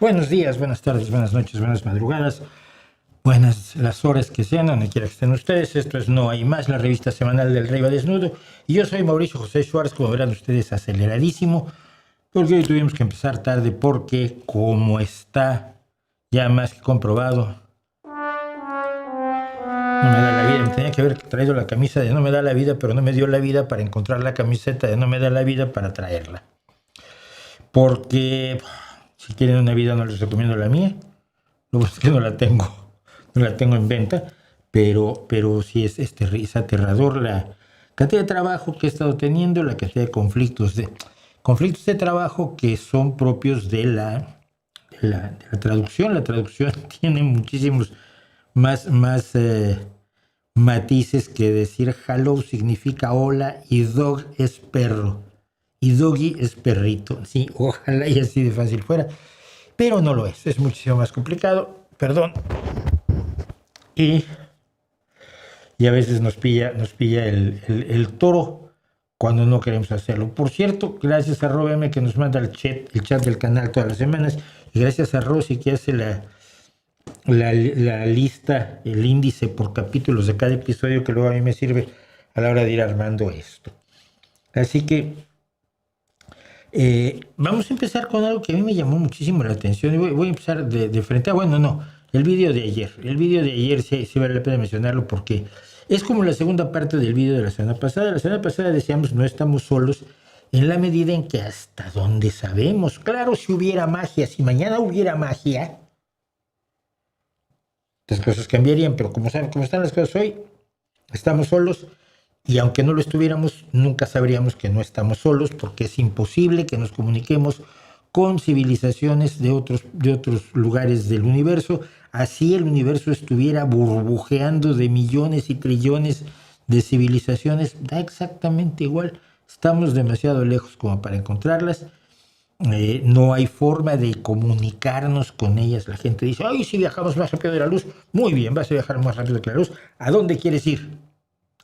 Buenos días, buenas tardes, buenas noches, buenas madrugadas, buenas las horas que sean, donde quiera que estén ustedes. Esto es No Hay Más, la revista semanal del Rey va Desnudo. Y yo soy Mauricio José Suárez, como verán ustedes, aceleradísimo, porque hoy tuvimos que empezar tarde porque, como está ya más que comprobado, no me da la vida. Me tenía que haber traído la camisa de No me da la vida, pero no me dio la vida para encontrar la camiseta de No me da la vida para traerla. Porque si quieren una vida no les recomiendo la mía. Lo bueno es que no la tengo en venta, pero sí es aterrador la cantidad de trabajo que he estado teniendo, la cantidad de conflictos de trabajo que son propios de la traducción. La traducción tiene muchísimos más matices que decir hello significa hola y dog es perro y doggy es perrito. Sí, ojalá y así de fácil fuera, pero no lo es muchísimo más complicado, perdón, y a veces nos pilla el toro cuando no queremos hacerlo. Por cierto, gracias a Rob M que nos manda el chat del canal todas las semanas, y gracias a Rosy que hace la lista, el índice por capítulos de cada episodio, que luego a mí me sirve a la hora de ir armando esto. Así que vamos a empezar con algo que a mí me llamó muchísimo la atención. Voy a empezar de frente. El vídeo de ayer. El vídeo de ayer sí vale la pena mencionarlo porque es como la segunda parte del vídeo de la semana pasada. La semana pasada decíamos no estamos solos en la medida en que hasta donde sabemos. Claro, si hubiera magia, si mañana hubiera magia, las cosas cambiarían, pero como saben cómo están las cosas hoy, estamos solos. Y aunque no lo estuviéramos, nunca sabríamos que no estamos solos, porque es imposible que nos comuniquemos con civilizaciones de otros lugares del universo. Así el universo estuviera burbujeando de millones y trillones de civilizaciones, da exactamente igual. Estamos demasiado lejos como para encontrarlas. No hay forma de comunicarnos con ellas. La gente dice, ay, si viajamos más rápido de la luz. Muy bien, vas a viajar más rápido que la luz. ¿A dónde quieres ir?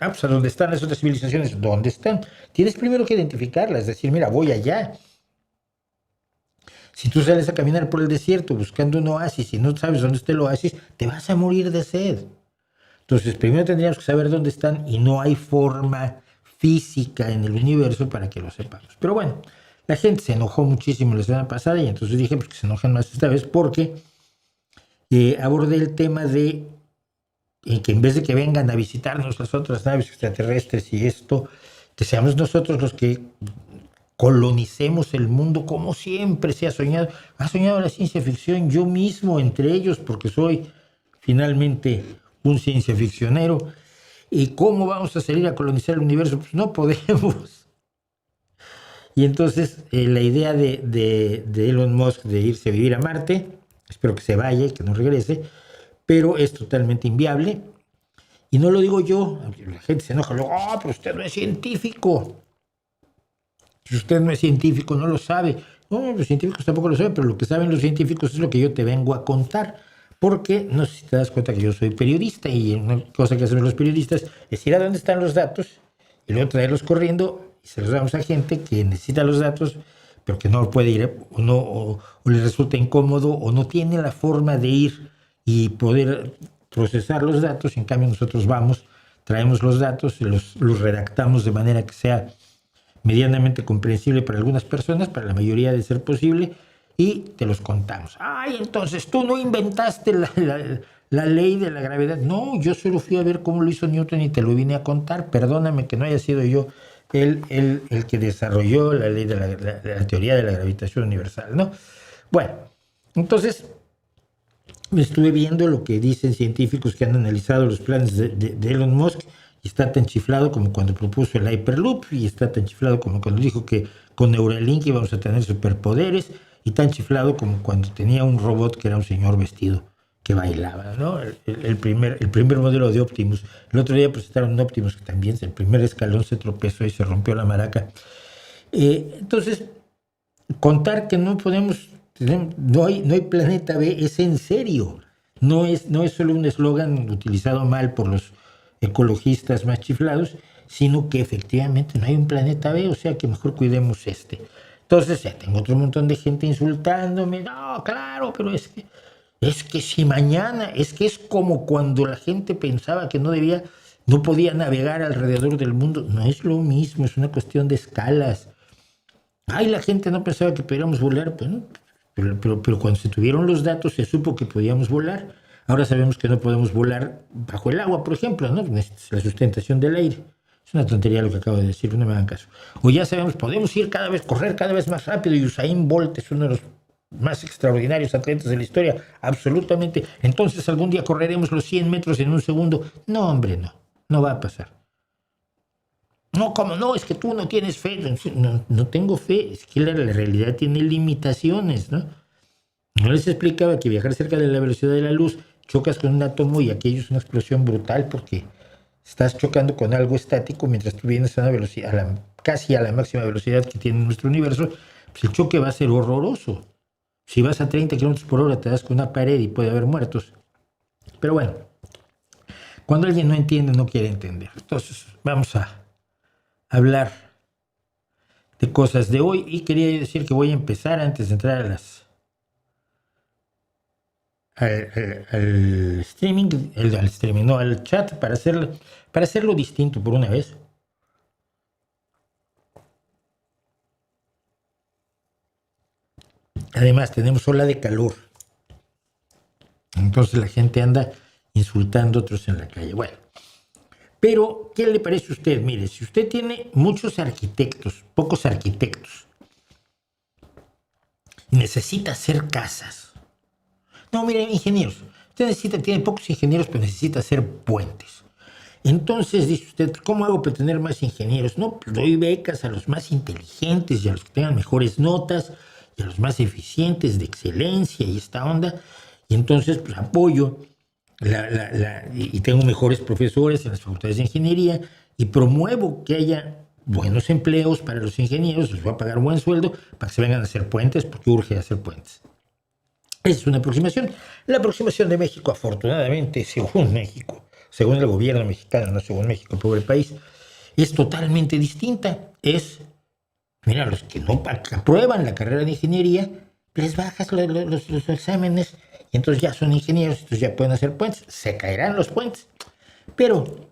Pues a dónde están las otras civilizaciones. ¿Dónde están? Tienes primero que identificarlas, es decir, mira, voy allá. Si tú sales a caminar por el desierto buscando un oasis y no sabes dónde está el oasis, te vas a morir de sed. Entonces, primero tendríamos que saber dónde están y no hay forma física en el universo para que lo sepamos. Pero bueno, la gente se enojó muchísimo la semana pasada y entonces dije pues, que se enojen más esta vez porque abordé el tema de que en vez de que vengan a visitarnos las otras naves extraterrestres y esto, que seamos nosotros los que colonicemos el mundo como siempre se ha soñado. Ha soñado la ciencia ficción, yo mismo entre ellos, porque soy finalmente un ciencia ficcionero. ¿Y cómo vamos a salir a colonizar el universo? Pues no podemos. Y entonces la idea de Elon Musk de irse a vivir a Marte, espero que se vaya y que no regrese, pero es totalmente inviable. Y no lo digo yo, la gente se enoja, luego, pero usted no es científico. Si usted no es científico, no lo sabe. No, los científicos tampoco lo saben, pero lo que saben los científicos es lo que yo te vengo a contar. Porque no sé si te das cuenta que yo soy periodista y una cosa que hacemos los periodistas es ir a dónde están los datos y luego traerlos corriendo y se los damos a gente que necesita los datos, pero que no puede ir o le resulta incómodo o no tiene la forma de ir y poder procesar los datos. En cambio nosotros vamos, traemos los datos y los redactamos de manera que sea medianamente comprensible para algunas personas, para la mayoría de ser posible, y te los contamos. Ay, entonces tú no inventaste la ley de la gravedad. No, yo solo fui a ver cómo lo hizo Newton y te lo vine a contar. Perdóname que no haya sido yo el que desarrolló la ley de la teoría de la gravitación universal, ¿no? Bueno, entonces me estuve viendo lo que dicen científicos que han analizado los planes de Elon Musk y está tan chiflado como cuando propuso el Hyperloop y está tan chiflado como cuando dijo que con Neuralink íbamos a tener superpoderes y tan chiflado como cuando tenía un robot que era un señor vestido que bailaba, ¿no? El primer modelo de Optimus. El otro día presentaron un Optimus que también el primer escalón se tropezó y se rompió la maraca. Entonces, contar que no podemos, no hay planeta B es en serio. No es solo un eslogan utilizado mal por los ecologistas más chiflados, sino que efectivamente no hay un planeta B, o sea que mejor cuidemos este. Entonces ya tengo otro montón de gente insultándome. No, claro, pero es que si mañana, es que es como cuando la gente pensaba que no podía navegar alrededor del mundo. No es lo mismo, es una cuestión de escalas. Ay, la gente no pensaba que pudiéramos volar. Bueno, pero cuando se tuvieron los datos se supo que podíamos volar. Ahora sabemos que no podemos volar bajo el agua, por ejemplo, ¿no? Necesitas la sustentación del aire. Es una tontería lo que acabo de decir, no me hagan caso. O ya sabemos, podemos correr cada vez más rápido, y Usain Bolt es uno de los más extraordinarios atletas de la historia, absolutamente. Entonces algún día correremos los 100 metros en un segundo. No, hombre, no va a pasar. No, ¿cómo no? Es que tú no tienes fe. No tengo fe, es que la realidad tiene limitaciones, ¿no? No les explicaba que viajar cerca de la velocidad de la luz, chocas con un átomo y aquello es una explosión brutal porque estás chocando con algo estático mientras tú vienes a una velocidad, casi a la máxima velocidad que tiene nuestro universo. Pues el choque va a ser horroroso. Si vas a 30 kilómetros por hora te das con una pared y puede haber muertos. Pero bueno, cuando alguien no entiende, no quiere entender. Entonces vamos a hablar de cosas de hoy, y quería decir que voy a empezar antes de entrar al streaming, no, al chat, para hacerlo distinto por una vez. Además, tenemos ola de calor. Entonces la gente anda insultando a otros en la calle. Bueno, pero, ¿qué le parece a usted? Mire, si usted tiene muchos arquitectos, pocos arquitectos, necesita hacer casas. No, mire, ingenieros. Usted tiene pocos ingenieros, pero necesita hacer puentes. Entonces dice usted, ¿cómo hago para tener más ingenieros? No, pues doy becas a los más inteligentes y a los que tengan mejores notas y a los más eficientes, de excelencia y esta onda. Y entonces pues apoyo y tengo mejores profesores en las facultades de ingeniería y promuevo que haya buenos empleos para los ingenieros, les voy a pagar un buen sueldo para que se vengan a hacer puentes, porque urge hacer puentes. Esa es una aproximación. La aproximación de México, afortunadamente, según el gobierno mexicano, no según México, el pobre país, es totalmente distinta. Mira, los que no aprueban la carrera de ingeniería, les bajas los exámenes y entonces ya son ingenieros, entonces ya pueden hacer puentes. Se caerán los puentes, pero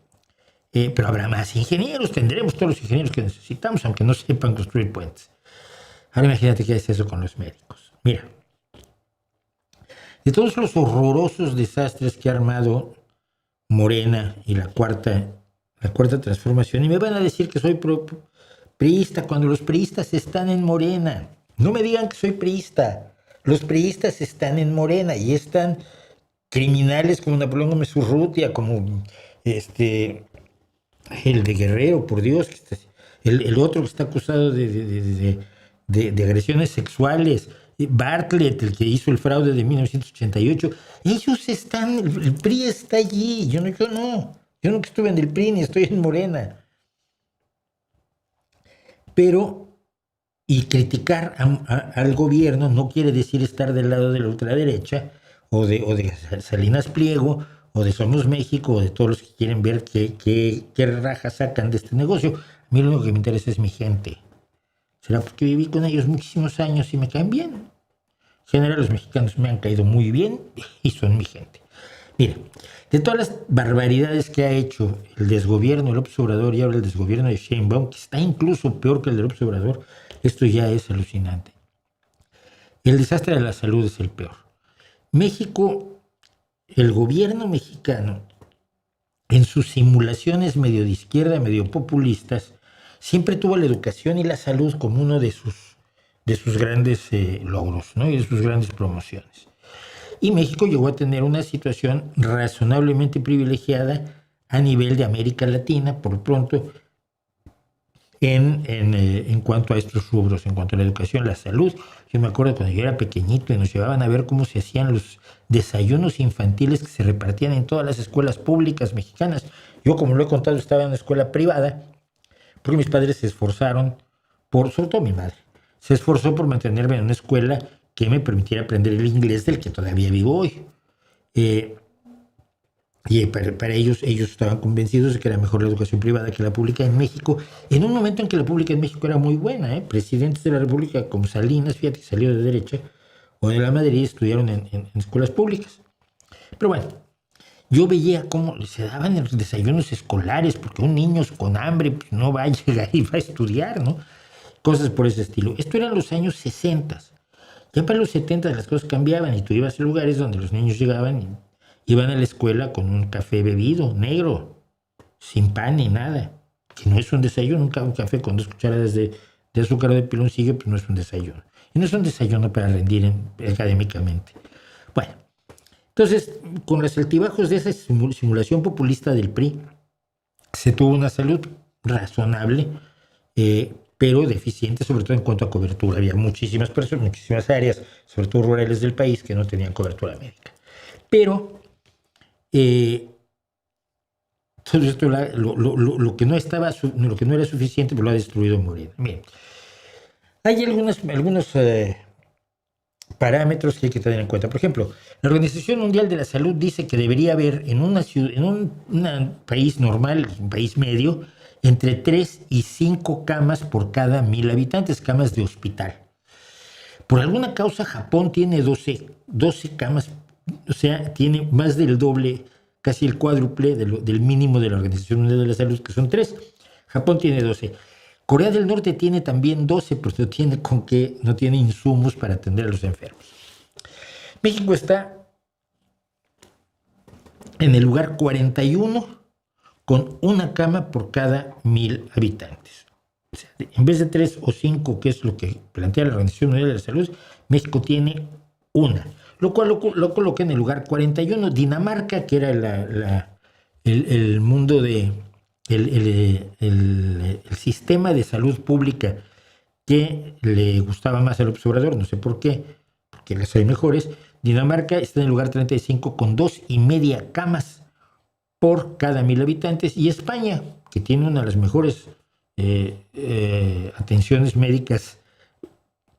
habrá más ingenieros, tendremos todos los ingenieros que necesitamos, aunque no sepan construir puentes. Ahora imagínate qué es eso con los médicos. Mira, de todos los horrorosos desastres que ha armado Morena y la cuarta transformación, y me van a decir que soy priista cuando los priistas están en Morena. No me digan que soy priista. Los priistas están en Morena y están criminales como Napoleón Gómez Urrutia, como el de Guerrero, por Dios, el otro que está acusado de agresiones sexuales, Bartlett, el que hizo el fraude de 1988. Ellos están, el PRI está allí. Yo nunca estuve en el PRI ni estoy en Morena. Pero, y criticar al gobierno no quiere decir estar del lado de la ultraderecha o de Salinas Pliego o de Somos México o de todos los que quieren ver qué raja sacan de este negocio. A mí lo único que me interesa es mi gente. Será porque viví con ellos muchísimos años y me caen bien. En general, los mexicanos me han caído muy bien y son mi gente. Mira, de todas las barbaridades que ha hecho el desgobierno de López Obrador y ahora el desgobierno de Sheinbaum, que está incluso peor que el de López Obrador, esto ya es alucinante. El desastre de la salud es el peor. México, el gobierno mexicano, en sus simulaciones medio de izquierda, medio populistas, siempre tuvo la educación y la salud como uno de sus grandes logros, ¿no? Y de sus grandes promociones. Y México llegó a tener una situación razonablemente privilegiada a nivel de América Latina, por pronto, en cuanto a estos rubros, en cuanto a la educación, la salud. Yo me acuerdo cuando yo era pequeñito y nos llevaban a ver cómo se hacían los desayunos infantiles que se repartían en todas las escuelas públicas mexicanas. Yo, como lo he contado, estaba en una escuela privada, porque mis padres se esforzaron sobre todo mi madre, se esforzó por mantenerme en una escuela que me permitiera aprender el inglés del que todavía vivo hoy. Y para ellos estaban convencidos de que era mejor la educación privada que la pública en México, en un momento en que la pública en México era muy buena. Presidentes de la República como Salinas, fíjate, que salió de derecha, o de la Madrid, estudiaron en escuelas públicas. Pero bueno, yo veía cómo se daban los desayunos escolares, porque un niño con hambre pues, no va a llegar y va a estudiar, ¿no? Cosas por ese estilo. Esto eran los años 60. Ya para los 70 las cosas cambiaban y tú ibas a lugares donde los niños llegaban y iban a la escuela con un café bebido, negro, sin pan ni nada. Que no es un desayuno, un café con 2 cucharadas de azúcar o de piloncillo, pues no es un desayuno. Y no es un desayuno para rendir académicamente. Bueno, entonces, con los altibajos de esa simulación populista del PRI, se tuvo una salud razonable, pero deficiente, sobre todo en cuanto a cobertura. Había muchísimas personas, muchísimas áreas, sobre todo rurales del país, que no tenían cobertura médica. Pero todo esto, lo que no era suficiente, pues lo ha destruido Morena. Bien. Hay algunos parámetros que hay que tener en cuenta. Por ejemplo, la Organización Mundial de la Salud dice que debería haber en un país normal, un país medio, entre 3 y 5 camas por cada 1,000 habitantes, camas de hospital. Por alguna causa, Japón tiene 12 camas, o sea, tiene más del doble, casi el cuádruple del mínimo de la Organización Mundial de la Salud, que son 3. Japón tiene 12. Corea del Norte tiene también 12, pero no tiene insumos para atender a los enfermos. México está en el lugar 41 con una cama por cada 1,000 habitantes. O sea, en vez de 3 o 5, que es lo que plantea la Organización Mundial de la Salud, México tiene una, lo cual lo coloca en el lugar 41. Dinamarca, que era el mundo de el sistema de salud pública que le gustaba más a López Obrador, no sé por qué, porque las hay mejores. Dinamarca está en el lugar 35 con 2,5 camas por cada 1,000 habitantes, y España, que tiene una de las mejores atenciones médicas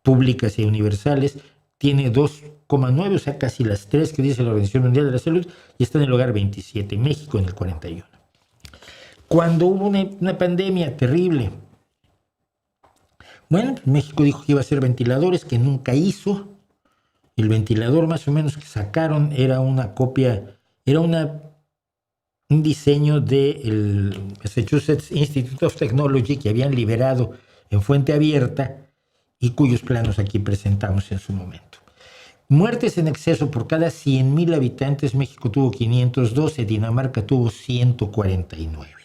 públicas y universales, tiene 2,9, o sea, casi las 3 que dice la Organización Mundial de la Salud, y está en el lugar 27, México en el 41. Cuando hubo una pandemia terrible, bueno, México dijo que iba a hacer ventiladores, que nunca hizo. El ventilador más o menos que sacaron era una copia, era un diseño del Massachusetts Institute of Technology que habían liberado en fuente abierta y cuyos planos aquí presentamos en su momento. Muertes en exceso por cada 100,000 habitantes, México tuvo 512, Dinamarca tuvo 149.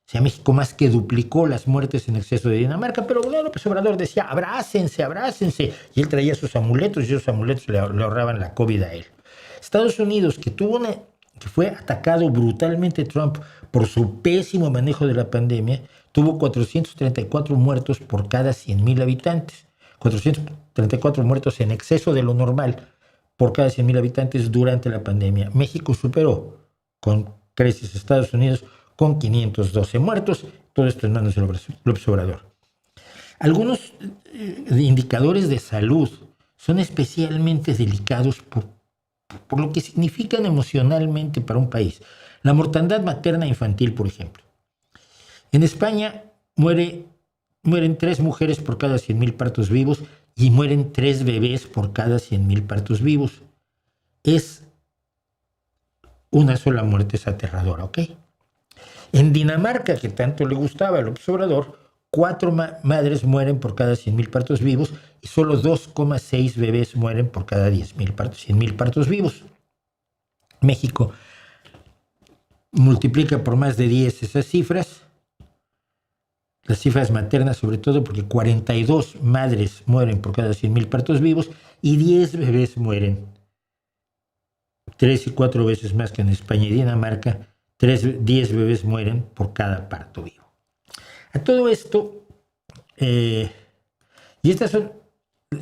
O sea, México más que duplicó las muertes en exceso de Dinamarca, pero López Obrador decía, abrácense, y él traía sus amuletos, y esos amuletos le ahorraban la COVID a él. Estados Unidos, que fue atacado brutalmente Trump por su pésimo manejo de la pandemia, tuvo 434 muertos por cada 100,000 habitantes. 434 muertos en exceso de lo normal por cada 100,000 habitantes durante la pandemia. México superó con creces Estados Unidos con 512 muertos, todo esto en manos de López Obrador. Algunos indicadores de salud son especialmente delicados por lo que significan emocionalmente para un país. La mortandad materna infantil, por ejemplo. En España mueren 3 mujeres por cada 100,000 partos vivos y mueren 3 bebés por cada 100,000 partos vivos. Es una sola muerte, es aterradora, ¿ok? En Dinamarca, que tanto le gustaba al observador, 4 madres mueren por cada 100,000 partos vivos y solo 2,6 bebés mueren por cada 100,000 partos vivos. México multiplica por más de 10 esas cifras, las cifras maternas sobre todo, porque 42 madres mueren por cada 100,000 partos vivos y 10 bebés mueren. 3 y 4 veces más que en España y Dinamarca. 10 bebés mueren por cada parto vivo. A todo esto, y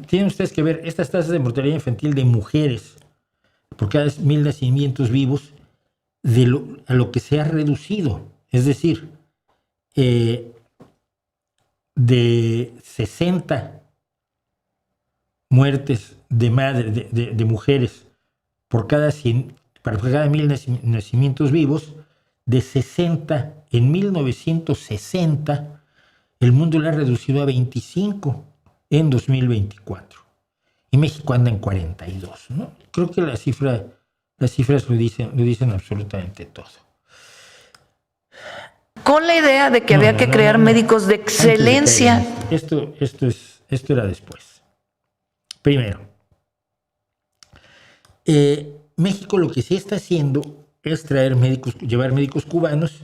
tienen ustedes que ver, estas tasas de mortalidad infantil de mujeres por cada 1,000 nacimientos vivos, a lo que se ha reducido, es decir, de 60 muertes de mujeres por cada para cada 1000 nacimientos vivos, de 60 en 1960, el mundo lo ha reducido a 25 en 2024. Y México anda en 42, ¿no? Creo que las cifras lo dicen absolutamente todo. Con la idea de que había que crear médicos de excelencia. Esto era después. Primero, México lo que sí está haciendo es llevar médicos cubanos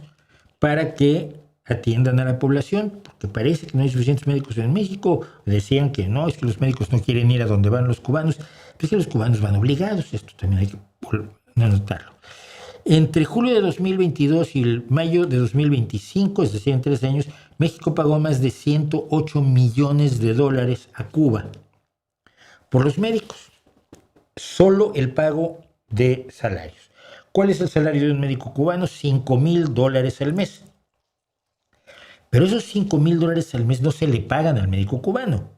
para que atiendan a la población, porque parece que no hay suficientes médicos en México. Decían que no, es que los médicos no quieren ir a donde van los cubanos, es que los cubanos van obligados, esto también hay que notarlo. Entre julio de 2022 y el mayo de 2025, es decir, en 3 años, México pagó más de $108 millones a Cuba por los médicos. Solo el pago de salarios. ¿Cuál es el salario de un médico cubano? $5,000 al mes. Pero esos $5,000 al mes no se le pagan al médico cubano.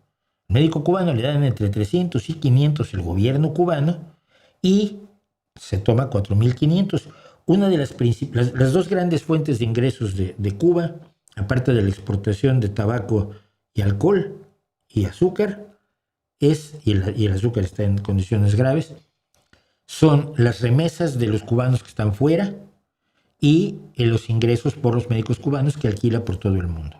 Al médico cubano le dan entre 300 y 500 el gobierno cubano y se toma 4,500. Una de las dos grandes fuentes de ingresos de Cuba, aparte de la exportación de tabaco y alcohol y azúcar, y el azúcar está en condiciones graves, son las remesas de los cubanos que están fuera y los ingresos por los médicos cubanos que alquila por todo el mundo.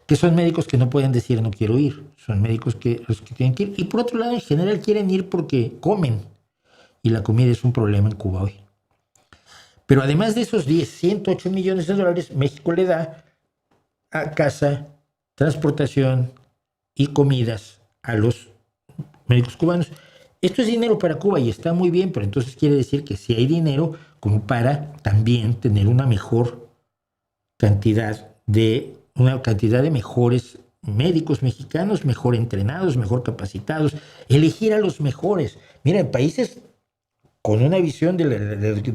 Que son médicos que no pueden decir no quiero ir, son médicos los que tienen que ir. Y por otro lado, en general quieren ir porque comen. Y la comida es un problema en Cuba hoy. Pero además de esos $108 millones, México le da a casa, transportación y comidas a los médicos cubanos. Esto es dinero para Cuba y está muy bien, pero entonces quiere decir que sí hay dinero como para también tener una cantidad de mejores médicos mexicanos, mejor entrenados, mejor capacitados, elegir a los mejores. Mira, en países con una visión de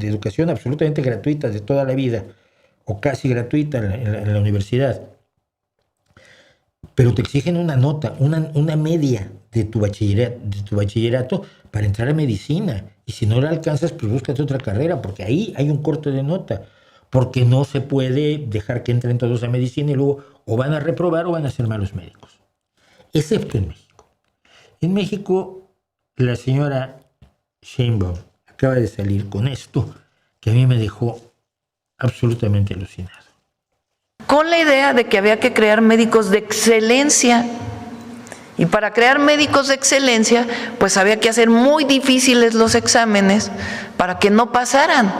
educación absolutamente gratuita de toda la vida, o casi gratuita en la universidad, pero te exigen una nota, una media de tu bachillerato para entrar a medicina. Y si no la alcanzas, pues búscate otra carrera, porque ahí hay un corte de nota. Porque no se puede dejar que entren todos a medicina y luego o van a reprobar o van a ser malos médicos. Excepto en México. En México, la señora Sheinbaum acaba de salir con esto que a mí me dejó absolutamente alucinado. Con la idea de que había que crear médicos de excelencia. Y para crear médicos de excelencia, pues había que hacer muy difíciles los exámenes para que no pasaran.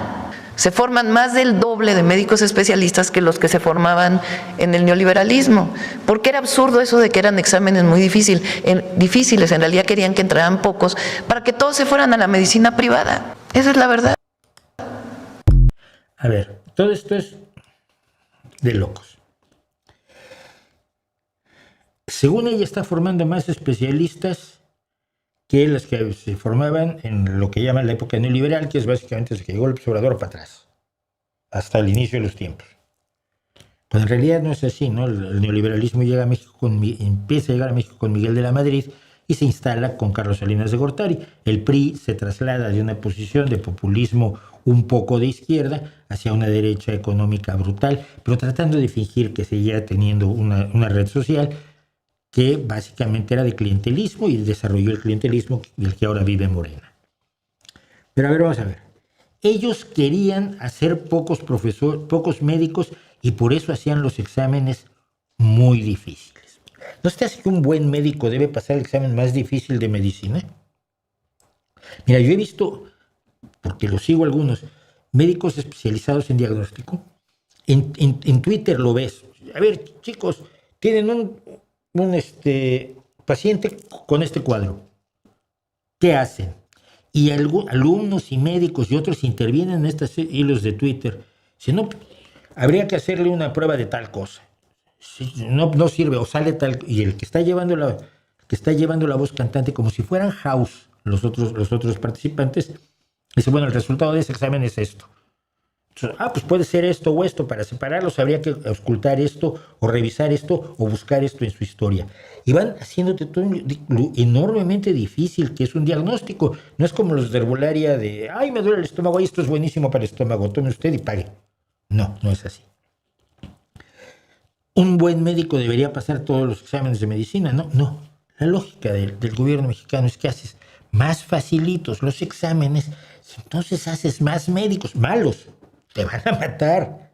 Se forman más del doble de médicos especialistas que los que se formaban en el neoliberalismo. Porque era absurdo eso de que eran exámenes muy difíciles. En realidad querían que entraran pocos para que todos se fueran a la medicina privada. Esa es la verdad. A ver, todo esto es de locos. Según ella, está formando más especialistas que las que se formaban en lo que llaman la época neoliberal, que es básicamente desde que llegó el observador para atrás, hasta el inicio de los tiempos. Pues en realidad no es así, ¿no? El neoliberalismo empieza a llegar a México con Miguel de la Madrid y se instala con Carlos Salinas de Gortari. El PRI se traslada de una posición de populismo un poco de izquierda hacia una derecha económica brutal, pero tratando de fingir que seguía teniendo una red social que básicamente era de clientelismo y desarrolló el clientelismo del que ahora vive Morena. Pero a ver, vamos a ver. Ellos querían hacer pocos médicos y por eso hacían los exámenes muy difíciles. ¿No se te hace que un buen médico debe pasar el examen más difícil de medicina? Mira, yo he visto, porque lo sigo algunos, médicos especializados en diagnóstico. En Twitter lo ves. A ver, chicos, tienen un paciente con este cuadro. ¿Qué hacen? Y alumnos y médicos y otros intervienen en estos hilos de Twitter. Si no, habría que hacerle una prueba de tal cosa. Si no sirve o sale tal, y el que está llevando la voz cantante como si fueran house los otros participantes, dice, bueno, el resultado de ese examen es esto. Pues puede ser esto o esto. Para separarlos habría que auscultar esto o revisar esto o buscar esto en su historia. Y van haciéndote todo lo enormemente difícil que es un diagnóstico. No es como los de herbolaria de, ay, me duele el estómago, esto es buenísimo para el estómago, tome usted y pague. No, no es así. Un buen médico debería pasar todos los exámenes de medicina. No. La lógica del gobierno mexicano es que haces más facilitos los exámenes, entonces haces más médicos malos. Te van a matar,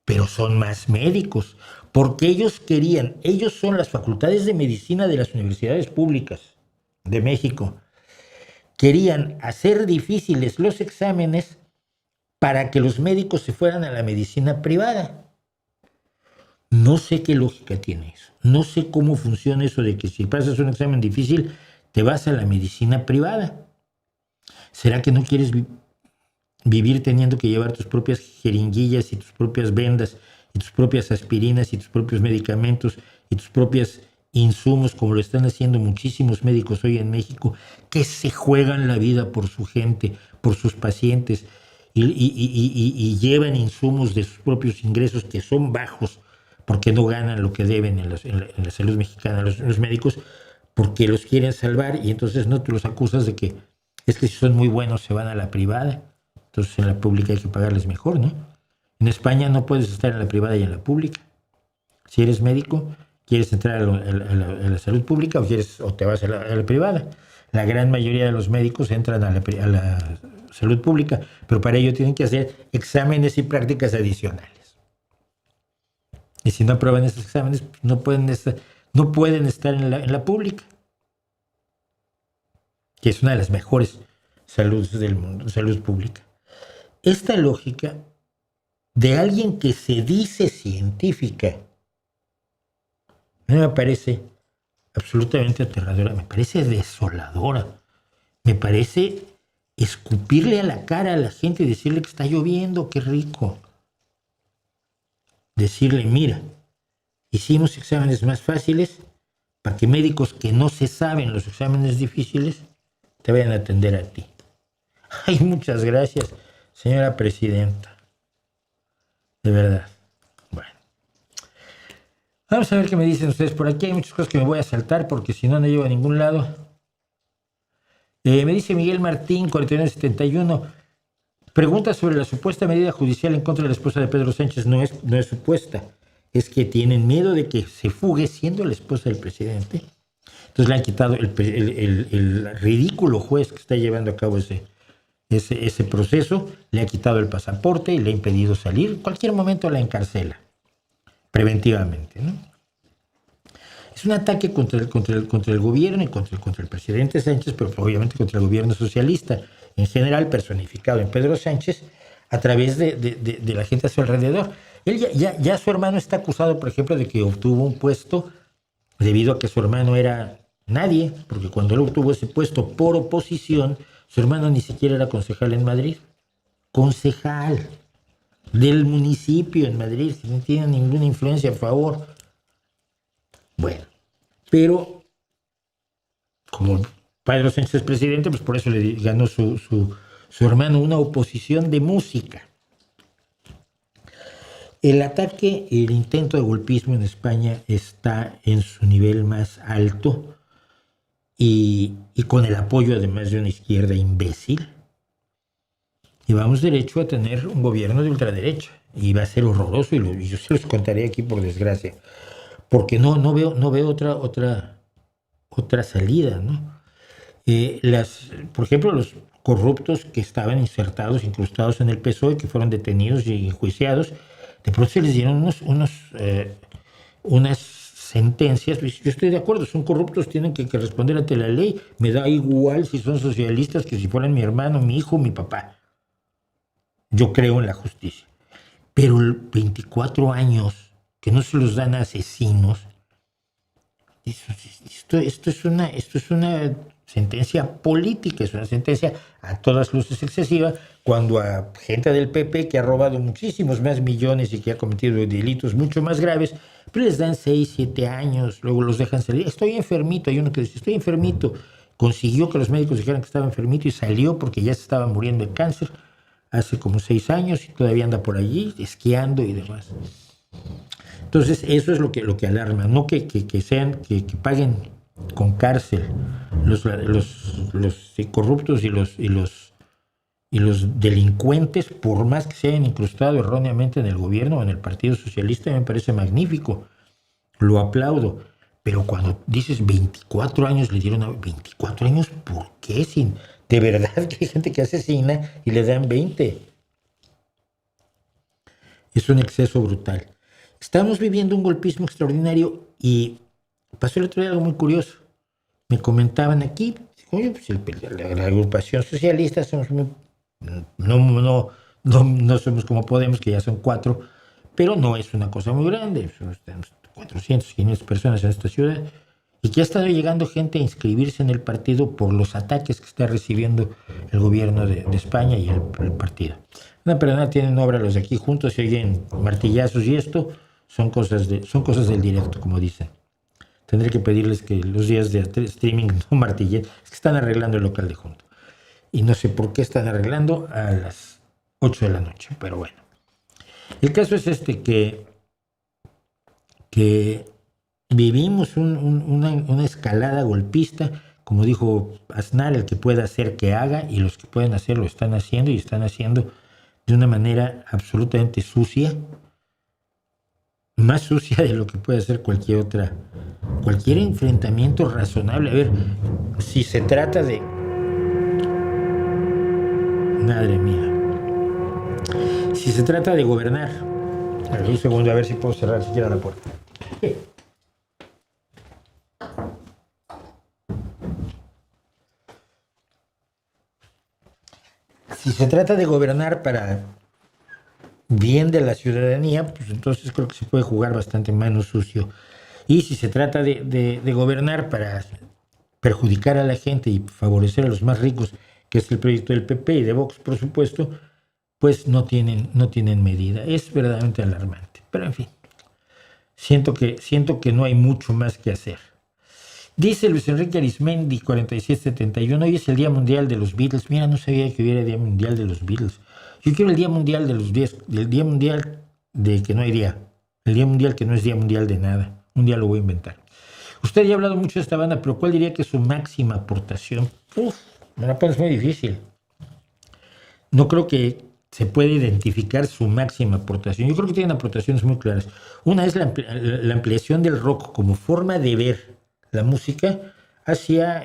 pero son más médicos, porque ellos son las facultades de medicina de las universidades públicas de México, querían hacer difíciles los exámenes para que los médicos se fueran a la medicina privada. No sé qué lógica tiene eso, no sé cómo funciona eso de que si pasas un examen difícil, te vas a la medicina privada. ¿Será que no quieres vivir teniendo que llevar tus propias jeringuillas y tus propias vendas y tus propias aspirinas y tus propios medicamentos y tus propios insumos, como lo están haciendo muchísimos médicos hoy en México, que se juegan la vida por su gente, por sus pacientes y llevan insumos de sus propios ingresos que son bajos porque no ganan lo que deben en la salud mexicana los médicos, porque los quieren salvar y entonces no te los acusas de que es que si son muy buenos se van a la privada. Entonces en la pública hay que pagarles mejor, ¿no? En España no puedes estar en la privada y en la pública. Si eres médico, quieres entrar a la salud pública o te vas a la privada. La gran mayoría de los médicos entran a la salud pública, pero para ello tienen que hacer exámenes y prácticas adicionales. Y si no aprueban esos exámenes, no pueden estar en la pública, que es una de las mejores saludes del mundo, salud pública. Esta lógica de alguien que se dice científica me parece absolutamente aterradora, me parece desoladora, me parece escupirle a la cara a la gente y decirle que está lloviendo, qué rico. Decirle, mira, hicimos exámenes más fáciles para que médicos que no se saben los exámenes difíciles te vayan a atender a ti. Ay, muchas gracias, señora presidenta. De verdad. Bueno. Vamos a ver qué me dicen ustedes por aquí. Hay muchas cosas que me voy a saltar porque si no, no llego a ningún lado. Me dice Miguel Martín, 4971. Pregunta sobre la supuesta medida judicial en contra de la esposa de Pedro Sánchez. No es supuesta. Es que tienen miedo de que se fugue siendo la esposa del presidente. Entonces le han quitado el ridículo juez que está llevando a cabo ese proceso, le ha quitado el pasaporte y le ha impedido salir. En cualquier momento la encarcela, preventivamente, ¿no? Es un ataque contra el gobierno y contra el presidente Sánchez, pero obviamente contra el gobierno socialista, en general personificado en Pedro Sánchez, a través de la gente a su alrededor. Él ya su hermano está acusado, por ejemplo, de que obtuvo un puesto debido a que su hermano era nadie, porque cuando él obtuvo ese puesto por oposición, su hermano ni siquiera era concejal en Madrid. Concejal del municipio en Madrid, que no tiene ninguna influencia a favor. Bueno, pero como Pedro Sánchez es presidente, pues por eso le ganó su hermano una oposición de música. El ataque, el intento de golpismo en España está en su nivel más alto y con el apoyo además de una izquierda imbécil. Y vamos derecho a tener un gobierno de ultraderecha. Y va a ser horroroso y yo se los contaré aquí por desgracia. Porque no veo otra salida, ¿no? Por ejemplo, los corruptos que estaban insertados, incrustados en el PSOE, que fueron detenidos y enjuiciados, de pronto se les dieron unas sentencias. Yo estoy de acuerdo, son corruptos, tienen que responder ante la ley. Me da igual si son socialistas que si fueran mi hermano, mi hijo, mi papá. Yo creo en la justicia. Pero 24 años que no se los dan a asesinos, esto es una sentencia política, es una sentencia a todas luces excesiva, cuando a gente del PP que ha robado muchísimos más millones y que ha cometido delitos mucho más graves, pero les dan 6, 7 años, luego los dejan salir. Estoy enfermito, hay uno que dice, estoy enfermito, consiguió que los médicos dijeran que estaba enfermito y salió porque ya se estaba muriendo de cáncer. hace como 6 años y todavía anda por allí esquiando y demás. Entonces eso es lo que alarma, no que paguen con cárcel los corruptos y los delincuentes, por más que se hayan incrustado erróneamente en el gobierno o en el Partido Socialista. Me parece magnífico, lo aplaudo. Pero cuando dices 24 años le dieron a 24 años, ¿por qué? De verdad que hay gente que asesina y le dan 20. Es un exceso brutal. Estamos viviendo un golpismo extraordinario y pasó el otro día algo muy curioso. Me comentaban aquí, oye, pues la agrupación socialista somos no somos como Podemos, que ya son 4, pero no es una cosa muy grande. Somos 400, 500 personas en esta ciudad, y que ha estado llegando gente a inscribirse en el partido por los ataques que está recibiendo el gobierno de España y el partido. No, pero nada, tienen obra los de aquí juntos, se oyen martillazos y esto son cosas del directo, como dicen. Tendré que pedirles que los días de streaming no martillen, es que están arreglando el local de junto. Y no sé por qué están arreglando a las 8 de la noche, pero bueno. El caso es que vivimos una escalada golpista, como dijo Aznar, el que pueda hacer que haga, y los que pueden hacer lo están haciendo, y están haciendo de una manera absolutamente sucia, más sucia de lo que puede hacer cualquier enfrentamiento razonable. A ver, si se trata de... Madre mía. Si se trata de gobernar... A ver, un segundo, a ver si puedo cerrar siquiera la puerta. Si se trata de gobernar para bien de la ciudadanía, pues entonces creo que se puede jugar bastante mano sucio. Y si se trata de gobernar para perjudicar a la gente y favorecer a los más ricos, que es el proyecto del PP y de Vox, por supuesto, pues no tienen medida. Es verdaderamente alarmante. Pero en fin, siento que no hay mucho más que hacer. Dice Luis Enrique Arismendi, 4771, hoy es el Día Mundial de los Beatles. Mira, no sabía que hubiera Día Mundial de los Beatles. Yo quiero el Día Mundial del Día Mundial de que no hay día. El Día Mundial que no es Día Mundial de nada. Un día lo voy a inventar. Usted ya ha hablado mucho de esta banda, pero ¿cuál diría que es su máxima aportación? Me la pones muy difícil. No creo que se pueda identificar su máxima aportación. Yo creo que tienen aportaciones muy claras. Una es la ampliación del rock como forma de ver la música hacia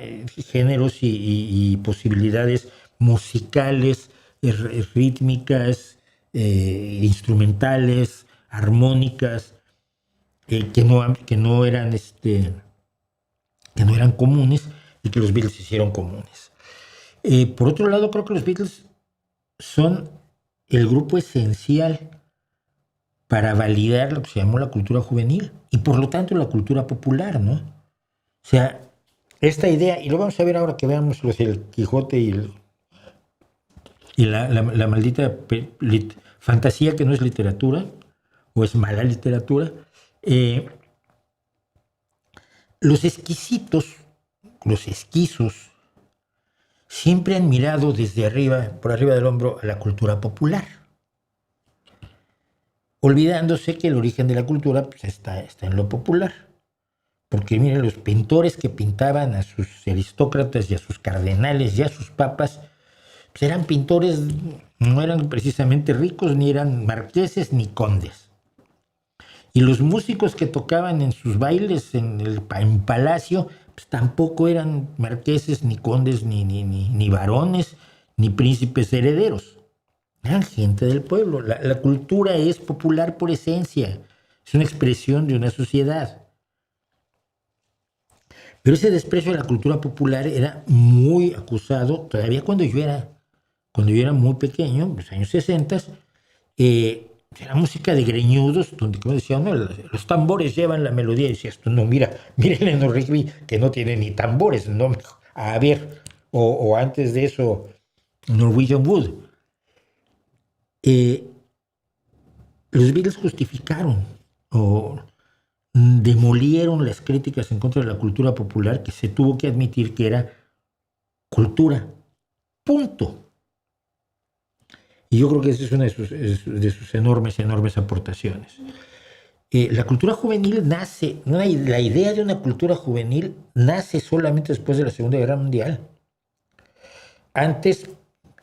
géneros y posibilidades musicales, rítmicas, instrumentales, armónicas, que no eran comunes y que los Beatles hicieron comunes. Por otro lado, creo que los Beatles son el grupo esencial para validar lo que se llamó la cultura juvenil y por lo tanto la cultura popular, ¿no? O sea, esta idea, y lo vamos a ver ahora que veamos los El Quijote y la maldita fantasía que no es literatura, o es mala literatura. Los esquizos, siempre han mirado desde arriba, por arriba del hombro, a la cultura popular, olvidándose que el origen de la cultura pues, está en lo popular. Porque miren, los pintores que pintaban a sus aristócratas y a sus cardenales y a sus papas, pues eran pintores, no eran precisamente ricos, ni eran marqueses ni condes. Y los músicos que tocaban en sus bailes en palacio, pues tampoco eran marqueses, ni condes, ni varones, ni príncipes herederos. Eran gente del pueblo. La cultura es popular por esencia. Es una expresión de una sociedad. Pero ese desprecio a la cultura popular era muy acusado todavía cuando yo era muy pequeño, en los años 60, era música de greñudos, donde, como decía, no, los tambores llevan la melodía, y decías, no, miren Eleanor Rigby, que no tiene ni tambores, no, a ver, o antes de eso, Norwegian Wood. Los Beatles justificaron o demolieron las críticas en contra de la cultura popular, que se tuvo que admitir que era cultura. Punto. Y yo creo que esa es una de sus enormes aportaciones. La cultura juvenil nace, la idea de una cultura juvenil nace solamente después de la Segunda Guerra Mundial. Antes,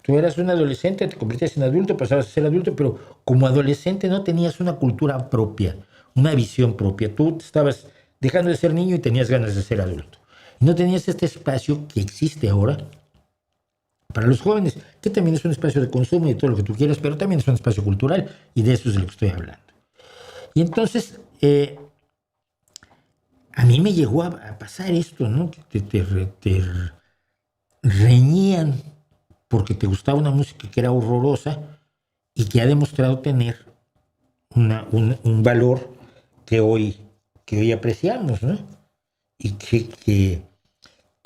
tú eras un adolescente, te convertías en adulto, pasabas a ser adulto, pero como adolescente no tenías una cultura propia, una visión propia. Tú estabas dejando de ser niño y tenías ganas de ser adulto. No tenías este espacio que existe ahora para los jóvenes, que también es un espacio de consumo y todo lo que tú quieras, pero también es un espacio cultural, y de eso es de lo que estoy hablando. Y entonces, a mí me llegó a pasar esto, ¿no? Que te reñían porque te gustaba una música que era horrorosa y que ha demostrado tener un valor que hoy apreciamos, ¿no? Y que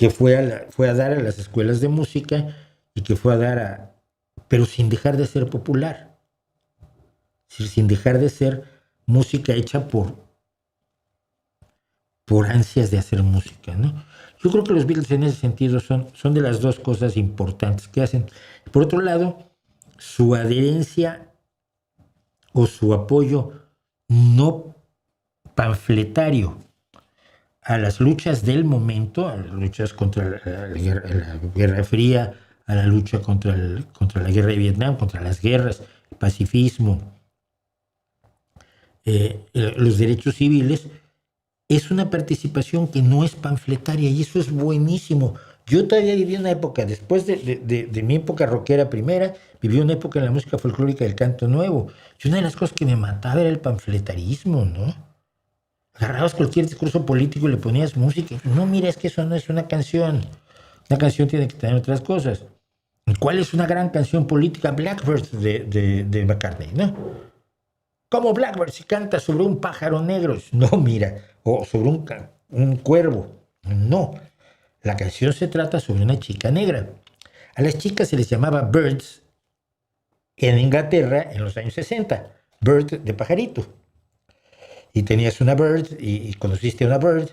fue a dar a las escuelas de música y que fue a dar pero sin dejar de ser popular, es decir, sin dejar de ser música hecha por ansias de hacer música, ¿no? Yo creo que los Beatles en ese sentido son de las dos cosas importantes que hacen. Por otro lado, su adherencia o su apoyo no panfletario a las luchas del momento, a las luchas contra la Guerra Fría, a la lucha contra la guerra de Vietnam, contra las guerras, el pacifismo, los derechos civiles, es una participación que no es panfletaria, y eso es buenísimo. Yo todavía viví una época, después de mi época rockera primera, viví una época en la música folclórica del canto nuevo. Y una de las cosas que me mataba era el panfletarismo, ¿no? Agarrabas cualquier discurso político y le ponías música. No, mira, es que eso no es una canción. Una canción tiene que tener otras cosas. ¿Cuál es una gran canción política? Blackbird de McCartney, ¿no? ¿Cómo Blackbird si canta sobre un pájaro negro? No, mira, o sobre un cuervo. No, la canción se trata sobre una chica negra. A las chicas se les llamaba birds en Inglaterra en los años 60. Bird de pajarito. Y tenías una bird y conociste a una bird.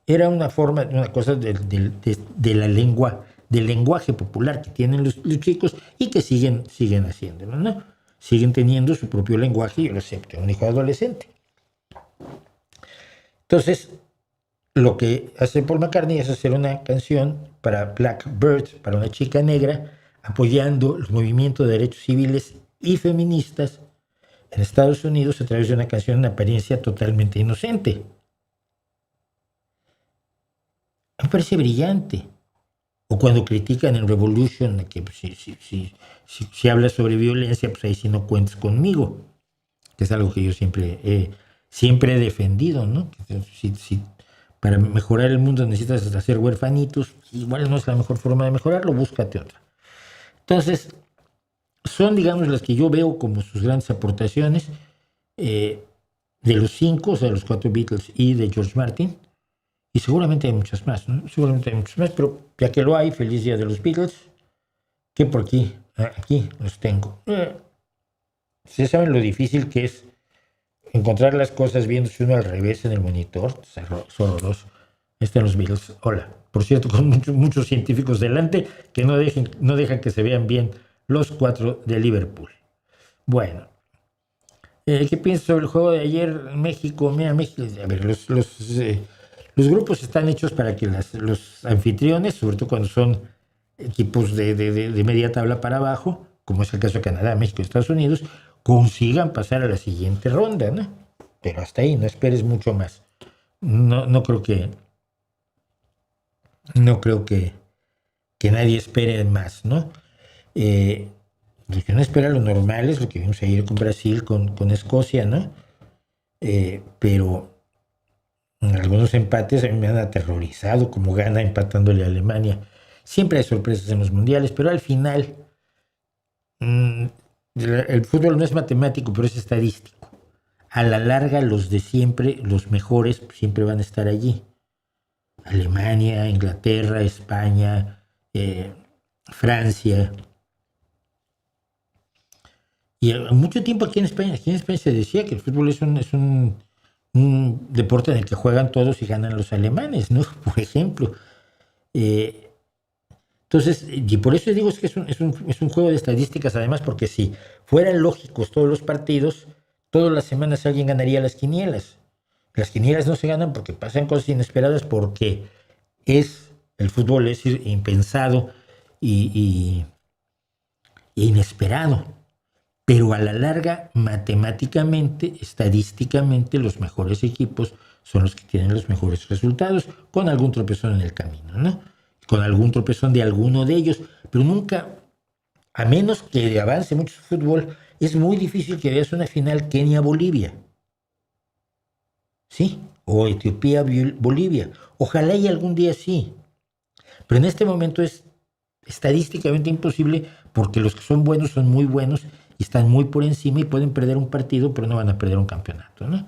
Era una forma, una cosa de la lengua, del lenguaje popular que tienen los chicos y que siguen haciéndolo, ¿no? Siguen teniendo su propio lenguaje, yo lo sé, tengo un hijo adolescente. Entonces, lo que hace Paul McCartney es hacer una canción para Blackbird, para una chica negra, apoyando los movimientos de derechos civiles y feministas en Estados Unidos a través de una canción en apariencia totalmente inocente. Me parece brillante. O cuando critican en Revolution, que si hablas sobre violencia, pues ahí sí no cuentes conmigo, que es algo que yo siempre he defendido, ¿no? Si para mejorar el mundo necesitas hacer huerfanitos, igual no es la mejor forma de mejorarlo, búscate otra. Entonces, son, digamos, las que yo veo como sus grandes aportaciones de los 5, o sea, los 4 Beatles y de George Martin. Y seguramente hay muchas más, ¿no? Seguramente hay muchas más, pero ya que lo hay, feliz día de los Beatles, que por aquí los tengo. Ustedes saben lo difícil que es encontrar las cosas viéndose uno al revés en el monitor. Es horroroso. Están los Beatles. Hola. Por cierto, con muchos científicos delante que no dejan que se vean bien los 4 de Liverpool. Bueno. ¿Qué piensas sobre el juego de ayer en México? Mira, México. A ver, los grupos están hechos para que los anfitriones, sobre todo cuando son equipos de media tabla para abajo, como es el caso de Canadá, México y Estados Unidos, consigan pasar a la siguiente ronda, ¿no? Pero hasta ahí, no esperes mucho más. No creo que nadie espere más, ¿no? Lo que uno espera, lo normal es lo que vimos ayer con Brasil, con Escocia, ¿no? Pero algunos empates a mí me han aterrorizado, como Ghana empatándole a Alemania. Siempre hay sorpresas en los mundiales, pero al final el fútbol no es matemático, pero es estadístico. A la larga, los de siempre, los mejores, siempre van a estar allí. Alemania, Inglaterra, España, Francia. Y mucho tiempo aquí en España se decía que el fútbol es un deporte en el que juegan todos y ganan los alemanes, ¿no? Por ejemplo. Entonces, y por eso digo es que es un juego de estadísticas, además, porque si fueran lógicos todos los partidos, todas las semanas alguien ganaría las quinielas. Las quinielas no se ganan porque pasan cosas inesperadas, porque el fútbol es impensado y inesperado. Pero a la larga, matemáticamente, estadísticamente, los mejores equipos son los que tienen los mejores resultados, con algún tropezón en el camino, ¿no? Con algún tropezón de alguno de ellos, pero nunca, a menos que avance mucho el fútbol, es muy difícil que veas una final Kenia-Bolivia, ¿sí? O Etiopía-Bolivia. Ojalá y algún día sí, pero en este momento es estadísticamente imposible, porque los que son buenos son muy buenos y están muy por encima y pueden perder un partido, pero no van a perder un campeonato, ¿no?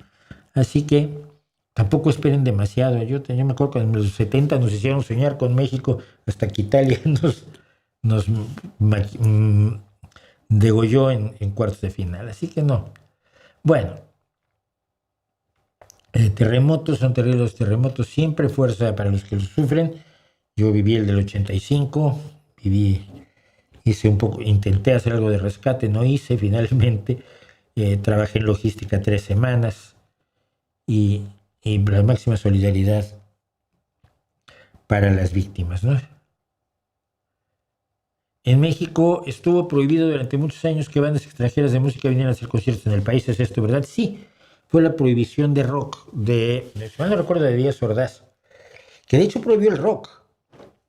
Así que tampoco esperen demasiado. Yo me acuerdo que en los 70 nos hicieron soñar con México hasta que Italia nos degolló en cuartos de final. Así que no. Bueno, terremotos son terribles los terremotos. Siempre fuerza para los que los sufren. Yo viví el del 85, intenté hacer algo de rescate, no hice finalmente. Trabajé en logística 3 semanas y la máxima solidaridad para las víctimas, ¿no? En México estuvo prohibido durante muchos años que bandas extranjeras de música vinieran a hacer conciertos en el país. ¿Es esto verdad? Sí, fue la prohibición de rock, si mal no recuerdo, de Díaz Ordaz, que de hecho prohibió el rock.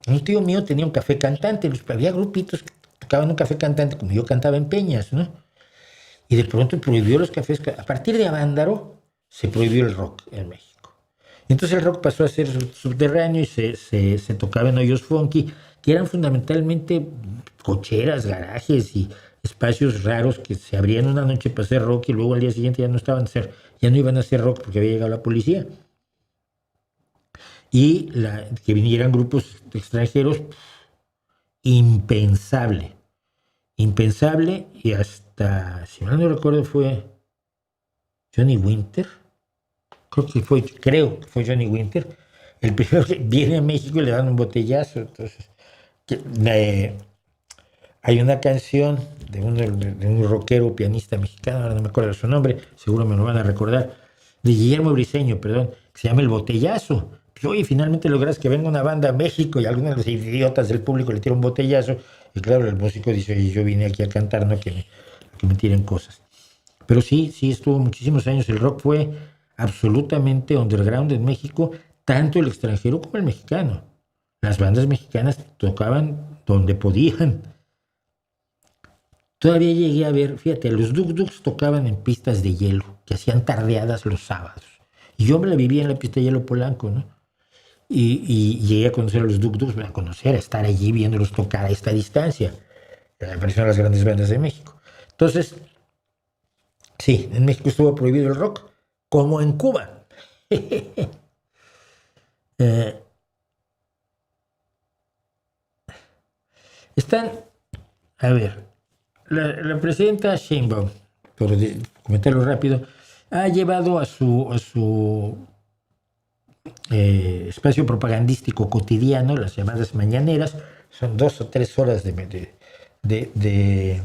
Un tío mío tenía un café cantante, había grupitos que tocaban un café cantante, como yo cantaba en Peñas, ¿no? Y de pronto prohibió los cafés. A partir de Avándaro se prohibió el rock en México. Entonces el rock pasó a ser subterráneo y se tocaba en hoyos funky, que eran fundamentalmente cocheras, garajes y espacios raros que se abrían una noche para hacer rock y luego al día siguiente ya no iban a hacer rock porque había llegado la policía. Y que vinieran grupos extranjeros, impensable, y hasta, si mal no recuerdo, fue Johnny Winter. Creo que fue Johnny Winter el primero que viene a México y le dan un botellazo. Entonces, hay una canción de un rockero pianista mexicano, ahora no me acuerdo su nombre, seguro me lo van a recordar, de Guillermo Briseño, perdón, que se llama El Botellazo. Pues, oye, finalmente logras que venga una banda a México y algunos de los idiotas del público le tiran un botellazo, y claro, el músico dice, oye, yo vine aquí a cantar, no que me tiren cosas. Pero sí estuvo muchísimos años. El rock fue absolutamente underground en México, tanto el extranjero como el mexicano. Las bandas mexicanas tocaban donde podían. Todavía llegué a ver, fíjate, los Duk Duks tocaban en pistas de hielo, que hacían tardeadas los sábados. Y yo me la vivía en la pista de hielo Polanco, ¿no? Y llegué a conocer a los Duk Duks, a estar allí viéndolos tocar a esta distancia. Me parecieron las grandes bandas de México. Entonces, sí, en México estuvo prohibido el rock, como en Cuba. La presidenta Sheinbaum, por comentarlo rápido, ha llevado a su espacio propagandístico cotidiano, las llamadas mañaneras, son 2 o 3 horas de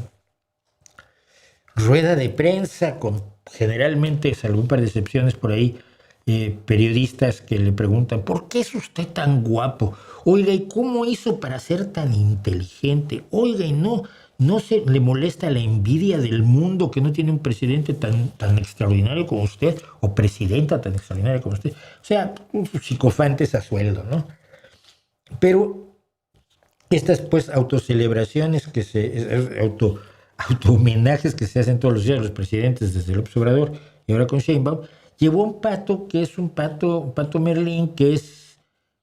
rueda de prensa, con generalmente, salvo un par de excepciones por ahí, periodistas que le preguntan, ¿por qué es usted tan guapo? Oiga, ¿y cómo hizo para ser tan inteligente? Oiga, ¿y no se le molesta la envidia del mundo que no tiene un presidente tan extraordinario como usted, o presidenta tan extraordinaria como usted? O sea, psicofantes a sueldo, ¿no? Pero estas, pues, autocelebraciones, auto-homenajes que se hacen todos los días a los presidentes desde López Obrador y ahora con Sheinbaum, llevó un pato que es un pato Merlín, que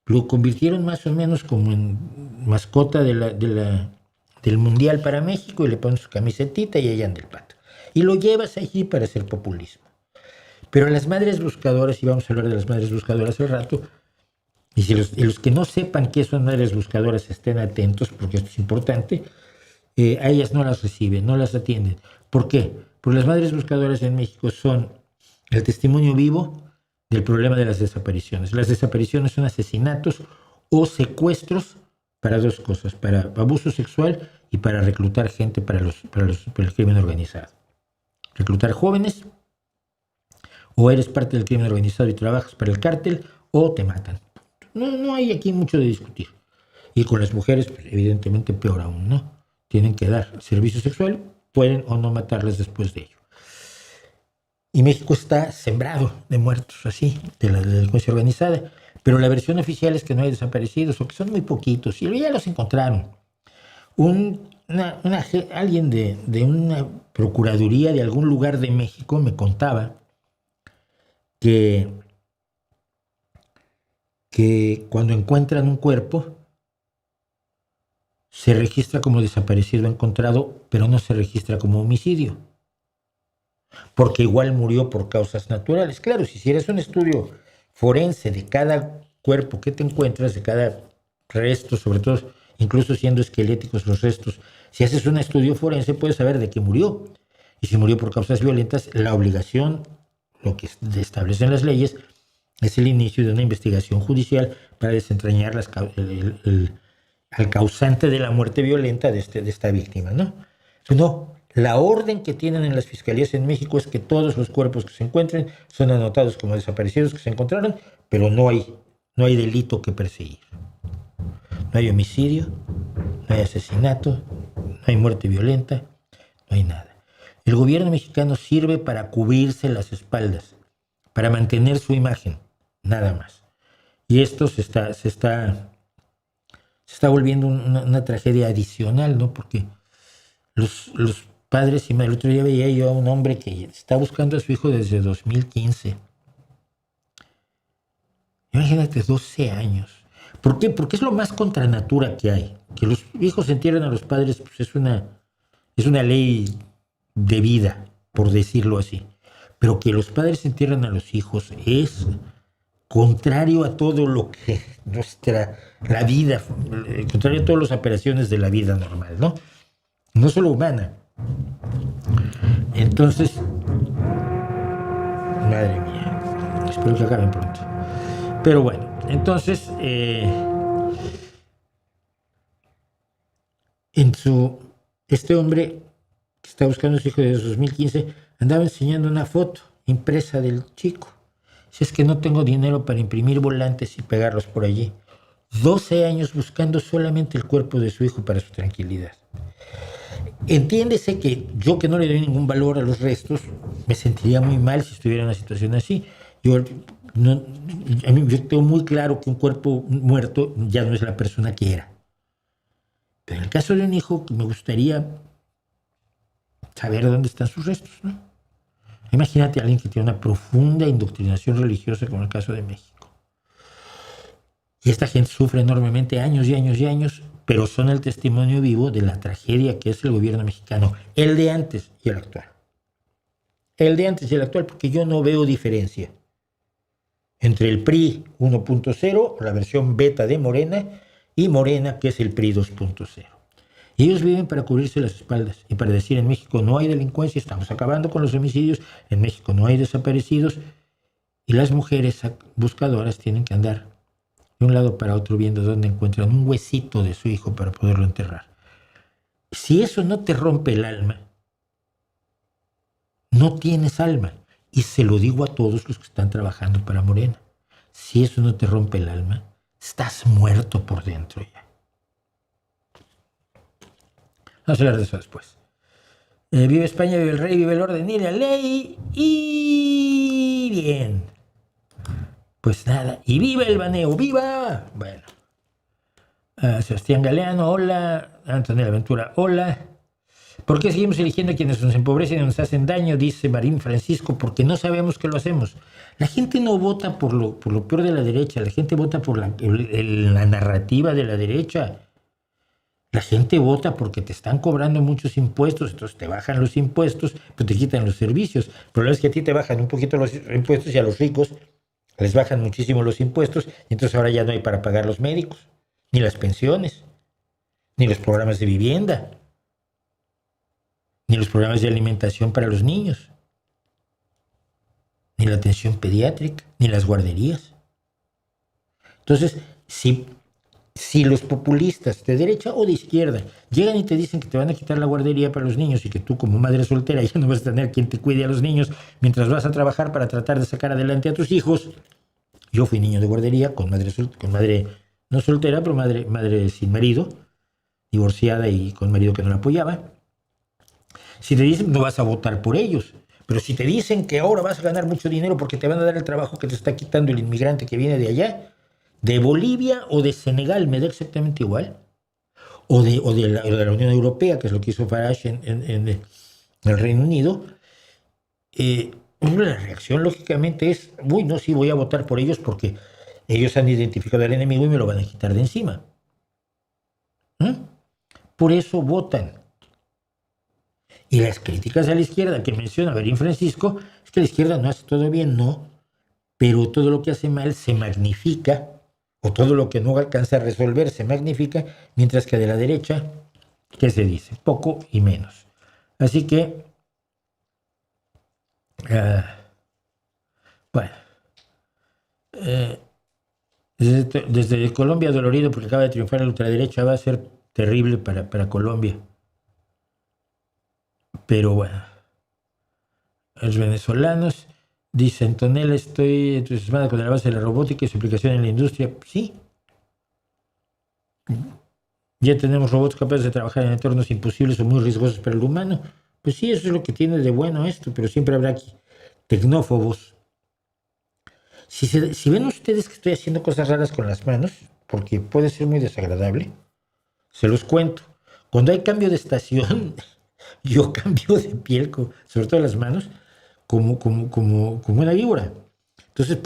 lo convirtieron más o menos como en mascota del Mundial para México, y le ponen su camisetita y ahí anda el pato. Y lo llevas allí para hacer populismo. Pero las madres buscadoras, y vamos a hablar de las madres buscadoras al rato, y si los que no sepan qué son madres buscadoras estén atentos, porque esto es importante, a ellas no las reciben, no las atienden. ¿Por qué? Porque las madres buscadoras en México son el testimonio vivo del problema de las desapariciones. Las desapariciones son asesinatos o secuestros para dos cosas, para abuso sexual y para reclutar gente para el crimen organizado. Reclutar jóvenes, o eres parte del crimen organizado y trabajas para el cártel, o te matan. No hay aquí mucho de discutir. Y con las mujeres, pues, evidentemente peor aún, ¿no? Tienen que dar servicio sexual, pueden o no matarlas después de ello. Y México está sembrado de muertos, así, de la delincuencia organizada. Pero la versión oficial es que no hay desaparecidos, o que son muy poquitos, y ya los encontraron. Alguien de una procuraduría de algún lugar de México me contaba que cuando encuentran un cuerpo, se registra como desaparecido encontrado, pero no se registra como homicidio, porque igual murió por causas naturales. Claro, si hicieras un estudio forense de cada cuerpo que te encuentras, de cada resto, sobre todo, incluso siendo esqueléticos los restos, si haces un estudio forense puedes saber de qué murió. Y si murió por causas violentas, la obligación, lo que establecen las leyes, es el inicio de una investigación judicial para desentrañar al causante de la muerte violenta de esta víctima, ¿no? No, la orden que tienen en las fiscalías en México es que todos los cuerpos que se encuentren son anotados como desaparecidos que se encontraron, pero no hay delito que perseguir. No hay homicidio, no hay asesinato, no hay muerte violenta, no hay nada. El gobierno mexicano sirve para cubrirse las espaldas, para mantener su imagen, nada más. Y esto se está volviendo una tragedia adicional, ¿no? Porque los padres, y el otro día veía yo a un hombre que está buscando a su hijo desde 2015. Imagínate, 12 años. ¿Por qué? Porque es lo más contra natura que hay. Que los hijos entierren a los padres, pues es una ley de vida, por decirlo así. Pero que los padres entierren a los hijos es contrario a todo lo que la vida, contrario a todas las operaciones de la vida normal, ¿no? No solo humana. Entonces, madre mía, espero que acaben pronto. Pero bueno, entonces, este hombre que está buscando a su hijo desde 2015 andaba enseñando una foto impresa del chico. Si es que no tengo dinero para imprimir volantes y pegarlos por allí. 12 años buscando solamente el cuerpo de su hijo para su tranquilidad. Entiéndese que yo, que no le doy ningún valor a los restos, me sentiría muy mal si estuviera en una situación así. Yo tengo muy claro que un cuerpo muerto ya no es la persona que era. Pero en el caso de un hijo, me gustaría saber dónde están sus restos, ¿no? Imagínate a alguien que tiene una profunda indoctrinación religiosa, como el caso de México. Y esta gente sufre enormemente años y años y años, pero son el testimonio vivo de la tragedia que es el gobierno mexicano, el de antes y el actual. El de antes y el actual, porque yo no veo diferencia entre el PRI 1.0, la versión beta de Morena, y Morena, que es el PRI 2.0. Y ellos viven para cubrirse las espaldas y para decir: en México no hay delincuencia, estamos acabando con los homicidios, en México no hay desaparecidos, y las mujeres buscadoras tienen que andar de un lado para otro viendo dónde encuentran un huesito de su hijo para poderlo enterrar. Si eso no te rompe el alma, no tienes alma. Y se lo digo a todos los que están trabajando para Morena. Si eso no te rompe el alma, estás muerto por dentro ya. Vamos a hablar de eso después. Vive España, vive el rey, vive el orden y la ley. Y bien. Pues nada. Y viva el baneo, viva. Bueno. Sebastián Galeano, hola. Antonella Ventura, hola. ¿Por qué seguimos eligiendo a quienes nos empobrecen y nos hacen daño? Dice Marín Francisco, porque no sabemos que lo hacemos. La gente no vota por lo peor de la derecha, la gente vota por la narrativa de la derecha. La gente vota porque te están cobrando muchos impuestos, entonces te bajan los impuestos, pero te quitan los servicios. El problema es que a ti te bajan un poquito los impuestos y a los ricos les bajan muchísimo los impuestos, y entonces ahora ya no hay para pagar los médicos, ni las pensiones, ni los programas de vivienda, ni los programas de alimentación para los niños, ni la atención pediátrica, ni las guarderías. Entonces, si Si los populistas de derecha o de izquierda llegan y te dicen que te van a quitar la guardería para los niños y que tú como madre soltera ya no vas a tener quien te cuide a los niños mientras vas a trabajar para tratar de sacar adelante a tus hijos. Yo fui niño de guardería con madre no soltera, pero madre sin marido, divorciada y con marido que no la apoyaba. Si te dicen no vas a votar por ellos, pero si te dicen que ahora vas a ganar mucho dinero porque te van a dar el trabajo que te está quitando el inmigrante que viene de allá, de Bolivia o de Senegal, me da exactamente igual, o de la Unión Europea, que es lo que hizo Farage en el Reino Unido, la reacción lógicamente es, uy, no, sí voy a votar por ellos porque ellos han identificado al enemigo y me lo van a quitar de encima. Por eso votan. Y las críticas a la izquierda que menciona Berín Francisco, es que la izquierda no hace todo bien, no, pero todo lo que hace mal se magnifica, o todo lo que no alcanza a resolver se magnifica, mientras que de la derecha, ¿qué se dice? Poco y menos. Así que, bueno, desde Colombia dolorido porque acaba de triunfar la ultraderecha, va a ser terrible para Colombia. Pero bueno, los venezolanos dicen, Tonela, estoy entusiasmada con el avance de la robótica y su aplicación en la industria. Sí. Ya tenemos robots capaces de trabajar en entornos imposibles o muy riesgosos para el humano. Pues sí, eso es lo que tiene de bueno esto, pero siempre habrá aquí tecnófobos. Si ven ustedes que estoy haciendo cosas raras con las manos, porque puede ser muy desagradable, se los cuento. Cuando hay cambio de estación, yo cambio de piel, sobre todo las manos, como una víbora. Entonces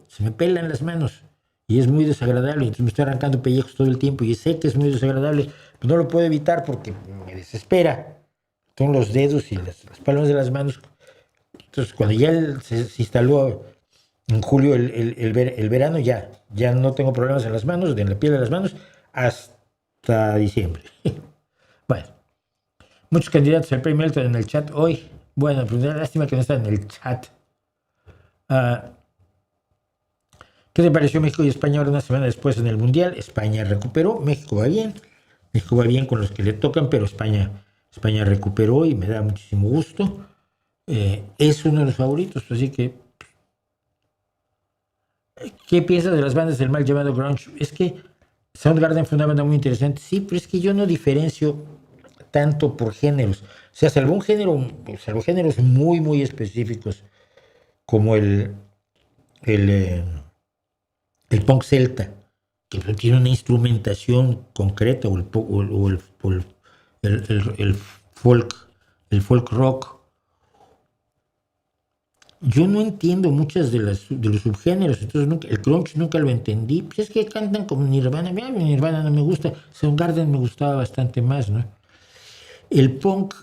se me pelan las manos y es muy desagradable. Entonces me estoy arrancando pellejos todo el tiempo y sé que es muy desagradable, pero no lo puedo evitar porque me desespera. Tengo los dedos y las palmas de las manos. Entonces cuando ya se instaló en julio el verano, ya no tengo problemas en las manos, en la piel de las manos, hasta diciembre. Bueno, muchos candidatos al premio Elton en el chat hoy. Bueno, pues lástima que no están en el chat. ¿Qué te pareció México y España ahora una semana después en el Mundial? España recuperó, México va bien. México va bien con los que le tocan, pero España recuperó y me da muchísimo gusto. Es uno de los favoritos, así que... ¿Qué piensas de las bandas del mal llamado grunge? Es que Soundgarden fue una banda muy interesante. Sí, pero es que yo no diferencio tanto por géneros. O sea, salvo géneros muy, muy específicos, como el punk celta, que tiene una instrumentación concreta, o el folk rock. Yo no entiendo muchas de los subgéneros, entonces el grunge nunca lo entendí. Pues es que cantan como Nirvana. Nirvana no me gusta, Soundgarden me gustaba bastante más, ¿no? El punk,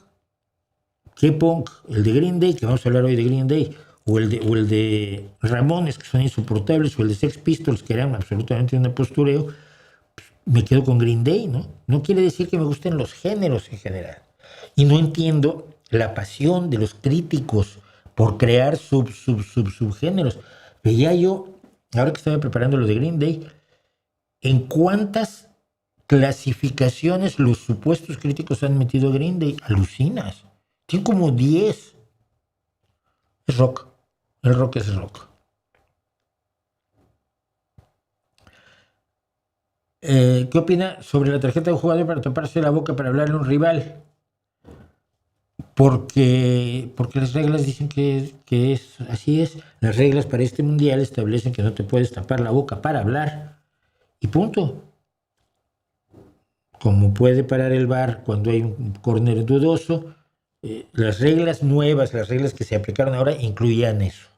¿qué punk? El de Green Day, que vamos a hablar hoy de Green Day, o el de Ramones, que son insoportables, o el de Sex Pistols, que eran absolutamente un postureo. Pues me quedo con Green Day, ¿no? No quiere decir que me gusten los géneros en general. Y no entiendo la pasión de los críticos por crear subgéneros. Veía yo, ahora que estaba preparando lo de Green Day, en cuántas clasificaciones los supuestos críticos han metido a Green Day. Alucinas. Tiene como 10. Es rock. El rock es rock. ¿Qué opina sobre la tarjeta de un jugador para taparse la boca para hablarle a un rival? Porque las reglas dicen que así es. Las reglas para este mundial establecen que no te puedes tapar la boca para hablar. Y punto. Como puede parar el VAR cuando hay un córner dudoso, las reglas nuevas, las reglas que se aplicaron ahora, incluían eso.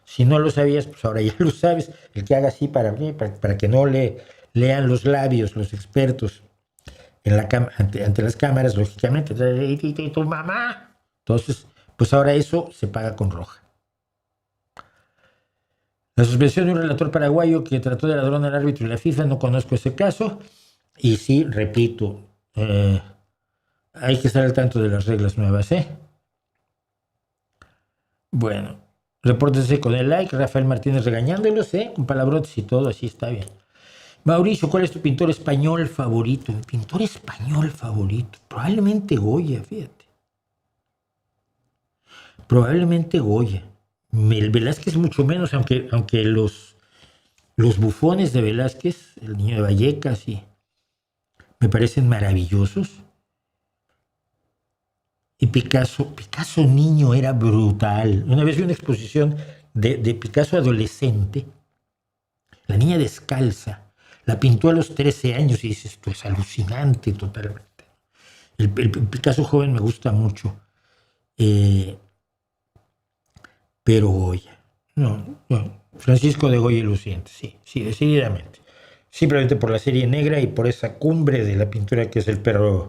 Si no lo sabías, pues ahora ya lo sabes. El que haga así para que no lean los labios los expertos ante las cámaras, lógicamente, y tu mamá. Entonces, pues ahora eso se paga con roja. La suspensión de un relator paraguayo que trató de ladrón al árbitro y la FIFA, no conozco ese caso. Y sí, repito, hay que estar al tanto de las reglas nuevas, ¿eh? Bueno, repórtense con el like, Rafael Martínez regañándolos, con palabrotes y todo, así está bien. Mauricio, ¿cuál es tu pintor español favorito? Mi pintor español favorito. Probablemente Goya, fíjate. Probablemente Goya. El Velázquez mucho menos, aunque los bufones de Velázquez, el niño de Vallecas, me parecen maravillosos. Y Picasso niño era brutal. Una vez vi una exposición de Picasso adolescente, la niña descalza, la pintó a los 13 años y dices, esto es alucinante totalmente. El Picasso joven me gusta mucho. Pero Goya. No, Francisco de Goya y Luciente, sí, decididamente. Simplemente por la serie negra y por esa cumbre de la pintura que es el perro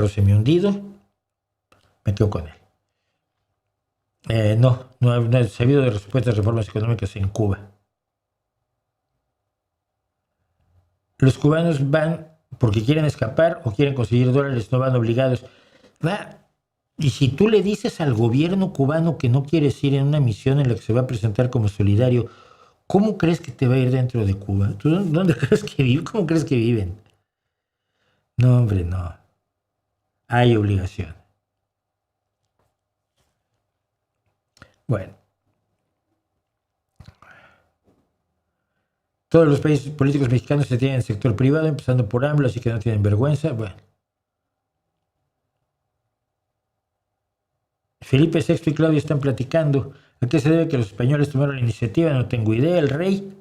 semihundido, me quedo con él. No he sabido de supuestas reformas económicas en Cuba. Los cubanos van porque quieren escapar o quieren conseguir dólares, no van obligados. Y si tú le dices al gobierno cubano que no quieres ir en una misión en la que se va a presentar como solidario, ¿cómo crees que te va a ir dentro de Cuba? ¿Tú dónde crees que viven? ¿Cómo crees que viven? No, hombre, no. Hay obligación. Bueno. Todos los países políticos mexicanos se tienen en el sector privado, empezando por AMLO, así que no tienen vergüenza. Bueno. Felipe VI y Claudio están platicando. ¿A qué se debe que los españoles tomaron la iniciativa? No tengo idea. El rey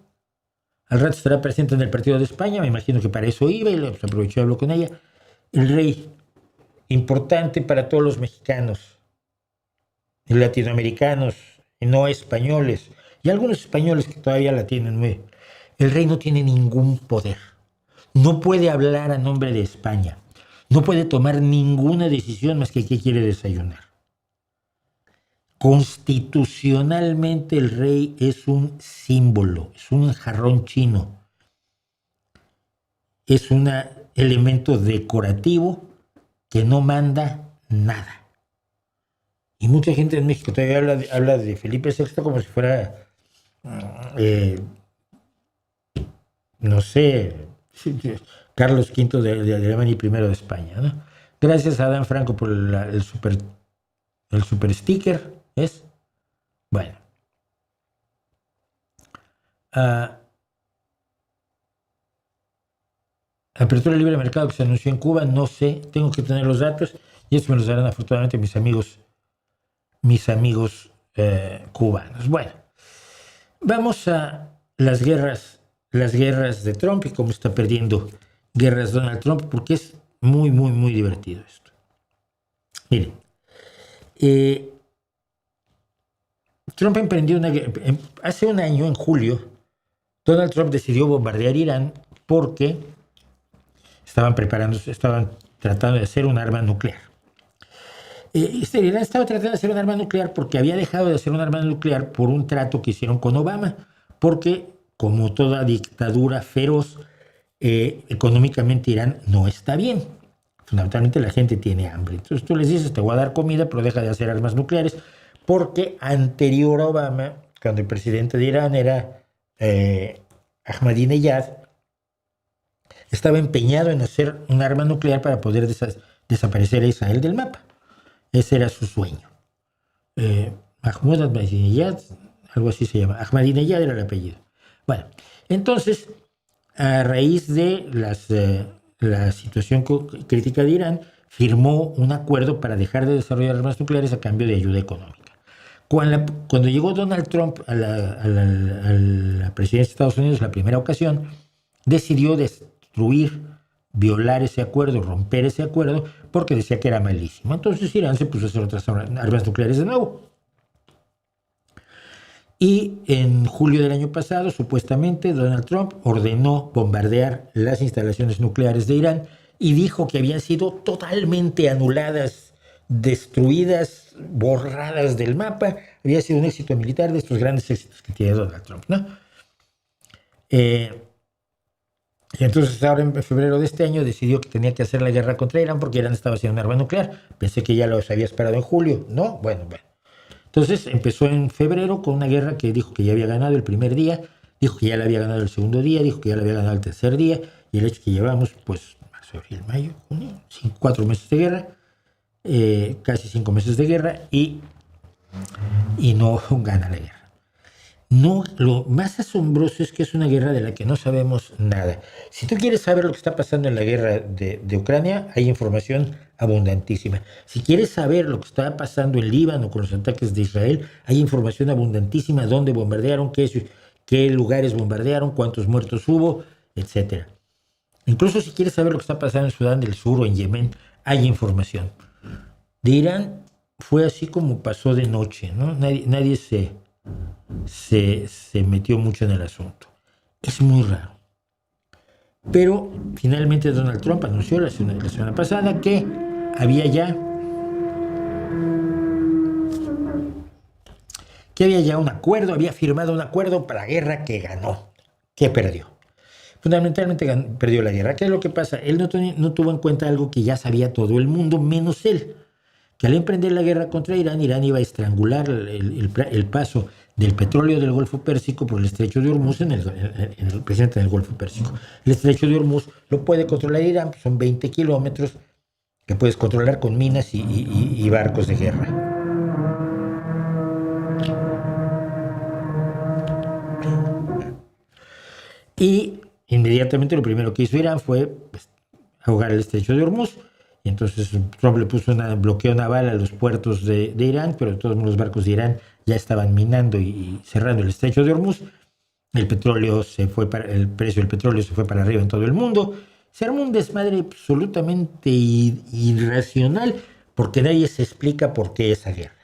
al rato estará presente en el partido de España. Me imagino que para eso iba y aprovechó y habló con ella. El rey, importante para todos los mexicanos, y latinoamericanos, y no españoles, y algunos españoles que todavía la tienen muy. El rey no tiene ningún poder. No puede hablar a nombre de España. No puede tomar ninguna decisión más que qué quiere desayunar. Constitucionalmente el rey es un símbolo, es un jarrón chino. Es un elemento decorativo que no manda nada. Y mucha gente en México todavía habla de Felipe VI como si fuera, no sé, Carlos V de Alemania y I de España, ¿no? Gracias a Adán Franco por el super sticker, ¿es? Bueno. Apertura libre de mercado que se anunció en Cuba, no sé, tengo que tener los datos y eso me los darán afortunadamente mis amigos cubanos. Bueno, vamos a las guerras de Trump y cómo está perdiendo guerras Donald Trump, porque es muy, muy, muy divertido esto. Miren, Trump emprendió una guerra. Hace un año, en julio, Donald Trump decidió bombardear Irán porque estaban tratando de hacer un arma nuclear. Irán estaba tratando de hacer un arma nuclear porque había dejado de hacer un arma nuclear por un trato que hicieron con Obama, porque como toda dictadura feroz, económicamente Irán no está bien. Fundamentalmente la gente tiene hambre. Entonces tú les dices, te voy a dar comida, pero deja de hacer armas nucleares, porque anterior a Obama, cuando el presidente de Irán era Ahmadinejad, estaba empeñado en hacer un arma nuclear para poder desaparecer a Israel del mapa. Ese era su sueño. Mahmoud Ahmadinejad, algo así se llama. Ahmadinejad era el apellido. Bueno, entonces, a raíz de la situación crítica de Irán, firmó un acuerdo para dejar de desarrollar armas nucleares a cambio de ayuda económica. Cuando llegó Donald Trump a la presidencia de Estados Unidos, la primera ocasión, decidió destruir, violar ese acuerdo, romper ese acuerdo, porque decía que era malísimo. Entonces Irán se puso a hacer otras armas nucleares de nuevo. Y en julio del año pasado, supuestamente, Donald Trump ordenó bombardear las instalaciones nucleares de Irán y dijo que habían sido totalmente anuladas, destruidas, borradas del mapa. Había sido un éxito militar de estos grandes éxitos que tiene Donald Trump, ¿no? Y entonces ahora en febrero de este año decidió que tenía que hacer la guerra contra Irán porque Irán estaba haciendo un arma nuclear. Pensé que ya los había esperado en julio, ¿no? Bueno. Entonces empezó en febrero con una guerra que dijo que ya había ganado el primer día. Dijo que ya le había ganado el segundo día, dijo que ya le había ganado el tercer día, y el hecho que llevamos, pues, marzo, abril, mayo, junio, 4 meses de guerra, casi 5 meses de guerra, y no gana la guerra. No, lo más asombroso es que es una guerra de la que no sabemos nada. Si tú quieres saber lo que está pasando en la guerra de Ucrania, hay información abundantísima. Si quieres saber lo que está pasando en Líbano con los ataques de Israel, hay información abundantísima, dónde bombardearon, qué lugares bombardearon, cuántos muertos hubo, etc. Incluso si quieres saber lo que está pasando en Sudán del Sur o en Yemen, hay información. De Irán fue así como pasó de noche, ¿no? Nadie se metió mucho en el asunto. Es muy raro. Pero finalmente Donald Trump anunció la semana pasada que había ya un acuerdo, había firmado un acuerdo para la guerra que ganó, que perdió. Fundamentalmente perdió la guerra. ¿Qué es lo que pasa? Él no tuvo en cuenta algo que ya sabía todo el mundo, menos él, que al emprender la guerra contra Irán, Irán iba a estrangular el paso del petróleo del Golfo Pérsico por el Estrecho de Hormuz, precisamente en el Golfo Pérsico. El Estrecho de Hormuz lo puede controlar Irán, son 20 kilómetros que puedes controlar con minas y barcos de guerra. Y inmediatamente lo primero que hizo Irán fue, pues, ahogar el Estrecho de Hormuz. Y entonces Trump le puso un bloqueo naval a los puertos de Irán, pero todos los barcos de Irán ya estaban minando y cerrando el Estrecho de Hormuz. El precio del petróleo se fue para arriba en todo el mundo. Se armó un desmadre absolutamente irracional, porque nadie se explica por qué esa guerra.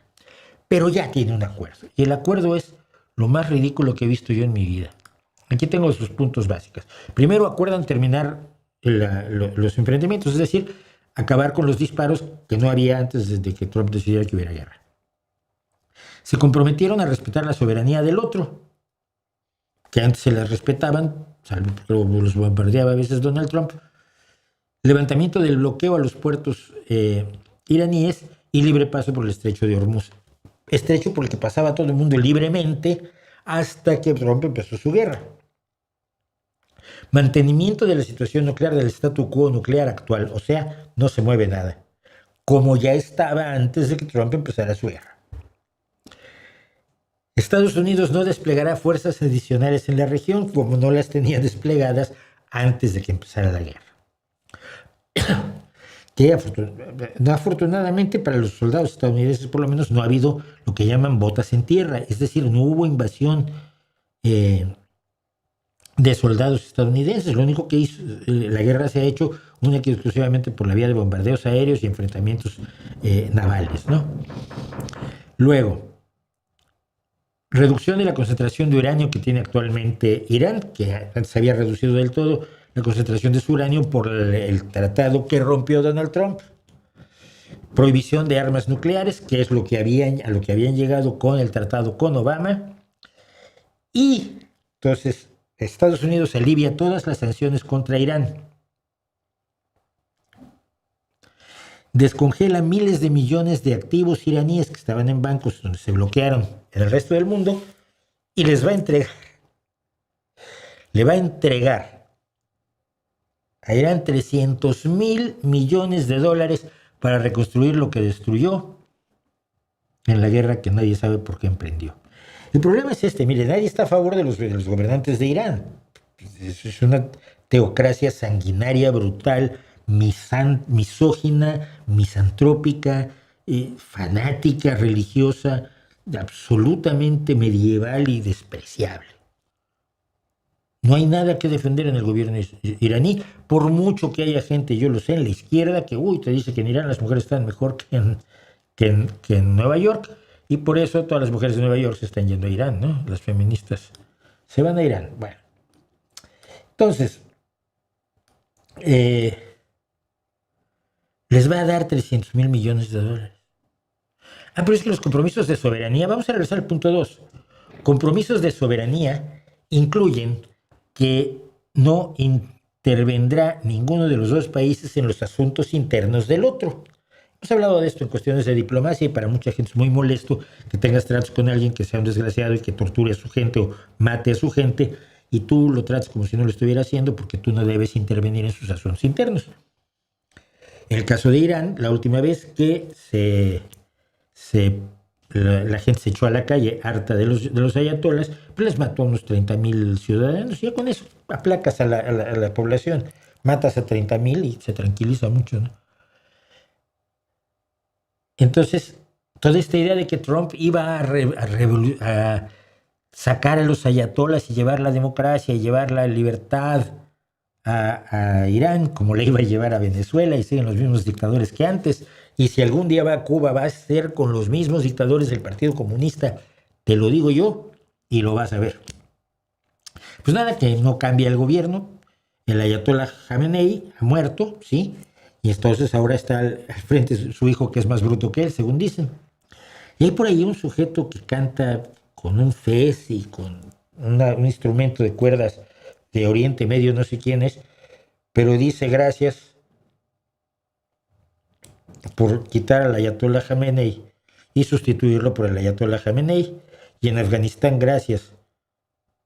Pero ya tiene un acuerdo. Y el acuerdo es lo más ridículo que he visto yo en mi vida. Aquí tengo sus puntos básicos. Primero, acuerdan terminar los enfrentamientos, es decir, acabar con los disparos que no había antes de que Trump decidiera que hubiera guerra. Se comprometieron a respetar la soberanía del otro, que antes se la respetaban, salvo que los bombardeaba a veces Donald Trump. Levantamiento del bloqueo a los puertos iraníes y libre paso por el Estrecho de Hormuz. Estrecho por el que pasaba todo el mundo libremente hasta que Trump empezó su guerra. Mantenimiento de la situación nuclear del statu quo nuclear actual, o sea, no se mueve nada, como ya estaba antes de que Trump empezara su guerra. Estados Unidos no desplegará fuerzas adicionales en la región como no las tenía desplegadas antes de que empezara la guerra. Que afortunadamente para los soldados estadounidenses por lo menos no ha habido lo que llaman botas en tierra, es decir, no hubo invasión de soldados estadounidenses. Lo único que hizo la guerra se ha hecho única y exclusivamente por la vía de bombardeos aéreos y enfrentamientos navales, ¿no? Luego, reducción de la concentración de uranio que tiene actualmente Irán, que antes se había reducido del todo la concentración de su uranio por el tratado que rompió Donald Trump. Prohibición de armas nucleares, que es a lo que habían llegado con el tratado con Obama. Y entonces Estados Unidos alivia todas las sanciones contra Irán. Descongela miles de millones de activos iraníes que estaban en bancos donde se bloquearon en el resto del mundo y le va a entregar a Irán $300,000 millones para reconstruir lo que destruyó en la guerra que nadie sabe por qué emprendió. El problema es mire, nadie está a favor de los gobernantes de Irán. Es una teocracia sanguinaria, brutal, misógina, misantrópica, fanática, religiosa, absolutamente medieval y despreciable. No hay nada que defender en el gobierno iraní, por mucho que haya gente, yo lo sé, en la izquierda, que te dice que en Irán las mujeres están mejor que en Nueva York, y por eso todas las mujeres de Nueva York se están yendo a Irán, ¿no? Las feministas se van a Irán. Bueno, entonces, les va a dar $300,000 millones. Pero es que los compromisos de soberanía, vamos a regresar al punto 2. Compromisos de soberanía incluyen que no intervendrá ninguno de los dos países en los asuntos internos del otro. Hemos hablado de esto en cuestiones de diplomacia y para mucha gente es muy molesto que tengas tratos con alguien que sea un desgraciado y que torture a su gente o mate a su gente, y tú lo tratas como si no lo estuviera haciendo porque tú no debes intervenir en sus asuntos internos. En el caso de Irán, la última vez que la gente se echó a la calle harta de los ayatolas, pues les mató a unos 30,000 ciudadanos, y ya con eso aplacas a la población, matas a 30,000 y se tranquiliza mucho, ¿no? Entonces, toda esta idea de que Trump iba a sacar a los ayatolas y llevar la democracia y llevar la libertad a Irán, como le iba a llevar a Venezuela, y siguen los mismos dictadores que antes, y si algún día va a Cuba va a ser con los mismos dictadores del Partido Comunista, te lo digo yo, y lo vas a ver. Pues nada, que no cambia el gobierno, el ayatollah Khamenei ha muerto, ¿sí? Y entonces ahora está al frente su hijo, que es más bruto que él, según dicen. Y hay por ahí un sujeto que canta con un fez y con un instrumento de cuerdas de Oriente Medio, no sé quién es, pero dice gracias por quitar al ayatollah Khamenei y sustituirlo por el ayatollah Khamenei. Y en Afganistán, gracias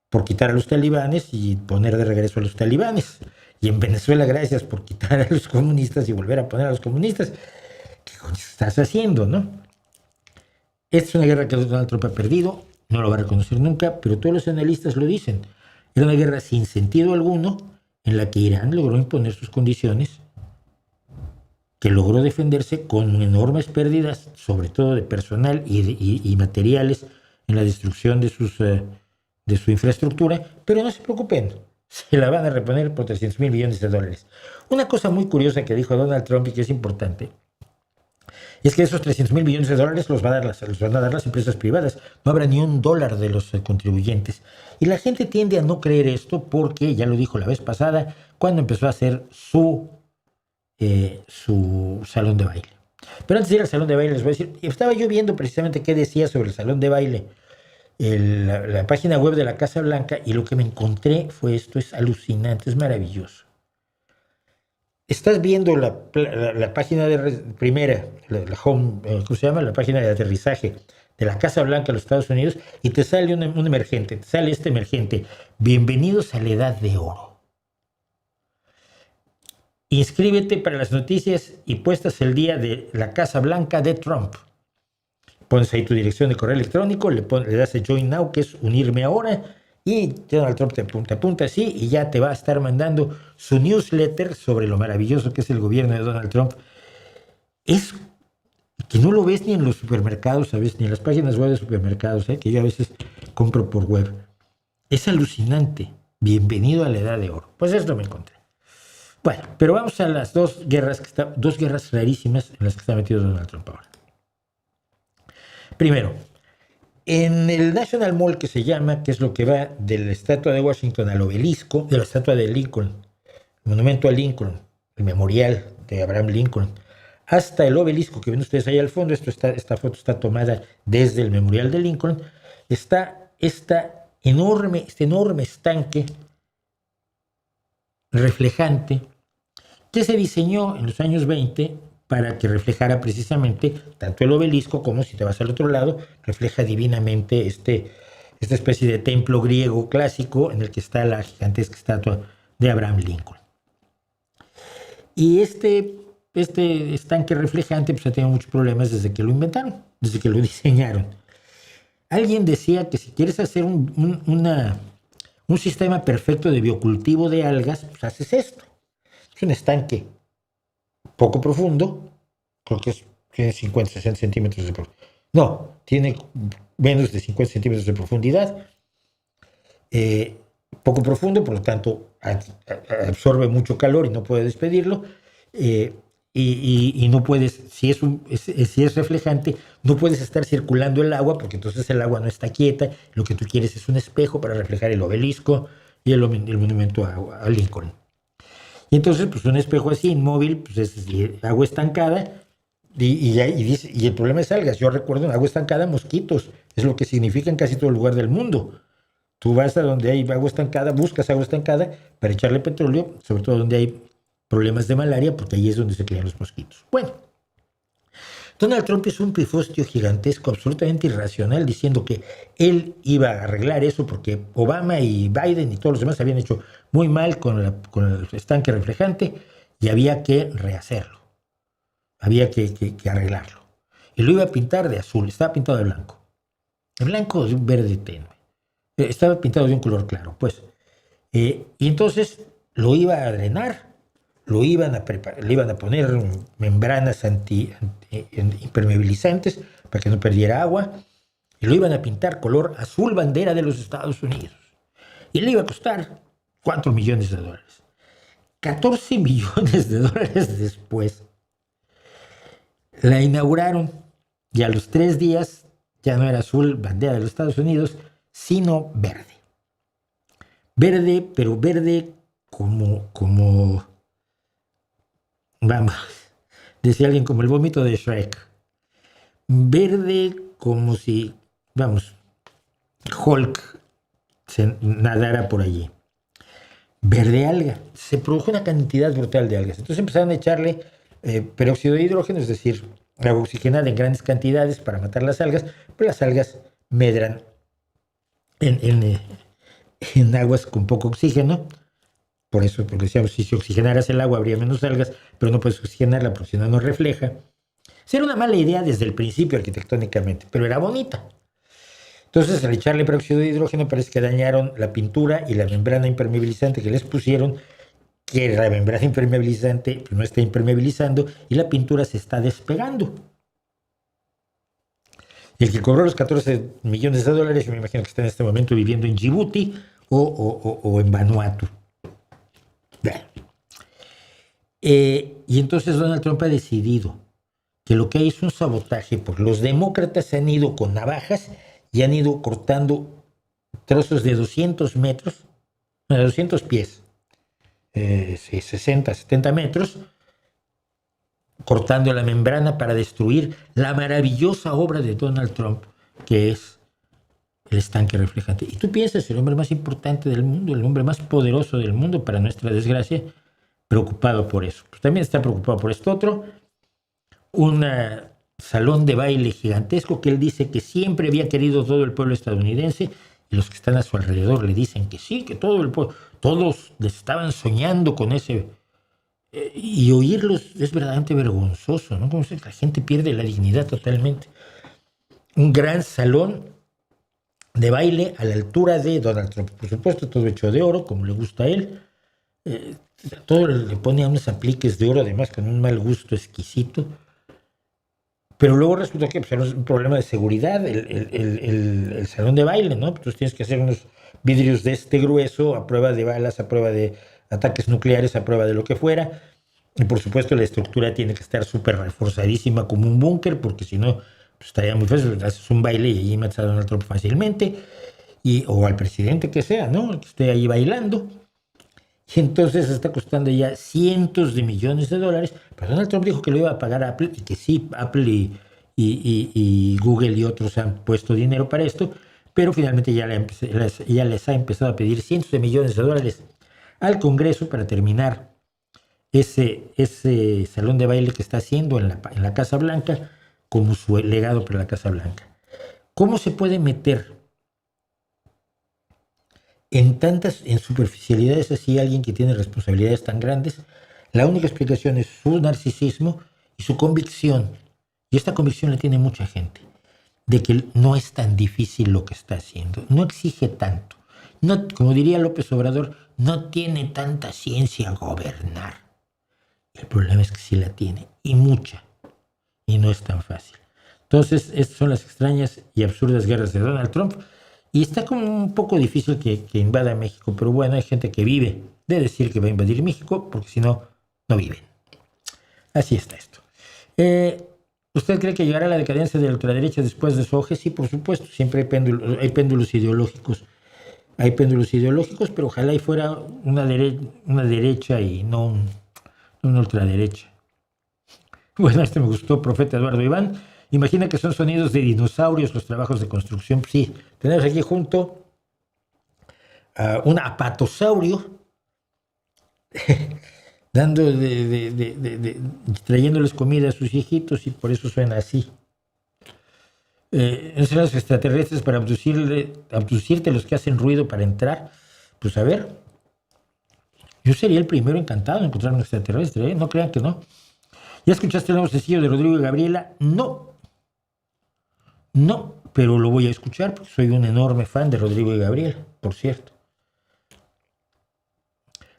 por quitar a los talibanes y poner de regreso a los talibanes. Y en Venezuela, gracias por quitar a los comunistas y volver a poner a los comunistas. ¿Qué estás haciendo, no? Esta es una guerra que Donald Trump ha perdido, no lo va a reconocer nunca, pero todos los analistas lo dicen. Era una guerra sin sentido alguno, en la que Irán logró imponer sus condiciones, que logró defenderse con enormes pérdidas, sobre todo de personal y materiales, en la destrucción de su infraestructura, pero no se preocupen, se la van a reponer por $300,000 millones. Una cosa muy curiosa que dijo Donald Trump y que es importante, es que esos $300,000 millones los van a dar las empresas privadas. No habrá ni $1 de los contribuyentes. Y la gente tiende a no creer esto porque, ya lo dijo la vez pasada, cuando empezó a hacer su salón de baile. Pero antes de ir al salón de baile les voy a decir, estaba yo viendo precisamente qué decía sobre el salón de baile la página web de la Casa Blanca, y lo que me encontré fue esto. Es alucinante, es maravilloso. Estás viendo la página primera, la home, ¿cómo se llama? La página de aterrizaje de la Casa Blanca de los Estados Unidos, y te sale un emergente, te sale este emergente: bienvenidos a la Edad de Oro. Inscríbete para las noticias y puestas el día de la Casa Blanca de Trump. Pones ahí tu dirección de correo electrónico, le das a Join Now, que es unirme ahora, y Donald Trump te apunta así, y ya te va a estar mandando su newsletter sobre lo maravilloso que es el gobierno de Donald Trump. Es que no lo ves ni en los supermercados, ¿sabes? Ni en las páginas web de supermercados, que yo a veces compro por web. Es alucinante. Bienvenido a la Edad de Oro. Pues esto me encontré. Bueno, pero vamos a las dos guerras rarísimas en las que está metido Donald Trump ahora. Primero, en el National Mall, que se llama, que es lo que va de la estatua de Washington al obelisco, de la estatua de Lincoln, el monumento a Lincoln, el memorial de Abraham Lincoln, hasta el obelisco que ven ustedes ahí al fondo. Esta foto está tomada desde el memorial de Lincoln. Está este enorme estanque reflejante que se diseñó en los años 20 para que reflejara precisamente tanto el obelisco como, si te vas al otro lado, refleja divinamente esta especie de templo griego clásico en el que está la gigantesca estatua de Abraham Lincoln. Y este estanque reflejante pues ha tenido muchos problemas desde que lo inventaron, desde que lo diseñaron. Alguien decía que si quieres hacer un sistema perfecto de biocultivo de algas, pues haces esto. Es un estanque poco profundo, creo que tiene 50, 60 centímetros de profundidad. No, tiene menos de 50 centímetros de profundidad. Poco profundo, por lo tanto absorbe mucho calor y no puede despedirlo. Y no puedes, si es reflejante, no puedes estar circulando el agua, porque entonces el agua no está quieta. Lo que tú quieres es un espejo para reflejar el obelisco y el monumento a Lincoln. Y entonces, pues un espejo así, inmóvil, pues es agua estancada, y el problema es algas. Yo recuerdo en agua estancada mosquitos, es lo que significa en casi todo lugar del mundo. Tú vas a donde hay agua estancada, buscas agua estancada para echarle petróleo, sobre todo donde hay problemas de malaria, porque ahí es donde se crean los mosquitos. Bueno, Donald Trump es un pifostio gigantesco, absolutamente irracional, diciendo que él iba a arreglar eso porque Obama y Biden y todos los demás habían hecho muy mal con el estanque reflejante y había que rehacerlo, había que arreglarlo. Y lo iba a pintar de azul, estaba pintado de blanco. El blanco de un verde tenue. Estaba pintado de un color claro, pues. Y entonces lo iba a drenar, lo iban a preparar, le iban a poner membranas impermeabilizantes para que no perdiera agua, y lo iban a pintar color azul bandera de los Estados Unidos. Y le iba a costar $4 millones. 14 millones de dólares después, la inauguraron, y a los 3 días ya no era azul bandera de los Estados Unidos, sino verde. Verde, pero verde como vamos, decía alguien, como el vómito de Shrek. Verde como si, vamos, Hulk se nadara por allí. Verde alga. Se produjo una cantidad brutal de algas. Entonces empezaron a echarle peróxido de hidrógeno, es decir, agua oxigenada en grandes cantidades para matar las algas, pero las algas medran en aguas con poco oxígeno. Por eso, porque decíamos, si oxigenaras el agua habría menos algas, pero no puedes oxigenarla porque si no, no refleja. Era una mala idea desde el principio arquitectónicamente, pero era bonita. Entonces, al echarle peróxido de hidrógeno, parece que dañaron la pintura y la membrana impermeabilizante que les pusieron, que la membrana impermeabilizante no está impermeabilizando y la pintura se está despegando. Y el que cobró los 14 millones de dólares, yo me imagino que está en este momento viviendo en Djibouti o en Vanuatu. Bueno. Y entonces Donald Trump ha decidido que lo que hay es un sabotaje, porque los demócratas han ido con navajas y han ido cortando trozos de 200 metros, 200 pies, 60, 70 metros, cortando la membrana para destruir la maravillosa obra de Donald Trump, que es el estanque reflejante. Y tú piensas, el hombre más importante del mundo, el hombre más poderoso del mundo, para nuestra desgracia, preocupado por eso. Pues también está preocupado por esto otro, un salón de baile gigantesco que él dice que siempre había querido todo el pueblo estadounidense, y los que están a su alrededor le dicen que sí, que todo el pueblo, todos les estaban soñando con ese. Y oírlos es verdaderamente vergonzoso, ¿no? Como si la gente pierde la dignidad totalmente. Un gran salón de baile a la altura de Donald Trump. Por supuesto, todo hecho de oro, como le gusta a él. Todo le pone unos apliques de oro, además, con un mal gusto exquisito. Pero luego resulta que pues, es un problema de seguridad el salón de baile, ¿no? Entonces tienes que hacer unos vidrios de este grueso, a prueba de balas, a prueba de ataques nucleares, a prueba de lo que fuera. Y por supuesto la estructura tiene que estar súper reforzadísima como un búnker, porque si no, pues, estaría muy fácil. Haces un baile y allí matas a Donald Trump fácilmente, o al presidente que sea, ¿no? Que esté ahí bailando. Y entonces está costando ya cientos de millones de dólares. Pero Donald Trump dijo que lo iba a pagar a Apple, y que sí, Apple y Google y otros han puesto dinero para esto, pero finalmente ya les ha empezado a pedir cientos de millones de dólares al Congreso para terminar ese salón de baile que está haciendo en la Casa Blanca como su legado para la Casa Blanca. ¿Cómo se puede meter en superficialidades así alguien que tiene responsabilidades tan grandes? La única explicación es su narcisismo y su convicción, y esta convicción la tiene mucha gente, de que no es tan difícil lo que está haciendo, no exige tanto, no, como diría López Obrador, no tiene tanta ciencia gobernar. El problema es que sí la tiene, y mucha, y no es tan fácil. Entonces, estas son las extrañas y absurdas guerras de Donald Trump. Y está como un poco difícil que invada México, pero bueno, hay gente que vive de decir que va a invadir México, porque si no, no viven. Así está esto. ¿Usted cree que llegará la decadencia de la ultraderecha después de Soje? Sí, por supuesto, siempre hay péndulos ideológicos. Hay péndulos ideológicos, pero ojalá y fuera una derecha y no una ultraderecha. Bueno, me gustó, profeta Eduardo Iván. Imagina que son sonidos de dinosaurios los trabajos de construcción. Sí, tenemos aquí junto a un apatosaurio dando trayéndoles comida a sus hijitos y por eso suena así. ¿No son los extraterrestres para abducirte los que hacen ruido para entrar? Pues a ver, yo sería el primero encantado de encontrar un extraterrestre, ¿eh? No crean que no. ¿Ya escuchaste el nuevo sencillo de Rodrigo y Gabriela? No, pero lo voy a escuchar porque soy un enorme fan de Rodrigo y Gabriela, por cierto.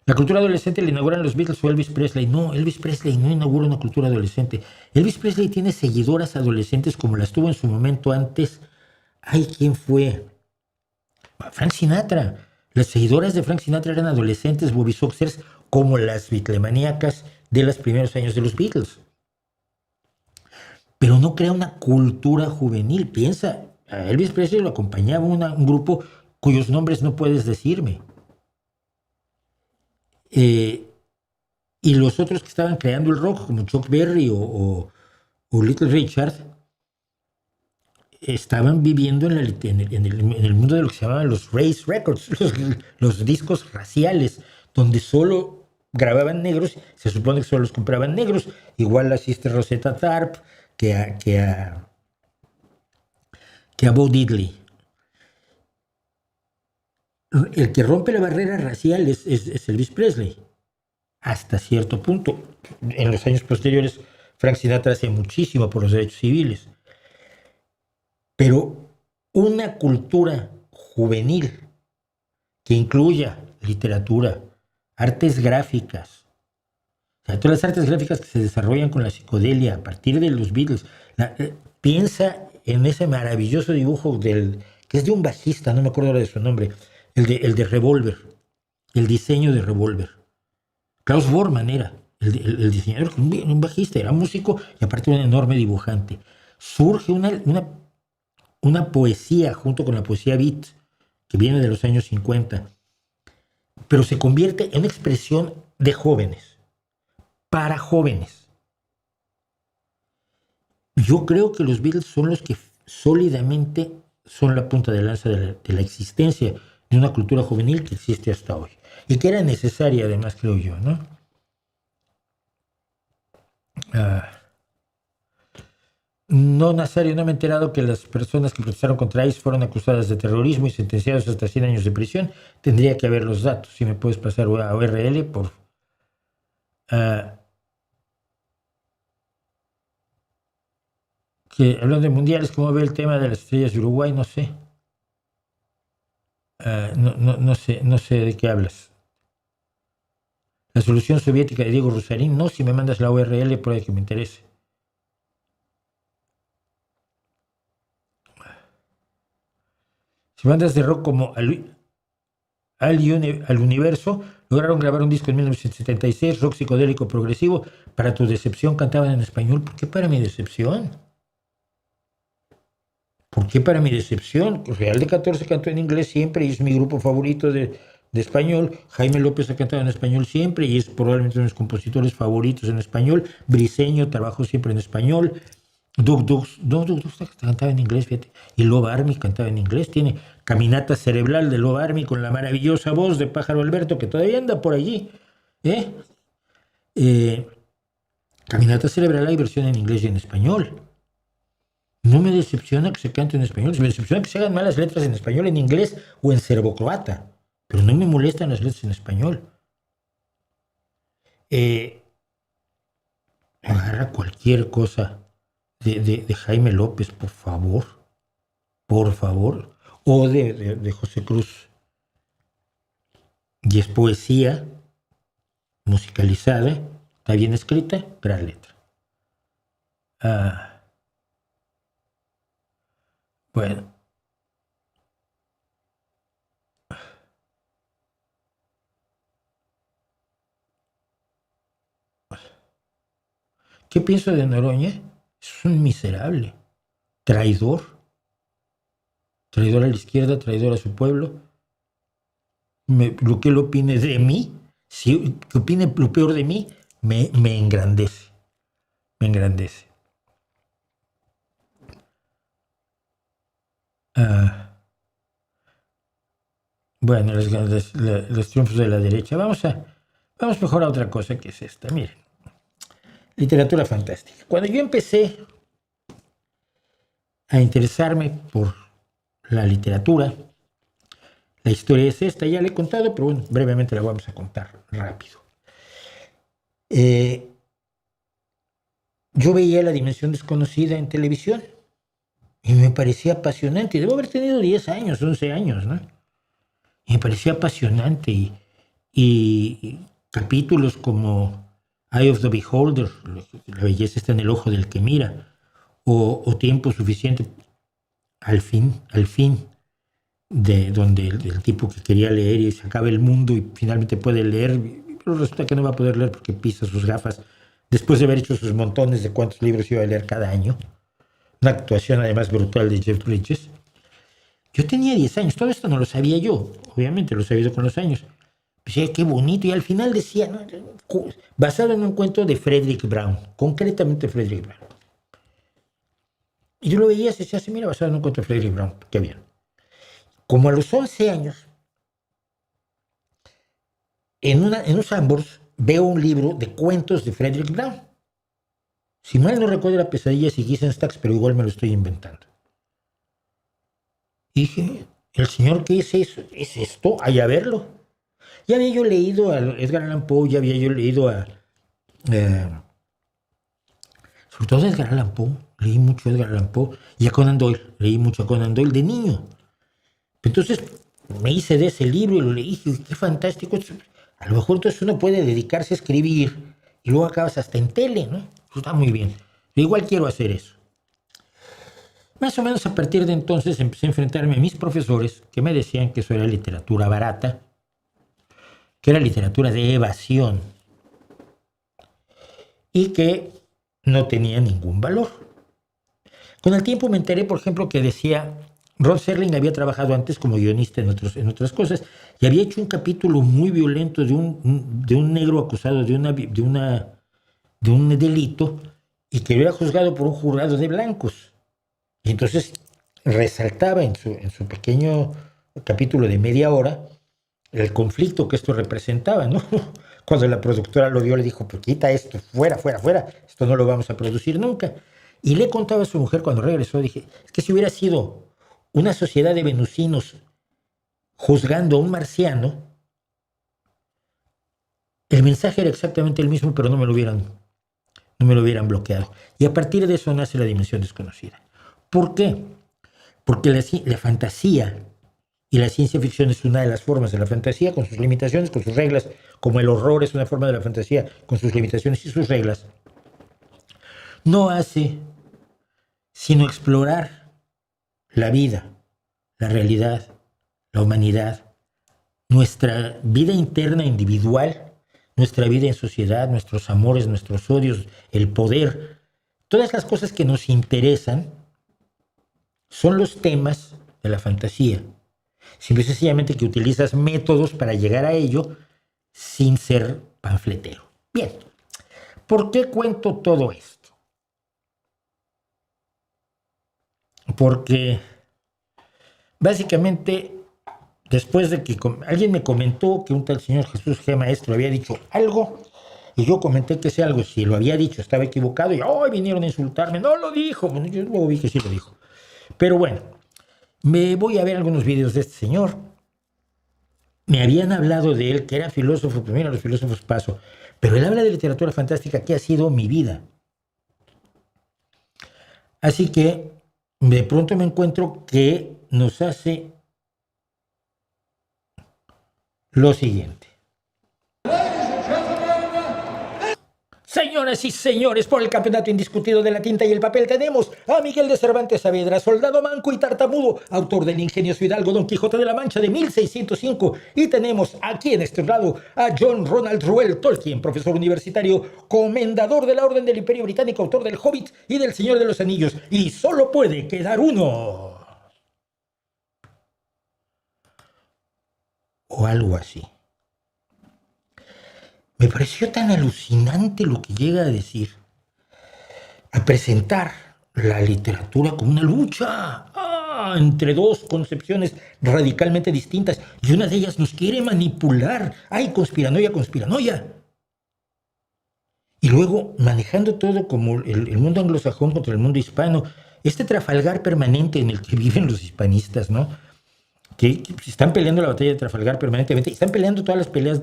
La cultura adolescente la inauguran los Beatles o Elvis Presley. No, Elvis Presley no inaugura una cultura adolescente. Elvis Presley tiene seguidoras adolescentes como las tuvo en su momento antes. Ay, ¿quién fue? Frank Sinatra. Las seguidoras de Frank Sinatra eran adolescentes Bobby Soxers como las bitlemaníacas de los primeros años de los Beatles. Pero no crea una cultura juvenil. Piensa, a Elvis Presley lo acompañaba un grupo cuyos nombres no puedes decirme. Y los otros que estaban creando el rock, como Chuck Berry o Little Richard, estaban viviendo en el mundo de lo que se llamaban los race records, los discos raciales, donde solo grababan negros, se supone que solo los compraban negros, igual asiste Rosetta Tharpe que a Bo Diddley. El que rompe la barrera racial es Elvis Presley, hasta cierto punto. En los años posteriores, Frank Sinatra hace muchísimo por los derechos civiles. Pero una cultura juvenil que incluya literatura, artes gráficas, o sea, todas las artes gráficas que se desarrollan con la psicodelia a partir de los Beatles. Piensa en ese maravilloso dibujo que es de un bajista, no me acuerdo ahora de su nombre, el de Revolver, el diseño de Revolver. Klaus Bormann era el diseñador, un bajista, era músico y aparte un enorme dibujante. Surge una poesía junto con la poesía beat que viene de los años 50, pero se convierte en una expresión de jóvenes, para jóvenes. Yo creo que los Beatles son los que sólidamente son la punta de lanza de la existencia de una cultura juvenil que existe hasta hoy y que era necesaria además, creo yo, ¿no? No, Nazario, no me he enterado que las personas que protestaron contra ICE fueron acusadas de terrorismo y sentenciadas hasta 100 años de prisión. Tendría que haber los datos. Si me puedes pasar a URL, por... que hablando de mundiales, ¿cómo ve el tema de las estrellas de Uruguay? No sé. No sé de qué hablas. La solución soviética de Diego Rusarín, no, si me mandas la URL puede que me interese. Si bandas de rock como al Universo lograron grabar un disco en 1976, rock psicodélico progresivo, para tu decepción cantaban en español. ¿Por qué para mi decepción? ¿Por qué para mi decepción? Real de 14 cantó en inglés siempre y es mi grupo favorito de español. Jaime López ha cantado en español siempre y es probablemente uno de mis compositores favoritos en español. Briseño trabajó siempre en español. Doug cantaba en inglés, fíjate. Y Love Army cantaba en inglés. Tiene Caminata Cerebral de Love Army con la maravillosa voz de Pájaro Alberto, que todavía anda por allí. Caminata Cerebral hay versión en inglés y en español. No me decepciona que se cante en español. Me decepciona que se hagan malas letras en español, en inglés o en serbocroata. Pero no me molestan las letras en español. Agarra cualquier cosa de Jaime López, por favor. Por favor. O de José Cruz. Y es poesía musicalizada. Está bien escrita, gran letra. Bueno. ¿Qué pienso de Noroña? Es un miserable. Traidor. Traidor a la izquierda, traidor a su pueblo. Lo que él opine de mí, que opine lo peor de mí, me engrandece. Me engrandece. Bueno, los triunfos de la derecha. Vamos Vamos mejor a otra cosa que es esta. Miren, literatura fantástica. Cuando yo empecé a interesarme por la literatura, la historia es esta, ya la he contado, pero bueno, brevemente la vamos a contar rápido. Yo veía La Dimensión Desconocida en televisión y me parecía apasionante. Debo haber tenido 10 años, 11 años, ¿no? Y me parecía apasionante y capítulos como Eye of the Beholder, la belleza está en el ojo del que mira, o Tiempo Suficiente, al fin, de donde el tipo que quería leer y se acaba el mundo y finalmente puede leer, pero resulta que no va a poder leer porque pisa sus gafas después de haber hecho sus montones de cuántos libros iba a leer cada año. Una actuación además brutal de Jeff Bridges. Yo tenía 10 años, todo esto no lo sabía yo, obviamente lo he sabido con los años. Pues, qué bonito, y al final decía, ¿no?, basado en un cuento de Frederick Brown, concretamente Frederick Brown. Y yo lo veía y decía, mira, basado en un cuento de Frederick Brown, qué bien. Como a los 11 años, en un Sanborns veo un libro de cuentos de Frederick Brown. Si mal no recuerdo, La pesadilla de Sigüenza, pero igual me lo estoy inventando. Y dije, ¿el señor qué es eso? ¿Es esto? Hay a verlo. Ya había yo leído a Edgar Allan Poe, ya había yo leído sobre todo a Edgar Allan Poe, leí mucho a Edgar Allan Poe, y a Conan Doyle, leí mucho a Conan Doyle de niño. Entonces me hice de ese libro y lo leí, y dije, qué fantástico. A lo mejor entonces uno puede dedicarse a escribir y luego acabas hasta en tele, ¿no? Eso está muy bien. Yo igual quiero hacer eso. Más o menos a partir de entonces empecé a enfrentarme a mis profesores que me decían que eso era literatura barata, que era literatura de evasión y que no tenía ningún valor. Con el tiempo me enteré, por ejemplo, que decía, Rod Serling había trabajado antes como guionista en otras cosas y había hecho un capítulo muy violento de un negro acusado de un delito y que era juzgado por un jurado de blancos. Y entonces resaltaba en su pequeño capítulo de media hora el conflicto que esto representaba, ¿no? Cuando la productora lo vio, le dijo, pues quita esto, fuera, esto no lo vamos a producir nunca. Y le contaba a su mujer cuando regresó, dije, es que si hubiera sido una sociedad de venusinos juzgando a un marciano, el mensaje era exactamente el mismo, pero no me lo hubieran bloqueado. Y a partir de eso nace La Dimensión Desconocida. ¿Por qué? Porque la fantasía y la ciencia ficción es una de las formas de la fantasía, con sus limitaciones, con sus reglas, como el horror es una forma de la fantasía, con sus limitaciones y sus reglas. No hace sino explorar la vida, la realidad, la humanidad, nuestra vida interna individual, nuestra vida en sociedad, nuestros amores, nuestros odios, el poder, todas las cosas que nos interesan son los temas de la fantasía. Simple y sencillamente que utilizas métodos para llegar a ello sin ser panfletero. Bien, ¿por qué cuento todo esto? Porque básicamente después de que alguien me comentó que un tal señor Jesús G. Maestro había dicho algo, y yo comenté que ese algo, si lo había dicho, estaba equivocado, y hoy vinieron a insultarme, no lo dijo. Bueno, yo luego vi que sí lo dijo. Pero bueno, me voy a ver algunos videos de este señor. Me habían hablado de él, que era filósofo, pues mira, los filósofos paso, pero él habla de literatura fantástica, que ha sido mi vida. Así que de pronto me encuentro que nos hace lo siguiente. Señoras y señores, por el campeonato indiscutido de la tinta y el papel tenemos a Miguel de Cervantes Saavedra, soldado manco y tartamudo, autor del ingenioso hidalgo Don Quijote de la Mancha de 1605. Y tenemos aquí en este lado a John Ronald Reuel Tolkien, profesor universitario, comendador de la Orden del Imperio Británico, autor del Hobbit y del Señor de los Anillos. Y solo puede quedar uno. O algo así. Me pareció tan alucinante lo que llega a decir, a presentar la literatura como una lucha. entre dos concepciones radicalmente distintas y una de ellas nos quiere manipular. ¡Ay, conspiranoia, conspiranoia! Y luego, manejando todo como el mundo anglosajón contra el mundo hispano, este Trafalgar permanente en el que viven los hispanistas, ¿no? Que están peleando la batalla de Trafalgar permanentemente, están peleando todas las peleas,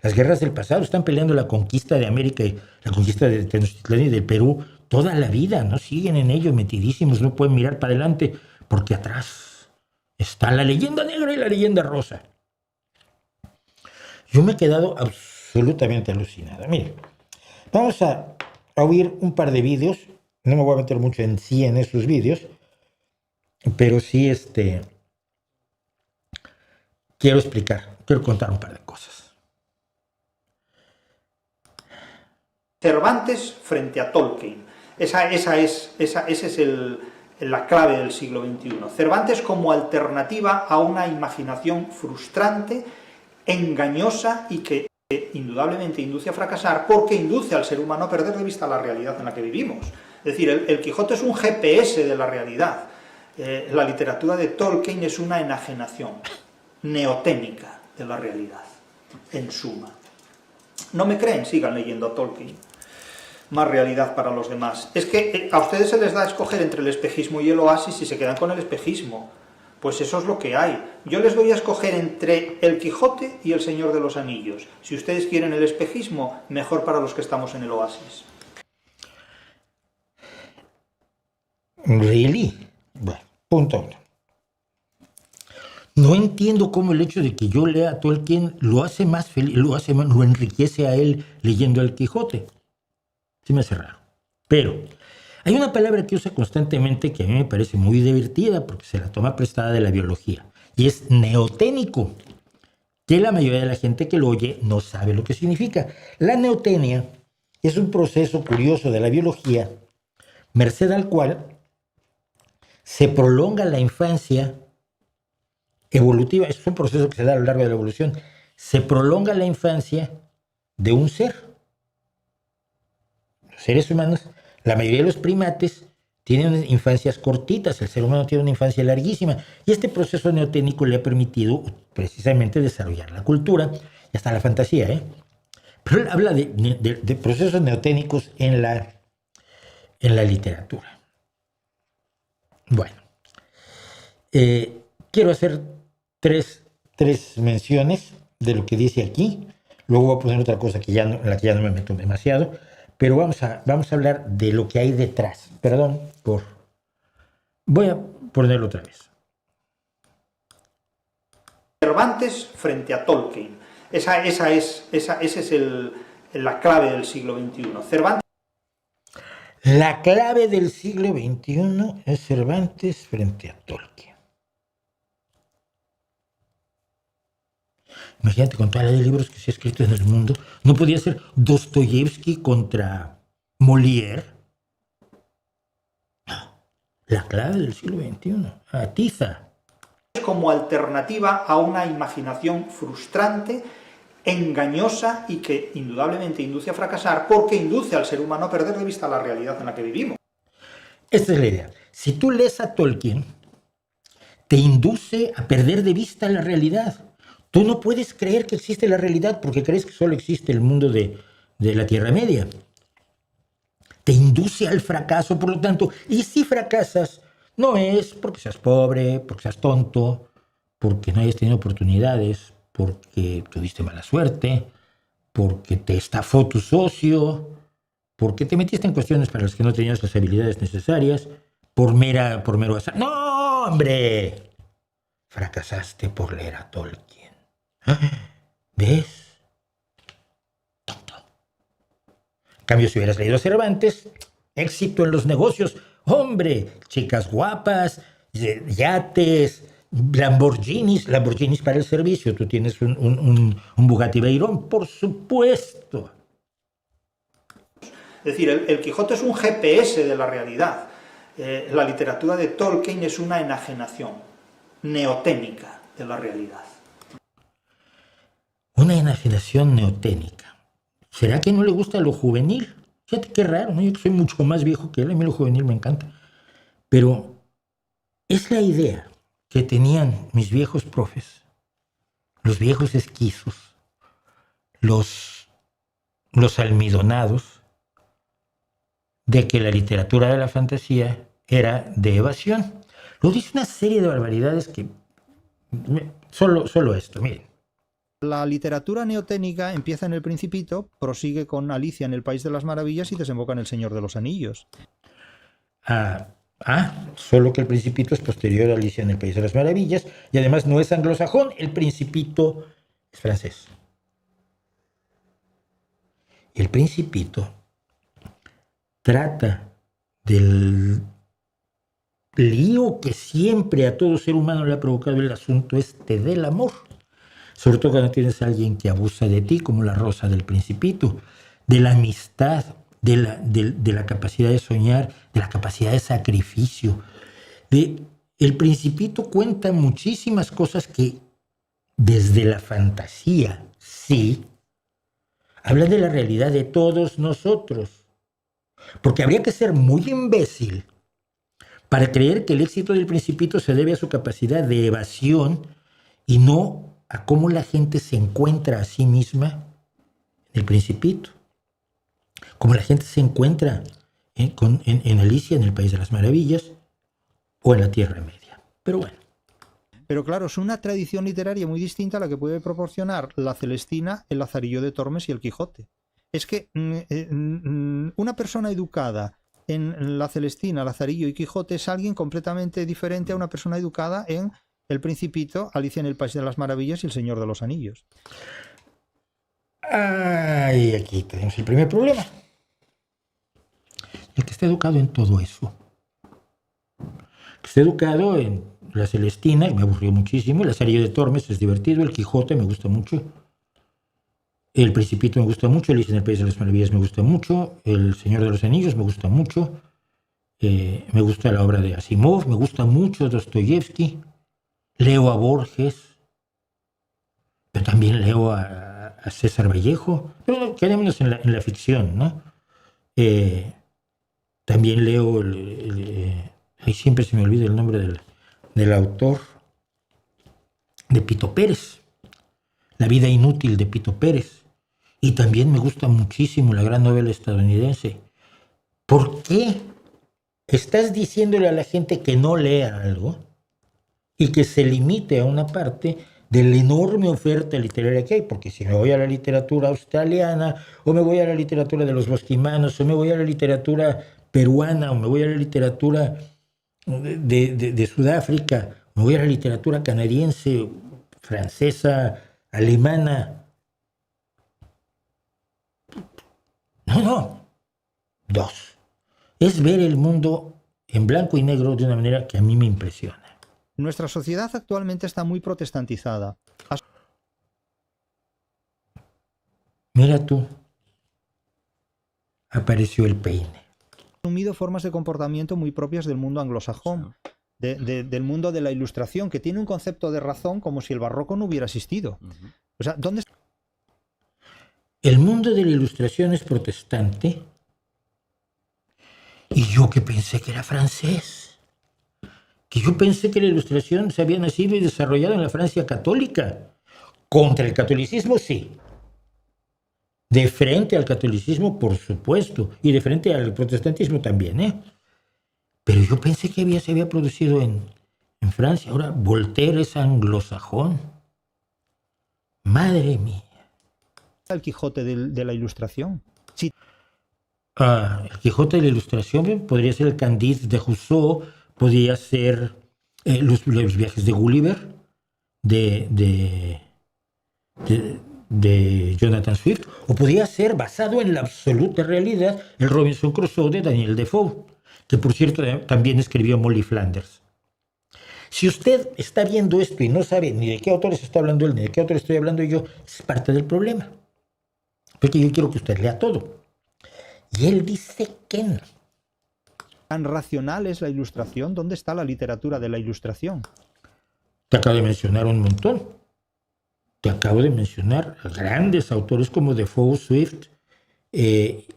las guerras del pasado, están peleando la conquista de América y la conquista de Tenochtitlán y del Perú toda la vida, ¿no? Siguen en ello metidísimos, no pueden mirar para adelante, porque atrás está la leyenda negra y la leyenda rosa. Yo me he quedado absolutamente alucinado. Mire, vamos a oír un par de vídeos, no me voy a meter mucho en sí en esos vídeos, pero sí quiero contar un par de cosas. Cervantes frente a Tolkien. Esa es la clave del siglo XXI. Cervantes como alternativa a una imaginación frustrante, engañosa y que indudablemente induce a fracasar porque induce al ser humano a perder de vista la realidad en la que vivimos. Es decir, el Quijote es un GPS de la realidad. La literatura de Tolkien es una enajenación neoténica de la realidad, en suma. ¿No me creen? Sigan leyendo a Tolkien. Más realidad para los demás. Es que a ustedes se les da a escoger entre el espejismo y el oasis y se quedan con el espejismo. Pues eso es lo que hay. Yo les doy a escoger entre el Quijote y el Señor de los Anillos. Si ustedes quieren el espejismo, mejor para los que estamos en el oasis. ¿Really? Bueno, punto uno. No entiendo cómo el hecho de que yo lea a Tolkien lo hace más feliz, lo enriquece a él leyendo al Quijote. Sí me hace raro. Pero hay una palabra que usa constantemente que a mí me parece muy divertida porque se la toma prestada de la biología. Y es neoténico, que la mayoría de la gente que lo oye no sabe lo que significa. La neotenia es un proceso curioso de la biología, merced al cual se prolonga la infancia evolutiva. Es un proceso que se da a lo largo de la evolución. Se prolonga la infancia de un ser. Los seres humanos, la mayoría de los primates, tienen infancias cortitas, el ser humano tiene una infancia larguísima, y este proceso neoténico le ha permitido precisamente desarrollar la cultura y hasta la fantasía, ¿eh? Pero él habla de procesos neoténicos en la literatura. Bueno, quiero hacer tres menciones de lo que dice aquí, luego voy a poner otra cosa en la que ya no me meto demasiado. Pero vamos a hablar de lo que hay detrás. Perdón voy a ponerlo otra vez. Cervantes frente a Tolkien. Esa es la clave del siglo XXI. Cervantes. La clave del siglo XXI es Cervantes frente a Tolkien. Imagínate, con toda la de libros que se ha escrito en el mundo, ¿no podía ser Dostoyevsky contra Molière? No. La clave del siglo XXI. Atiza. Como alternativa a una imaginación frustrante, engañosa y que indudablemente induce a fracasar porque induce al ser humano a perder de vista la realidad en la que vivimos. Esta es la idea. Si tú lees a Tolkien, te induce a perder de vista la realidad. Tú no puedes creer que existe la realidad porque crees que solo existe el mundo de la Tierra Media. Te induce al fracaso, por lo tanto, y si fracasas, no es porque seas pobre, porque seas tonto, porque no hayas tenido oportunidades, porque tuviste mala suerte, porque te estafó tu socio, porque te metiste en cuestiones para las que no tenías las habilidades necesarias, por mero azar. ¡No, hombre! Fracasaste por leer a Tolkien. ¿Ves? Tonto. En cambio, si hubieras leído a Cervantes, éxito en los negocios. Hombre, chicas guapas, yates, Lamborghinis para el servicio. Tú tienes un Bugatti Veyron, por supuesto. Es decir, el Quijote es un GPS de la realidad. La literatura de Tolkien es una enajenación neoténica de la realidad. Una enajenación neoténica. ¿Será que no le gusta lo juvenil? Fíjate qué raro, ¿no? Yo que soy mucho más viejo que él, a mí lo juvenil me encanta. Pero Es la idea que tenían mis viejos profes, los viejos esquizos, los almidonados, de que la literatura de la fantasía era de evasión. Lo dice una serie de barbaridades que... Solo esto, miren. La literatura neoténica empieza en El Principito, prosigue con Alicia en el País de las Maravillas y desemboca en El Señor de los Anillos. Solo que El Principito es posterior a Alicia en el País de las Maravillas y además no es anglosajón, El Principito es francés. El Principito trata del lío que siempre a todo ser humano le ha provocado el asunto del amor. Sobre todo cuando tienes a alguien que abusa de ti, como la Rosa del Principito, de la amistad, de la capacidad de soñar, de la capacidad de sacrificio. El Principito cuenta muchísimas cosas que desde la fantasía, sí, hablan de la realidad de todos nosotros. Porque habría que ser muy imbécil para creer que el éxito del Principito se debe a su capacidad de evasión y no a cómo la gente se encuentra a sí misma en el Principito. Como la gente se encuentra en Alicia, en el País de las Maravillas, o en la Tierra Media. Pero bueno. Pero claro, es una tradición literaria muy distinta a la que puede proporcionar la Celestina, el Lazarillo de Tormes y el Quijote. Es que una persona educada en la Celestina, Lazarillo y Quijote es alguien completamente diferente a una persona educada en El Principito, Alicia en el País de las Maravillas y El Señor de los Anillos. Aquí tenemos el primer problema. El que está educado en todo eso. El que está educado en la Celestina, me aburrió muchísimo, el Lazarillo de Tormes es divertido, el Quijote me gusta mucho, el Principito me gusta mucho, Alicia en el País de las Maravillas me gusta mucho, El Señor de los Anillos me gusta mucho, me gusta la obra de Asimov, me gusta mucho Dostoyevsky, leo a Borges, pero también leo a César Vallejo, pero quedémonos en la ficción, ¿no? También leo, ahí siempre se me olvida el nombre del autor, de Pito Pérez, La vida inútil de Pito Pérez. Y también me gusta muchísimo la gran novela estadounidense. ¿Por qué estás diciéndole a la gente que no lea algo y que se limite a una parte de la enorme oferta literaria que hay? Porque si me voy a la literatura australiana, o me voy a la literatura de los bosquimanos, o me voy a la literatura peruana, o me voy a la literatura de Sudáfrica, me voy a la literatura canadiense, francesa, alemana. No. Dos. Es ver el mundo en blanco y negro de una manera que a mí me impresiona. Nuestra sociedad actualmente está muy protestantizada. Mira tú, apareció el peine. Ha asumido formas de comportamiento muy propias del mundo anglosajón, del mundo de la Ilustración, que tiene un concepto de razón como si el barroco no hubiera existido. O sea, ¿dónde está? El mundo de la Ilustración es protestante y yo que pensé que era francés, que yo pensé que la Ilustración se había nacido y desarrollado en la Francia católica. Contra el catolicismo, sí. De frente al catolicismo, por supuesto, y de frente al protestantismo también, ¿eh? Pero yo pensé que se había producido en Francia. Ahora, Voltaire es anglosajón. Madre mía. El Quijote de la Ilustración. Sí. El Quijote de la Ilustración podría ser el Candide de Rousseau, podría ser los viajes de Gulliver, de Jonathan Swift, o podría ser, basado en la absoluta realidad, el Robinson Crusoe de Daniel Defoe, que por cierto también escribió Molly Flanders. Si usted está viendo esto y no sabe ni de qué autores está hablando él, ni de qué autor estoy hablando yo, es parte del problema. Porque yo quiero que usted lea todo. Y él dice que no. ¿Tan racional es la Ilustración? ¿Dónde está la literatura de la Ilustración? Te acabo de mencionar un montón. Te acabo de mencionar a grandes autores como Defoe, Swift,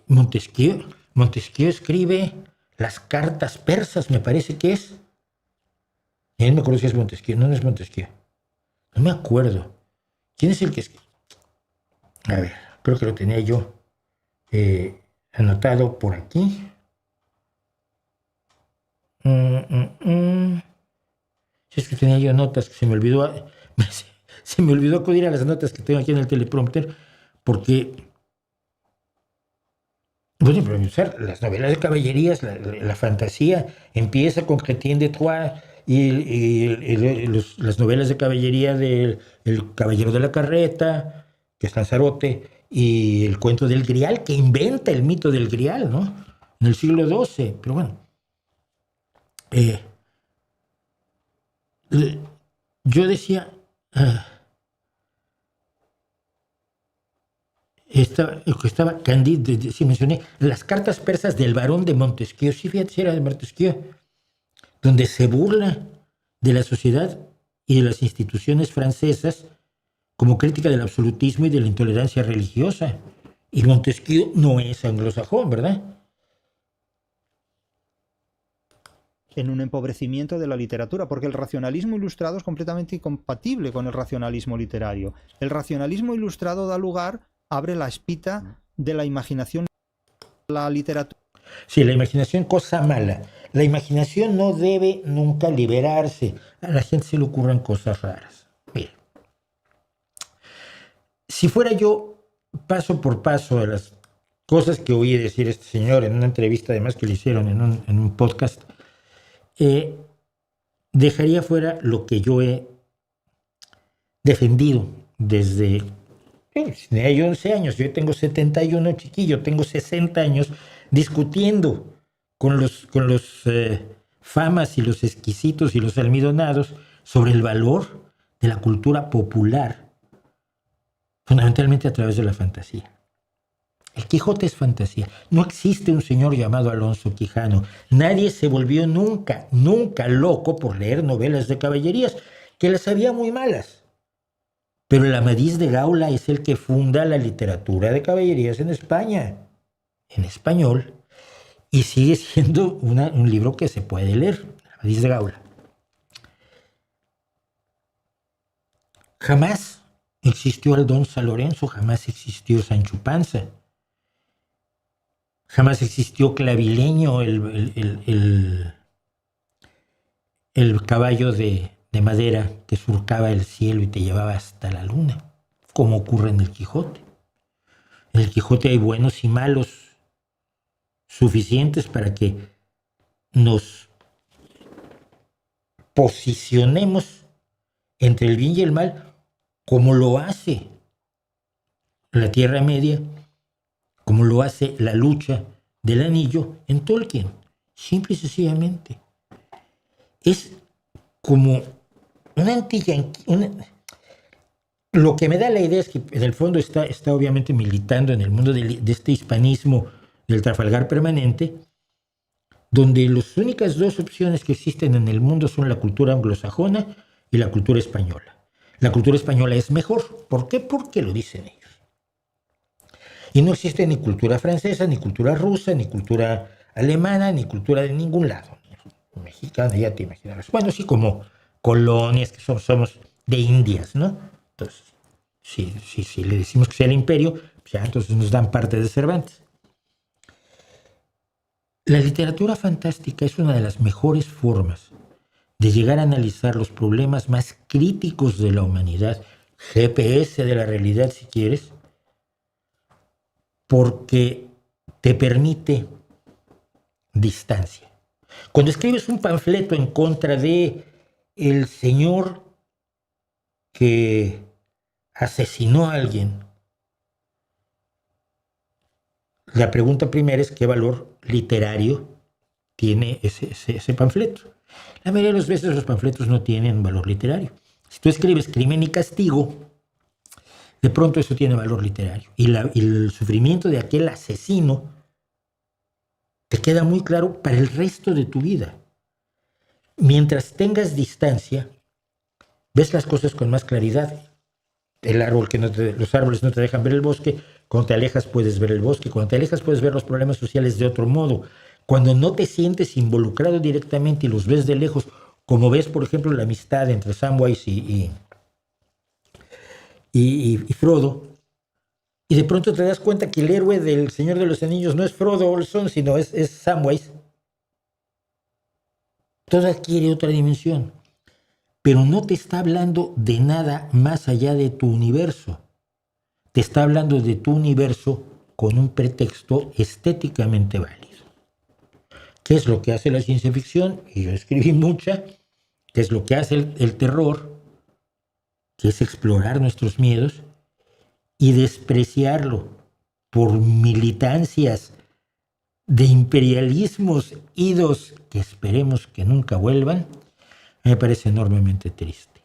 Montesquieu. Montesquieu escribe las cartas persas, me parece que es. Y no me acuerdo si es Montesquieu. No, no es Montesquieu. No me acuerdo. ¿Quién es el que escribe? A ver, creo que lo tenía yo anotado por aquí. Si es que tenía yo notas que se me olvidó. Se me olvidó acudir a las notas que tengo aquí en el teleprompter, porque, bueno, para empezar, las novelas de caballerías, la fantasía, empieza con Chrétien de Troyes y las novelas de caballería del El Caballero de la Carreta, que es Lanzarote, y el cuento del Grial, que inventa el mito del Grial, ¿no? En el siglo XII, pero bueno. Yo decía... estaba Candide, sí mencioné, las cartas persas del barón de Montesquieu, sí, fíjate, si era de Montesquieu, donde se burla de la sociedad y de las instituciones francesas como crítica del absolutismo y de la intolerancia religiosa. Y Montesquieu no es anglosajón, ¿verdad? En un empobrecimiento de la literatura, porque el racionalismo ilustrado es completamente incompatible con el racionalismo literario. El racionalismo ilustrado da lugar, abre la espita de la imaginación, la literatura. Sí, la imaginación, cosa mala. La imaginación no debe nunca liberarse. A la gente se le ocurren cosas raras. Mira, si fuera yo paso por paso de las cosas que oí decir este señor en una entrevista, además que le hicieron en un podcast, dejaría fuera lo que yo he defendido desde... Tenía yo 11 años, yo tengo 71, chiquillo, tengo 60 años discutiendo con los famas y los exquisitos y los almidonados sobre el valor de la cultura popular, fundamentalmente a través de la fantasía. El Quijote es fantasía. No existe un señor llamado Alonso Quijano. Nadie se volvió nunca loco por leer novelas de caballerías, que las había muy malas. Pero el Amadís de Gaula es el que funda la literatura de caballerías en España, en español, y sigue siendo un libro que se puede leer, el Amadís de Gaula. Jamás existió Aldonza Lorenzo, jamás existió Sancho Panza, jamás existió Clavileño, el caballo de madera que surcaba el cielo y te llevaba hasta la luna, como ocurre en el Quijote. En el Quijote hay buenos y malos suficientes para que nos posicionemos entre el bien y el mal, como lo hace la Tierra Media, como lo hace la lucha del anillo en Tolkien, simple y sencillamente. Es como lo que me da la idea es que en el fondo está obviamente militando en el mundo de este hispanismo del Trafalgar permanente, donde las únicas dos opciones que existen en el mundo son la cultura anglosajona y la cultura española. La cultura española es mejor. ¿Por qué? Porque lo dicen ellos. Y no existe ni cultura francesa, ni cultura rusa, ni cultura alemana, ni cultura de ningún lado. Mexicana, ya te imaginarás. Bueno, sí, como colonias que somos de Indias, ¿no? Entonces, si le decimos que sea el imperio, pues ya entonces nos dan parte de Cervantes. La literatura fantástica es una de las mejores formas de llegar a analizar los problemas más críticos de la humanidad, GPS de la realidad si quieres, porque te permite distancia. Cuando escribes un panfleto en contra de el señor que asesinó a alguien, la pregunta primera es qué valor literario tiene ese panfleto. La mayoría de las veces los panfletos no tienen valor literario. Si tú escribes Crimen y Castigo, de pronto eso tiene valor literario. Y el sufrimiento de aquel asesino te queda muy claro para el resto de tu vida. Mientras tengas distancia, ves las cosas con más claridad. Los árboles no te dejan ver el bosque. Cuando te alejas puedes ver el bosque. Cuando te alejas puedes ver los problemas sociales de otro modo. Cuando no te sientes involucrado directamente y los ves de lejos como ves, por ejemplo, la amistad entre Samwise y Frodo, y de pronto te das cuenta que el héroe del Señor de los Anillos no es Frodo Olson, sino es Samwise. Todo adquiere otra dimensión, pero no te está hablando de nada más allá de tu universo. Te está hablando de tu universo con un pretexto estéticamente válido. ¿Qué es lo que hace la ciencia ficción? Y yo escribí mucha. ¿Qué es lo que hace el terror? Que es explorar nuestros miedos y despreciarlo por militancias de imperialismos idos que esperemos que nunca vuelvan, me parece enormemente triste.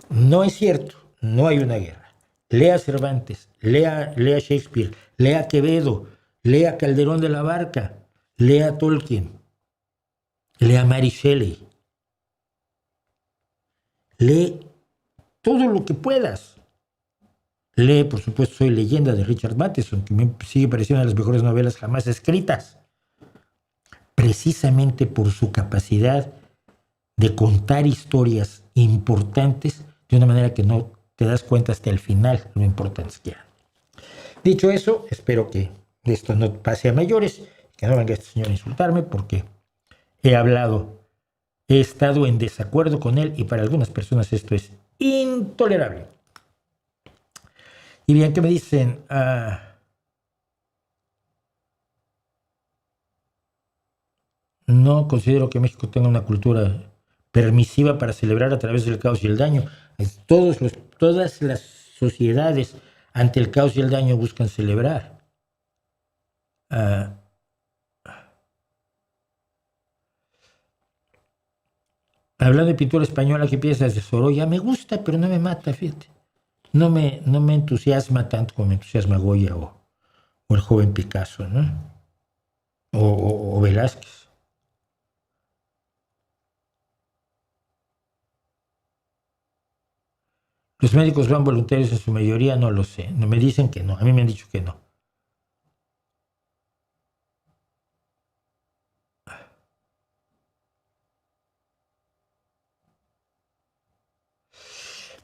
No es cierto, no hay una guerra. Lea Cervantes, lea Shakespeare, lea Quevedo, lea Calderón de la Barca, lea Tolkien, lea Mary Shelley. Lee todo lo que puedas. Lee, por supuesto, Soy Leyenda de Richard Matheson, que me sigue pareciendo una de las mejores novelas jamás escritas, precisamente por su capacidad de contar historias importantes de una manera que no te das cuenta hasta el final lo importantes que eran. Dicho eso, espero que esto no pase a mayores, que no venga este señor a insultarme, porque he estado en desacuerdo con él y para algunas personas esto es intolerable. Y bien, ¿qué me dicen? No considero que México tenga una cultura permisiva para celebrar a través del caos y el daño. Todas las sociedades ante el caos y el daño buscan celebrar. Hablando de pintura española, ¿qué piensas de Sorolla? Me gusta, pero no me mata, fíjate. No me entusiasma tanto como me entusiasma Goya o el joven Picasso, ¿no? O Velázquez. ¿Los médicos van voluntarios en su mayoría? No lo sé. No me dicen que no. A mí me han dicho que no.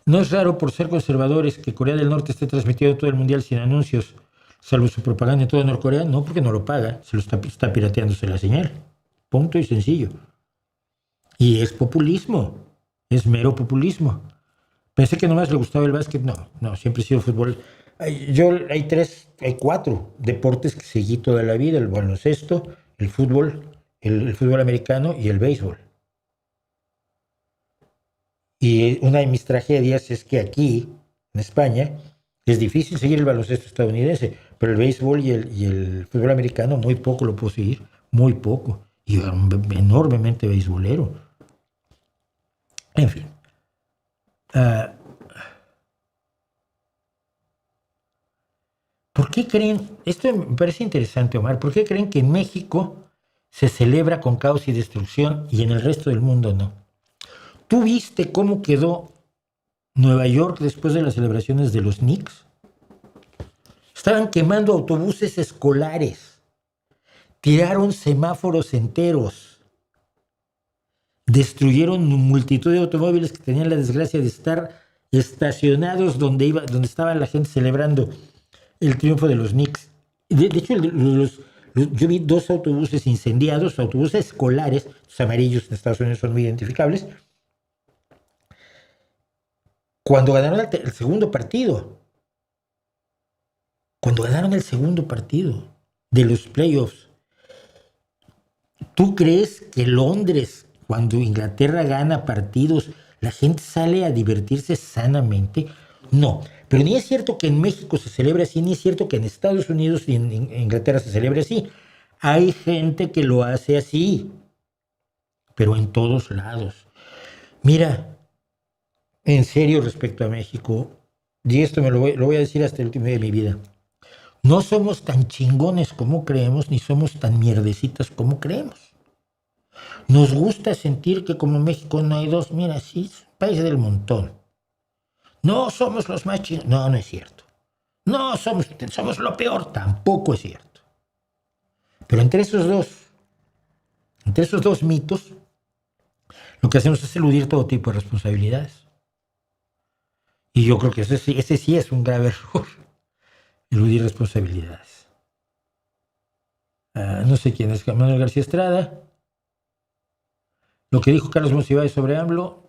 No es raro por ser conservadores que Corea del Norte esté transmitiendo todo el mundial sin anuncios, salvo su propaganda en toda Norcorea. No, porque no lo paga, se lo está pirateándose la señal. Punto y sencillo. Y es populismo, es mero populismo. Pensé que nomás le gustaba el básquet. No, siempre he sido fútbol. Hay 4 deportes que seguí toda la vida: el baloncesto, el fútbol, el fútbol americano y el béisbol. Y una de mis tragedias es que aquí, en España, es difícil seguir el baloncesto estadounidense, pero el béisbol y el fútbol americano muy poco lo puedo seguir, muy poco. Y yo era enormemente beisbolero. En fin. ¿Por qué creen? Esto me parece interesante, Omar. ¿Por qué creen que en México se celebra con caos y destrucción y en el resto del mundo no? ¿Tú viste cómo quedó Nueva York después de las celebraciones de los Knicks? Estaban quemando autobuses escolares, tiraron semáforos enteros, destruyeron multitud de automóviles que tenían la desgracia de estar estacionados donde estaba la gente celebrando el triunfo de los Knicks. De hecho, yo vi 2 autobuses incendiados, autobuses escolares, los amarillos en Estados Unidos son muy identificables, cuando ganaron el segundo partido. Cuando ganaron el segundo partido de los playoffs. ¿Tú crees que Londres, cuando Inglaterra gana partidos, la gente sale a divertirse sanamente? No, pero ni es cierto que en México se celebre así, ni es cierto que en Estados Unidos y en Inglaterra se celebre así. Hay gente que lo hace así, pero en todos lados. Mira, en serio respecto a México, y esto lo voy a decir hasta el último día de mi vida, no somos tan chingones como creemos, ni somos tan mierdecitas como creemos. Nos gusta sentir que como México no hay dos, mira, sí, país del montón. No somos los más chingones, no es cierto. No somos lo peor, tampoco es cierto. Pero entre esos dos mitos, Lo que hacemos es eludir todo tipo de responsabilidades. Y yo creo que ese sí es un grave error, eludir responsabilidades. No sé quién es Manuel García Estrada. Lo que dijo Carlos Monsiváis sobre AMLO,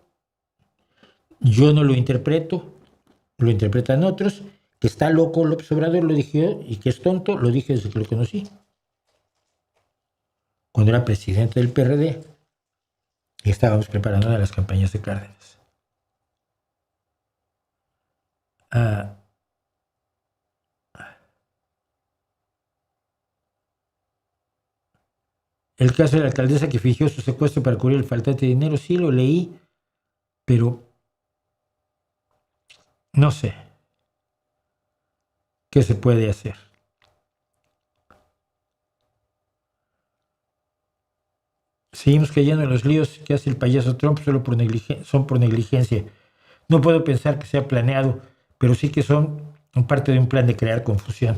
yo no lo interpreto, lo interpretan otros. Que está loco López Obrador, lo dije yo, y que es tonto, lo dije desde que lo conocí. Cuando era presidente del PRD, y estábamos preparando una de las campañas de Cárdenas. El caso de la alcaldesa que fingió su secuestro para cubrir el faltante de dinero, sí lo leí, pero no sé qué se puede hacer. Seguimos cayendo en los líos que hace el payaso Trump solo son por negligencia. No puedo pensar que sea planeado, pero sí que son parte de un plan de crear confusión.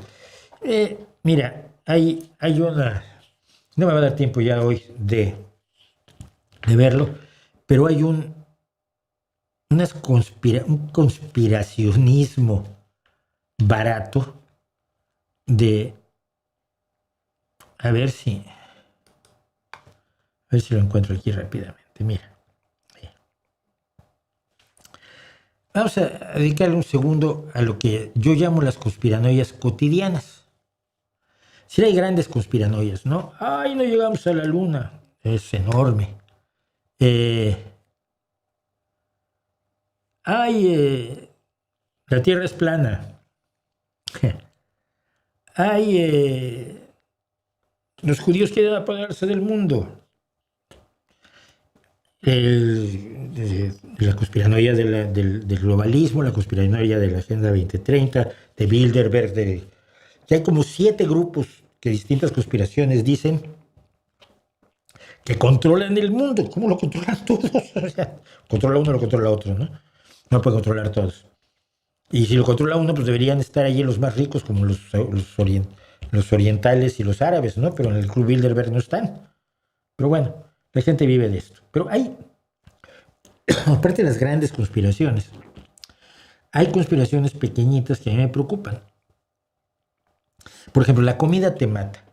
Mira, hay una... No me va a dar tiempo ya hoy de verlo, pero hay un conspiracionismo barato de... A ver si lo encuentro aquí rápidamente. Mira. Vamos a dedicarle un segundo a lo que yo llamo las conspiranoias cotidianas. Si hay conspiranoias, ¿no? ¡Ay, no llegamos a la luna! Es enorme. La Tierra es plana. Los judíos quieren apoderarse del mundo. La conspiranoia del globalismo, la conspiranoia de la Agenda 2030, de Bilderberg, que hay como 7 grupos que distintas conspiraciones dicen que controlan el mundo. ¿Cómo lo controlan todos? O sea, controla uno, lo controla otro, ¿no? No puede controlar todos. Y si lo controla uno, pues deberían estar allí los más ricos, como los orientales y los árabes, ¿no? Pero en el Club Bilderberg no están. Pero bueno, la gente vive de esto. Pero hay, aparte de las grandes conspiraciones, hay conspiraciones pequeñitas que a mí me preocupan. Por ejemplo, la comida te mata.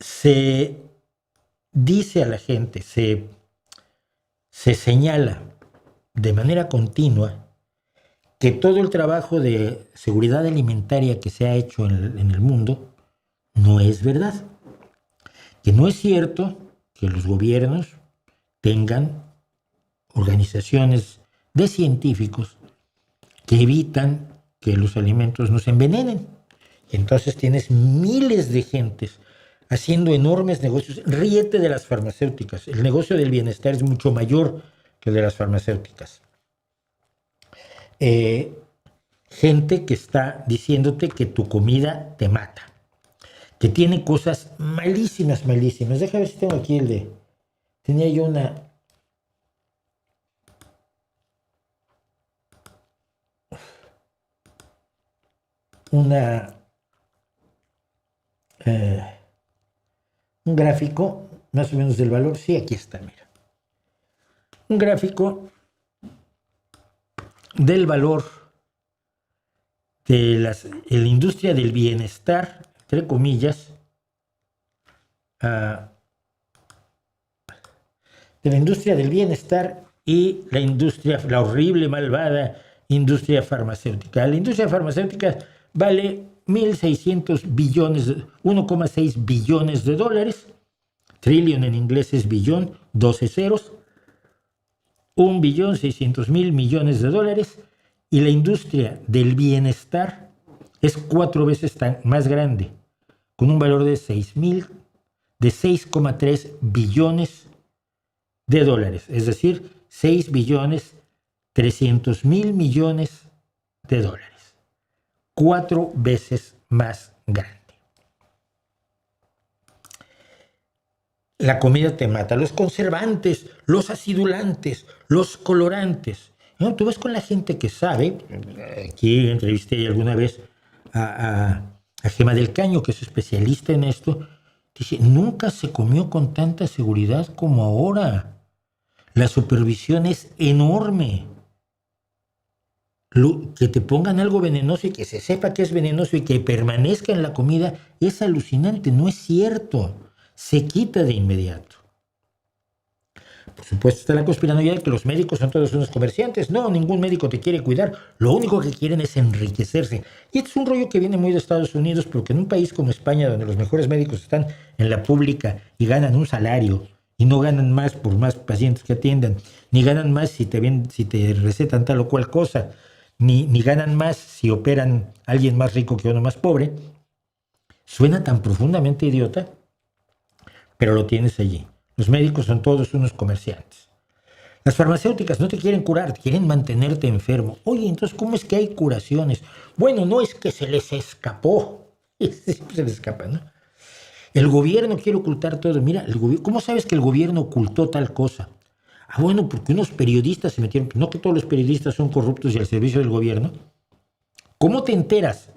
Se dice a la gente, se señala de manera continua que todo el trabajo de seguridad alimentaria que se ha hecho en el mundo no es verdad. Que no es cierto que los gobiernos tengan organizaciones de científicos que evitan que los alimentos nos envenenen. Y entonces tienes miles de gentes haciendo enormes negocios. Ríete de las farmacéuticas. El negocio del bienestar es mucho mayor que el de las farmacéuticas. Gente que está diciéndote que tu comida te mata, que tiene cosas malísimas. Déjame ver si tengo aquí el de... Tenía yo un gráfico más o menos del valor. Sí, aquí está, mira. Un gráfico del valor de la industria del bienestar, entre comillas, de la industria del bienestar y la horrible, malvada industria farmacéutica. La industria farmacéutica vale 1.600 billones, 1,6 billones de dólares. Trillion en inglés es billón, 12 ceros. 1.600.000 millones de dólares. Y la industria del bienestar es 4 veces más grande, con un valor de 6,3 billones de dólares. Es decir, 6.300.000 millones de dólares. 4 veces más grande. La comida te mata. Los conservantes, los acidulantes, los colorantes. ¿No? Tú vas con la gente que sabe. Aquí entrevisté alguna vez a Gema del Caño, que es especialista en esto. Dice, nunca se comió con tanta seguridad como ahora. La supervisión es enorme. Que te pongan algo venenoso y que se sepa que es venenoso y que permanezca en la comida es alucinante, no es cierto. Se quita de inmediato. Por supuesto está la conspiranoia de que los médicos son todos unos comerciantes. No, ningún médico te quiere cuidar. Lo único que quieren es enriquecerse. Y este es un rollo que viene muy de Estados Unidos, porque en un país como España, donde los mejores médicos están en la pública y ganan un salario, y no ganan más por más pacientes que atiendan, ni ganan más si te recetan tal o cual cosa, ni ganan más si operan a alguien más rico que uno más pobre, suena tan profundamente idiota, pero lo tienes allí. Los médicos son todos unos comerciantes. Las farmacéuticas no te quieren curar, quieren mantenerte enfermo. Oye, entonces, ¿cómo es que hay curaciones? Bueno, no es que se les escapó. Se les escapa, ¿no? El gobierno quiere ocultar todo. Mira, ¿cómo sabes que el gobierno ocultó tal cosa? Ah, bueno, porque unos periodistas se metieron. No que todos los periodistas son corruptos y al servicio del gobierno. ¿Cómo te enteras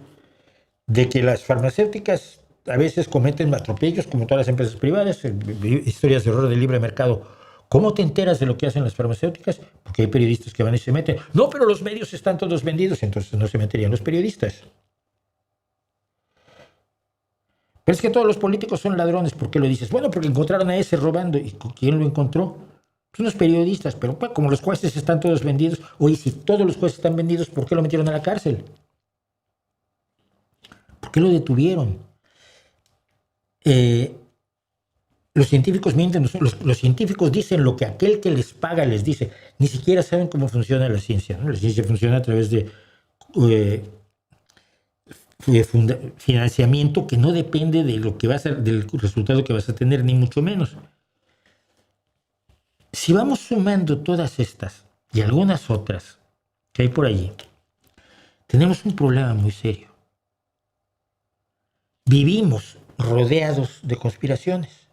de que las farmacéuticas a veces cometen atropellos, como todas las empresas privadas, historias de error del libre mercado? ¿Cómo te enteras de lo que hacen las farmacéuticas? Porque hay periodistas que van y se meten. No, pero los medios están todos vendidos, entonces no se meterían los periodistas. Pero es que todos los políticos son ladrones. ¿Por qué lo dices? Bueno, porque encontraron a ese robando. ¿Y quién lo encontró? Pues unos periodistas. Pero pues, como los jueces están todos vendidos, oye, si todos los jueces están vendidos, ¿por qué lo metieron a la cárcel? ¿Por qué lo detuvieron? Los científicos mienten. Los científicos dicen lo que aquel que les paga les dice. Ni siquiera saben cómo funciona la ciencia, ¿no? La ciencia funciona a través de financiamiento que no depende de lo que del resultado que vas a tener, ni mucho menos. Si vamos sumando todas estas y algunas otras que hay por allí, tenemos un problema muy serio. Vivimos rodeados de conspiraciones.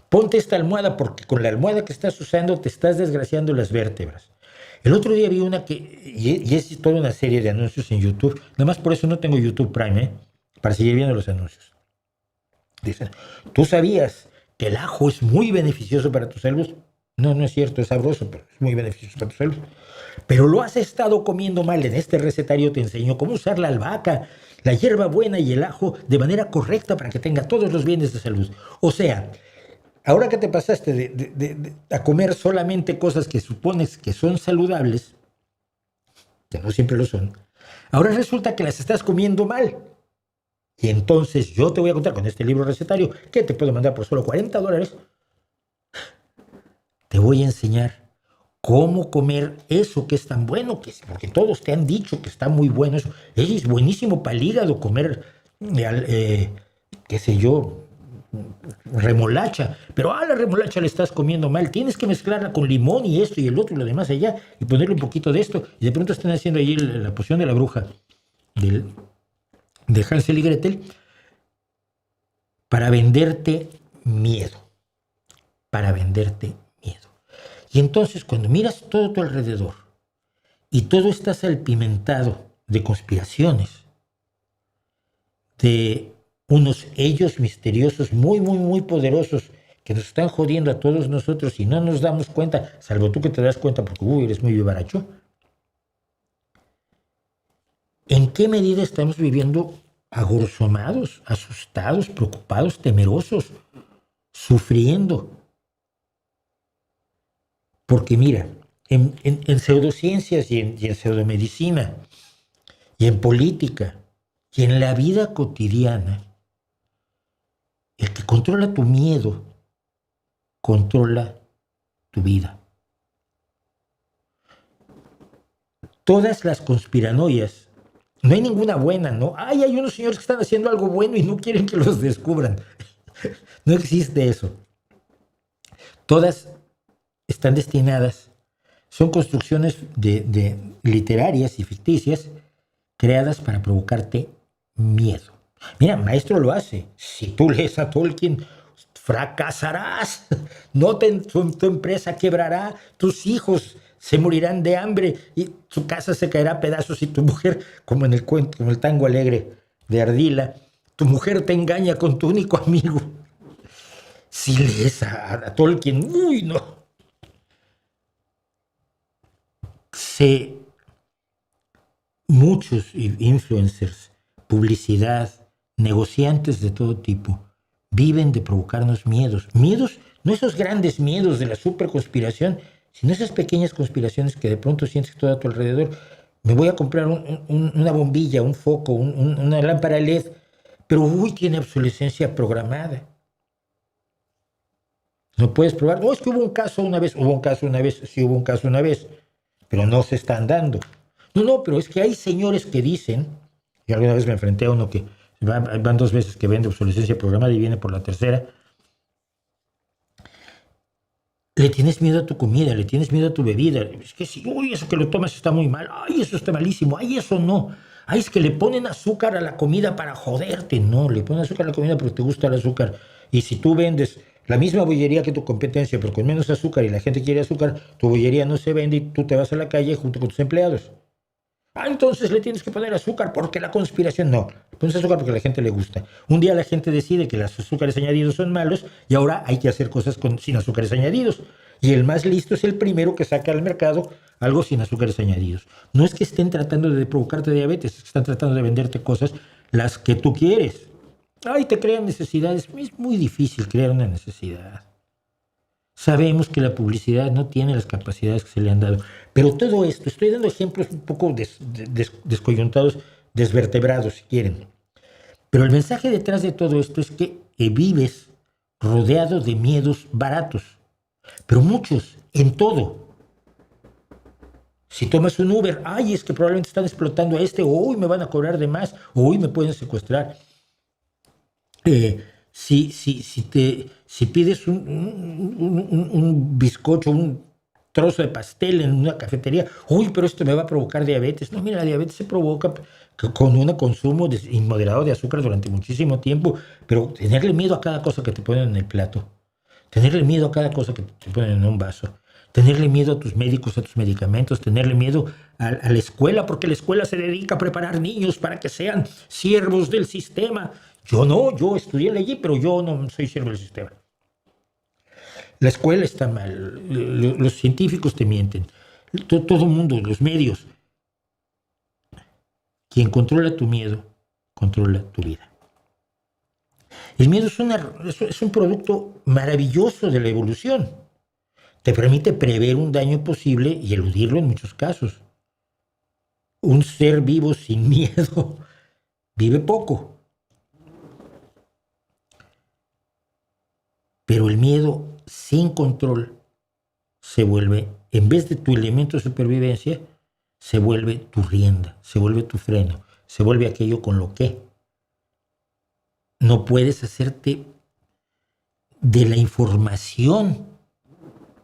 Ponte esta almohada porque con la almohada que estás usando te estás desgraciando las vértebras. El otro día vi una y es toda una serie de anuncios en YouTube. Nada más por eso no tengo YouTube Prime, para seguir viendo los anuncios. Dicen, ¿tú sabías que el ajo es muy beneficioso para tu salud? No, no es cierto, es sabroso, pero es muy beneficioso para tu salud. Pero lo has estado comiendo mal. En este recetario te enseño cómo usar la albahaca, la hierbabuena y el ajo de manera correcta para que tenga todos los bienes de salud. O sea, ahora que te pasaste a comer solamente cosas que supones que son saludables, que no siempre lo son, ahora resulta que las estás comiendo mal. Y entonces yo te voy a contar con este libro recetario, que te puedo mandar por solo $40, te voy a enseñar cómo comer eso que es tan bueno, porque todos te han dicho que está muy bueno eso. Es buenísimo para el hígado comer, qué sé yo, remolacha, pero a la remolacha le estás comiendo mal. Tienes que mezclarla con limón y esto y el otro y lo demás allá y ponerle un poquito de esto. Y de pronto están haciendo allí la poción de la bruja de Hansel y Gretel para venderte miedo. Para venderte miedo. Y entonces cuando miras todo a tu alrededor y todo está salpimentado de conspiraciones, de unos ellos misteriosos muy, muy, muy poderosos que nos están jodiendo a todos nosotros y no nos damos cuenta, salvo tú que te das cuenta porque eres muy vivaracho. ¿En qué medida estamos viviendo agorzonados, asustados, preocupados, temerosos, sufriendo? Porque mira, en pseudociencias y en pseudomedicina y en política y en la vida cotidiana, el que controla tu miedo, controla tu vida. Todas las conspiranoias, no hay ninguna buena, ¿no? Ay, hay unos señores que están haciendo algo bueno y no quieren que los descubran. No existe eso. Todas están destinadas, son construcciones de literarias y ficticias creadas para provocarte miedo. Mira, Maestro lo hace. Si tú lees a Tolkien, fracasarás. No tu empresa quebrará, tus hijos se morirán de hambre y tu casa se caerá a pedazos y tu mujer, como en el cuento, como el tango alegre de Ardila, tu mujer te engaña con tu único amigo. Si lees a Tolkien, uy, no. muchos influencers, publicidad, negociantes de todo tipo, viven de provocarnos miedos. Miedos, no esos grandes miedos de la superconspiración, sino esas pequeñas conspiraciones que de pronto sientes todo a tu alrededor. Me voy a comprar una bombilla, un foco, una lámpara LED, pero tiene obsolescencia programada. No puedes probar. No, es que hubo un caso una vez, sí hubo un caso una vez, pero no se están dando. No, pero es que hay señores que dicen, y alguna vez me enfrenté a uno que van 2 veces que vende obsolescencia programada y viene por la tercera. Le tienes miedo a tu comida, le tienes miedo a tu bebida. Es que si, eso que lo tomas está muy mal. Ay, eso está malísimo. Ay, eso no. Ay, es que le ponen azúcar a la comida para joderte. No, le ponen azúcar a la comida porque te gusta el azúcar. Y si tú vendes la misma bollería que tu competencia, pero con menos azúcar y la gente quiere azúcar, tu bollería no se vende y tú te vas a la calle junto con tus empleados. Entonces le tienes que poner azúcar porque la conspiración. No, le pones azúcar porque a la gente le gusta. Un día la gente decide que los azúcares añadidos son malos y ahora hay que hacer cosas sin azúcares añadidos. Y el más listo es el primero que saca al mercado algo sin azúcares añadidos. No es que estén tratando de provocarte diabetes, es que están tratando de venderte cosas las que tú quieres. Te crean necesidades. Es muy difícil crear una necesidad. Sabemos que la publicidad no tiene las capacidades que se le han dado. Pero todo esto, estoy dando ejemplos un poco descoyuntados, desvertebrados si quieren. Pero el mensaje detrás de todo esto es que vives rodeado de miedos baratos. Pero muchos, en todo. Si tomas un Uber, es que probablemente están explotando a o me van a cobrar de más, o me pueden secuestrar. Si pides un bizcocho, un trozo de pastel en una cafetería, pero esto me va a provocar diabetes. No, mira, la diabetes se provoca con un consumo inmoderado de azúcar durante muchísimo tiempo, pero tenerle miedo a cada cosa que te ponen en el plato, tenerle miedo a cada cosa que te ponen en un vaso, tenerle miedo a tus médicos, a tus medicamentos, tenerle miedo a la escuela, porque la escuela se dedica a preparar niños para que sean siervos del sistema. Yo estudié allí, pero yo no soy siervo del sistema. La escuela está mal, los científicos te mienten, todo el mundo, los medios. Quien controla tu miedo, controla tu vida. El miedo es un producto maravilloso de la evolución. Te permite prever un daño posible y eludirlo en muchos casos. Un ser vivo sin miedo vive poco. Pero el miedo sin control se vuelve, en vez de tu elemento de supervivencia, se vuelve tu rienda, se vuelve tu freno, se vuelve aquello con lo que no puedes hacerte de la información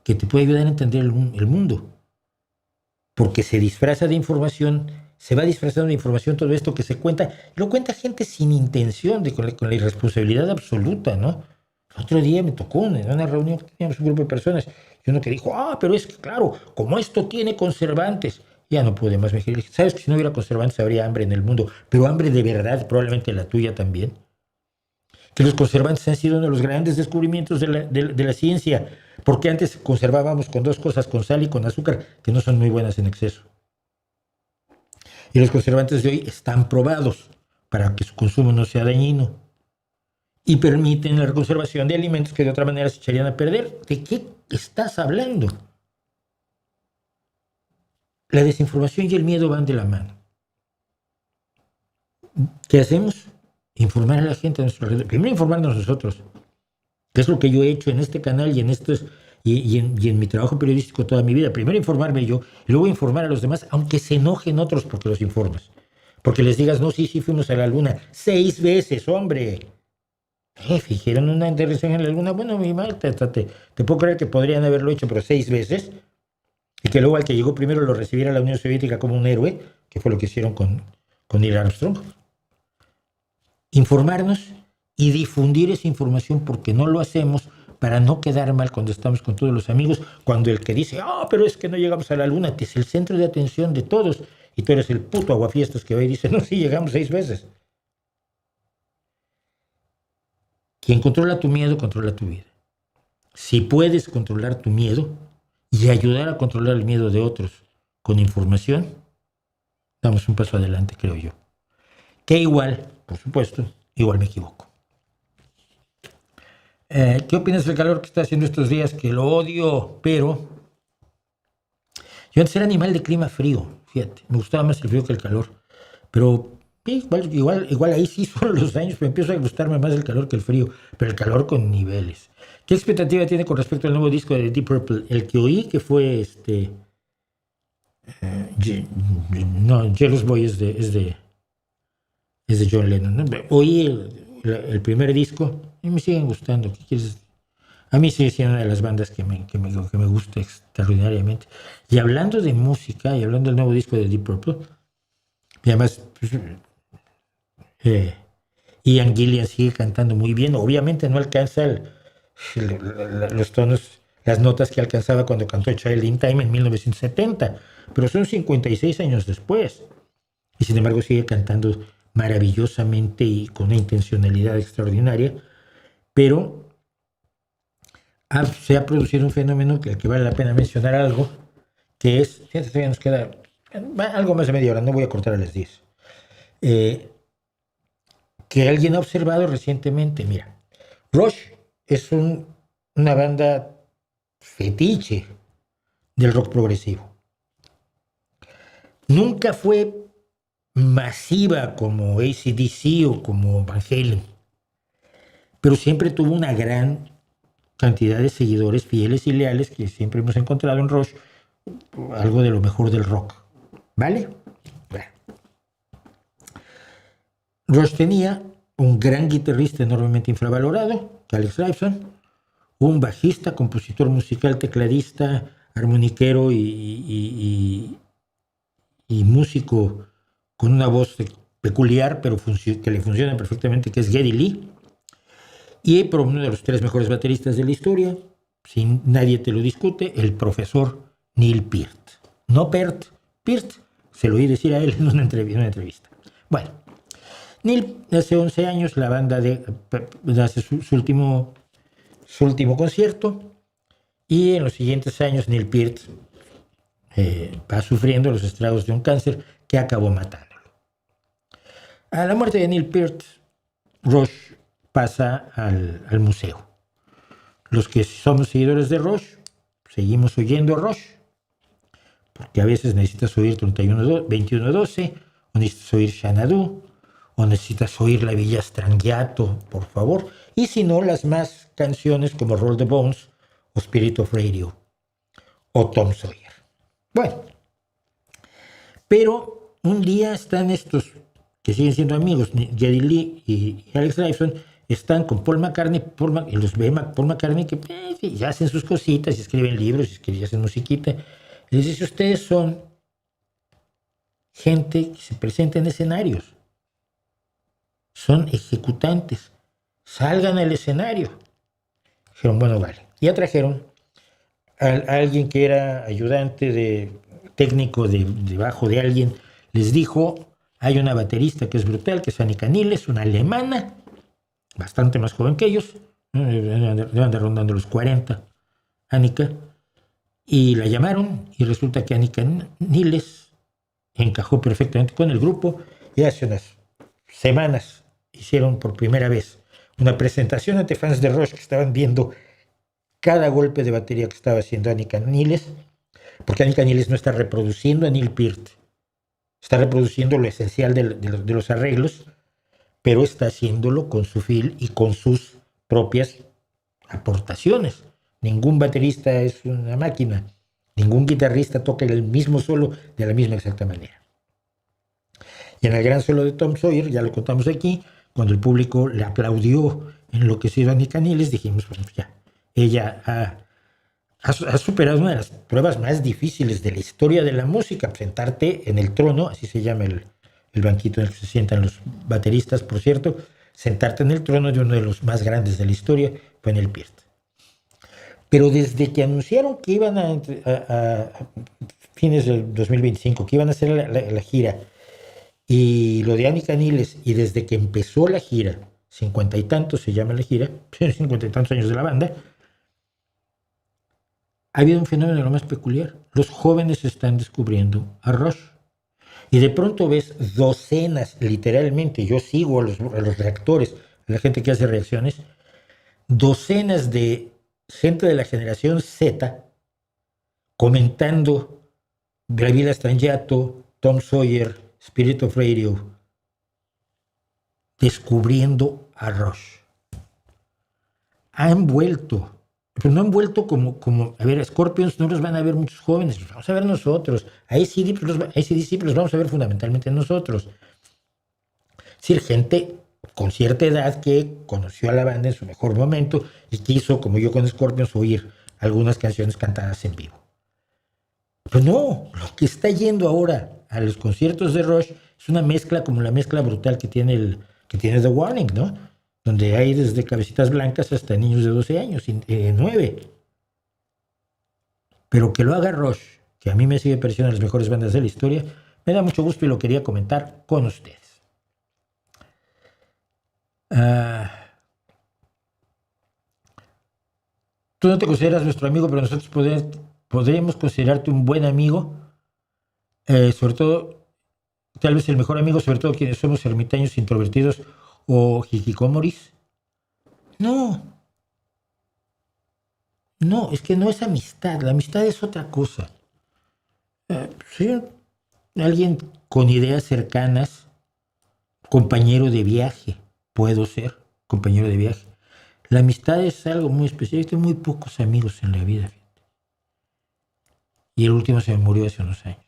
que te puede ayudar a entender el mundo. Porque se disfraza de información, se va disfrazando de información todo esto que se cuenta, lo cuenta gente sin intención, con la irresponsabilidad absoluta, ¿no? El otro día me tocó en una reunión que teníamos un grupo de personas y uno que dijo, pero es que claro, como esto tiene conservantes, ya no pude más. Me dije, ¿sabes que si no hubiera conservantes habría hambre en el mundo? Pero hambre de verdad, probablemente la tuya también. Que los conservantes han sido uno de los grandes descubrimientos de la ciencia, porque antes conservábamos con 2 cosas, con sal y con azúcar, que no son muy buenas en exceso. Y los conservantes de hoy están probados para que su consumo no sea dañino y permiten la conservación de alimentos que de otra manera se echarían a perder. ¿De qué estás hablando? La desinformación y el miedo van de la mano. ¿Qué hacemos? Informar a la gente a nuestro alrededor. Primero informarnos nosotros, que es lo que yo he hecho en este canal y en mi trabajo periodístico toda mi vida. Primero informarme yo, y luego informar a los demás, aunque se enojen otros porque los informas. Porque les digas, no, sí, fuimos a la luna 6 veces, hombre. Fingieron una intervención en la luna. Bueno, mi madre, te puedo creer que podrían haberlo hecho, pero 6 veces. Y que luego al que llegó primero lo recibiera la Unión Soviética como un héroe, que fue lo que hicieron con Neil Armstrong. Informarnos y difundir esa información, porque no lo hacemos para no quedar mal cuando estamos con todos los amigos, cuando el que dice, pero es que no llegamos a la luna, es el centro de atención de todos, y tú eres el puto aguafiestas que va y dice, no, sí, llegamos 6 veces. Quien controla tu miedo, controla tu vida. Si puedes controlar tu miedo y ayudar a controlar el miedo de otros con información, damos un paso adelante, creo yo. Que igual, por supuesto, igual me equivoco. ¿Qué opinas del calor que está haciendo estos días? Que lo odio, pero yo antes era animal de clima frío, fíjate, me gustaba más el frío que el calor, pero igual ahí sí son los años, pero empiezo a gustarme más el calor que el frío, pero el calor con niveles. ¿Qué expectativa tiene con respecto al nuevo disco de Deep Purple? El que oí, que fue no, Jealous Boy es de John Lennon, ¿no? Oí el primer disco y me siguen gustando. ¿Qué quieres? A mí sigue siendo una de las bandas que me gusta extraordinariamente. Y hablando de música y hablando del nuevo disco de Deep Purple, y además pues, Ian Gillan sigue cantando muy bien. Obviamente no alcanza los tonos, las notas que alcanzaba cuando cantó Child in Time en 1970, pero son 56 años después. Y sin embargo sigue cantando maravillosamente y con una intencionalidad extraordinaria, pero se ha producido un fenómeno que vale la pena mencionar algo, que es, fíjate, todavía nos queda algo más de media hora, no voy a cortar a las 10, que alguien ha observado recientemente. Mira, Rush es una banda fetiche del rock progresivo. Nunca fue masiva como AC/DC o como Van Halen, pero siempre tuvo una gran cantidad de seguidores fieles y leales que siempre hemos encontrado en Rush, algo de lo mejor del rock, ¿vale? Bueno. Rush tenía un gran guitarrista enormemente infravalorado, Alex Lifeson, un bajista, compositor musical, tecladista, armoniquero y músico con una voz peculiar, pero que le funciona perfectamente, que es Geddy Lee, y por uno de los 3 mejores bateristas de la historia, sin nadie te lo discute, el profesor Neil Peart. No Peart, Peart, se lo oí decir a él en una entrevista. Bueno, Neil, hace 11 años, la banda hace su último concierto, y en los siguientes años Neil Peart va sufriendo los estragos de un cáncer que acabó matándolo. A la muerte de Neil Peart, Rush pasa al museo. Los que somos seguidores de Rush, seguimos oyendo Rush, porque a veces necesitas oír 2112, o necesitas oír Xanadu, o necesitas oír La Villa Strangiato, por favor, y si no, las más canciones como Roll the Bones, o Spirit of Radio, o Tom Sawyer. Bueno, pero un día están estos que siguen siendo amigos, Geddy Lee y Alex Lifeson, están con Paul McCartney, y los ve Paul McCartney que ya hacen sus cositas, y escriben libros, y hacen musiquita. Y les dice: ustedes son gente que se presenta en escenarios, son ejecutantes, salgan al escenario. Dijeron: bueno, vale. Ya trajeron a alguien que era ayudante técnico debajo de alguien. Les dijo: hay una baterista que es brutal, que es Annika Niles, una alemana, bastante más joven que ellos, deben de rondando los 40, Annika, y la llamaron, y resulta que Annika Niles encajó perfectamente con el grupo, y hace unas semanas hicieron por primera vez una presentación ante fans de Rush que estaban viendo cada golpe de batería que estaba haciendo Annika Niles, porque Annika Niles no está reproduciendo a Neil Peart, está reproduciendo lo esencial de los arreglos, pero está haciéndolo con su feel y con sus propias aportaciones. Ningún baterista es una máquina, ningún guitarrista toca el mismo solo de la misma exacta manera. Y en el gran solo de Tom Sawyer, ya lo contamos aquí, cuando el público le aplaudió enloquecido a Annika Niles, dijimos: bueno, ya, ella ha superado una de las pruebas más difíciles de la historia de la música, sentarte en el trono, así se llama el banquito en el que se sientan los bateristas, por cierto, sentarte en el trono de uno de los más grandes de la historia, fue Neil Peart. Pero desde que anunciaron que iban a fines del 2025, que iban a hacer la gira, y lo de Annika Niles, y desde que empezó la gira, 50 y tantos se llama la gira, 50 y tantos años de la banda, ha habido un fenómeno lo más peculiar. Los jóvenes están descubriendo a Rush. Y de pronto ves docenas, literalmente, yo sigo a los reactores, a la gente que hace reacciones, docenas de gente de la generación Z comentando Bravila Stangiato, Tom Sawyer, Spirit of Radio, descubriendo a Rush. Han vuelto, pero no han vuelto como a ver, a Scorpions no los van a ver muchos jóvenes, los vamos a ver nosotros. A AC/DC los vamos a ver fundamentalmente nosotros. Es decir, gente con cierta edad que conoció a la banda en su mejor momento y quiso, como yo con Scorpions, oír algunas canciones cantadas en vivo. Pero no, lo que está yendo ahora a los conciertos de Rush es una mezcla como la mezcla brutal que tiene The Warning, ¿no? Donde hay desde cabecitas blancas hasta niños de 12 años, 9. Pero que lo haga Rush, que a mí me sigue pareciendo las mejores bandas de la historia, me da mucho gusto y lo quería comentar con ustedes. Tú no te consideras nuestro amigo, pero nosotros podremos considerarte un buen amigo, sobre todo, tal vez el mejor amigo, sobre todo quienes somos ermitaños introvertidos o hikikomoris. No, es que no es amistad, la amistad es otra cosa. Sí, alguien con ideas cercanas, compañero de viaje, puedo ser compañero de viaje. La amistad es algo muy especial. Yo tengo muy pocos amigos en la vida, fíjate. Y el último se me murió hace unos años.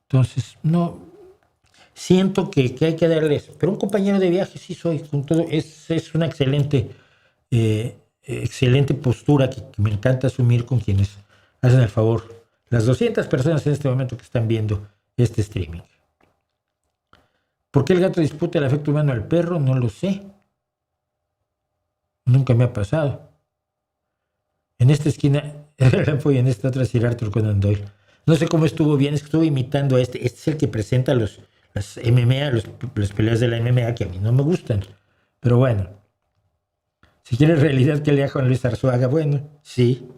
Entonces, no, siento que hay que darles, pero un compañero de viaje sí soy, con todo, es una excelente postura que me encanta asumir con quienes hacen el favor. Las 200 personas en este momento que están viendo este streaming. ¿Por qué el gato disputa el afecto humano al perro? No lo sé. Nunca me ha pasado. En esta esquina, y en esta otra Sir Arthur Conan Doyle. No sé cómo estuvo bien, es que estuve imitando a este. Este es el que presenta las MMA, las peleas de la MMA que a mí no me gustan. Pero bueno. Si quieres realidad que lea Juan Luis Arzuaga, bueno, sí.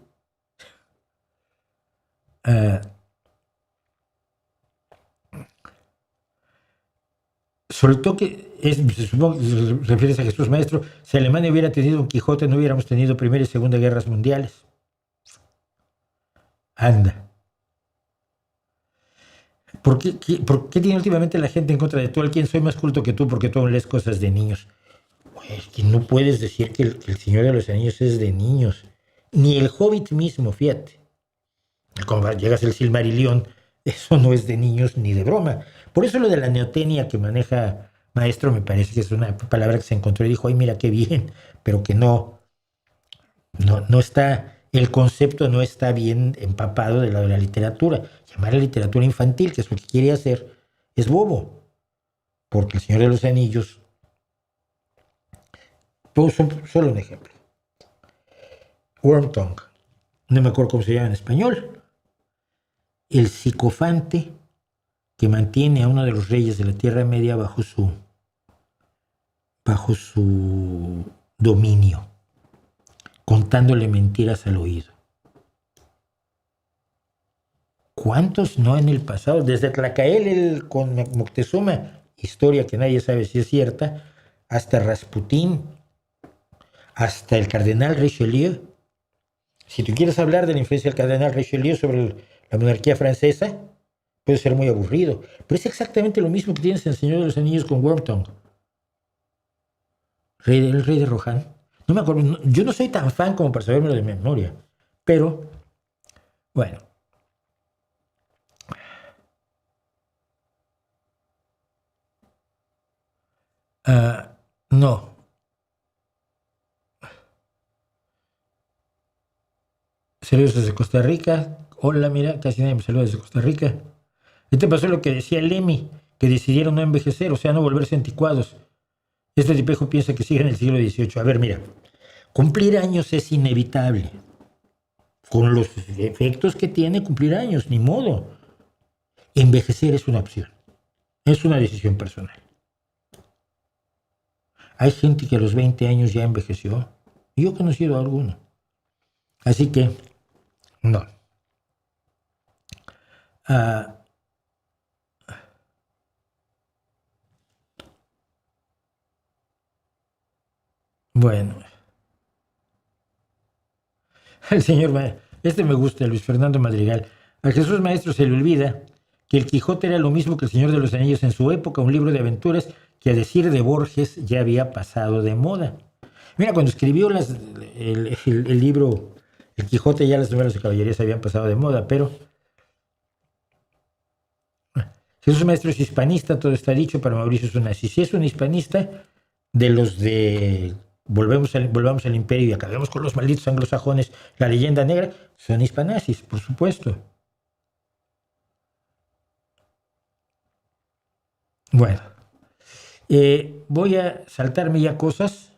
Sobre todo que, supongo que se refieres a Jesús Maestro, si Alemania hubiera tenido un Quijote, no hubiéramos tenido Primera y Segunda Guerras Mundiales. Anda. ¿Por qué tiene últimamente la gente en contra de Tolkien? Soy más culto que tú porque tú lees cosas de niños. Pues que no puedes decir que el Señor de los Anillos es de niños. Ni el Hobbit mismo, fíjate. Cuando llegas al Silmarillion, eso no es de niños ni de broma. Por eso lo de la neotenia que maneja Maestro me parece que es una palabra que se encontró y dijo, ay, mira qué bien, pero que no está, el concepto no está bien empapado de la literatura. Llamar a literatura infantil, que es lo que quiere hacer, es bobo. Porque el Señor de los Anillos, solo un ejemplo. Wormtongue, no me acuerdo cómo se llama en español. El psicofante que mantiene a uno de los reyes de la Tierra Media bajo su dominio, contándole mentiras al oído. ¿Cuántos no en el pasado? Desde Tlacael con Moctezuma, historia que nadie sabe si es cierta, hasta Rasputín, hasta el cardenal Richelieu. Si tú quieres hablar de la influencia del cardenal Richelieu sobre la monarquía francesa, puede ser muy aburrido, pero es exactamente lo mismo que tienes en El Señor de los Anillos con Wormtongue. El rey de Rohan. No me acuerdo, yo no soy tan fan como para sabérmelo de memoria, pero bueno. No. Saludos desde Costa Rica. Hola, mira, casi nadie me saluda desde Costa Rica. Te pasó lo que decía Lemmy, que decidieron no envejecer, o sea, no volverse anticuados. Este tipejo piensa que sigue en el siglo XVIII. A ver, mira, cumplir años es inevitable. Con los efectos que tiene cumplir años, ni modo. Envejecer es una opción. Es una decisión personal. Hay gente que a los 20 años ya envejeció. Yo he conocido a alguno. Así que No. Bueno. El señor, me gusta, Luis Fernando Madrigal. A Jesús Maestro se le olvida que el Quijote era lo mismo que el Señor de los Anillos en su época, un libro de aventuras que, a decir de Borges, ya había pasado de moda. Mira, cuando escribió el libro El Quijote, ya las novelas de caballerías habían pasado de moda, pero Jesús Maestro es hispanista, todo está dicho, para Mauricio es un nazi. Si es un hispanista, de los de volvamos al imperio y acabemos con los malditos anglosajones, la leyenda negra, son hispanazis, por supuesto. Bueno, voy a saltarme ya cosas.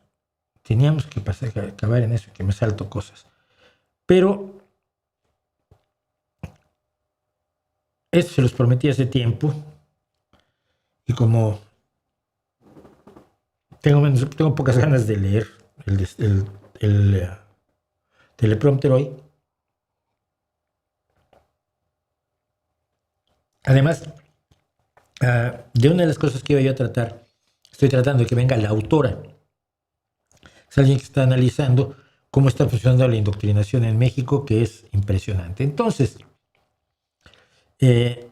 Teníamos que acabar en eso, que me salto cosas. Pero esto se los prometí hace tiempo. Y como tengo pocas ganas de leer el teleprompter hoy. Además, de una de las cosas que iba yo a tratar, estoy tratando de que venga la autora. Es alguien que está analizando cómo está funcionando la indoctrinación en México, que es impresionante. Entonces, me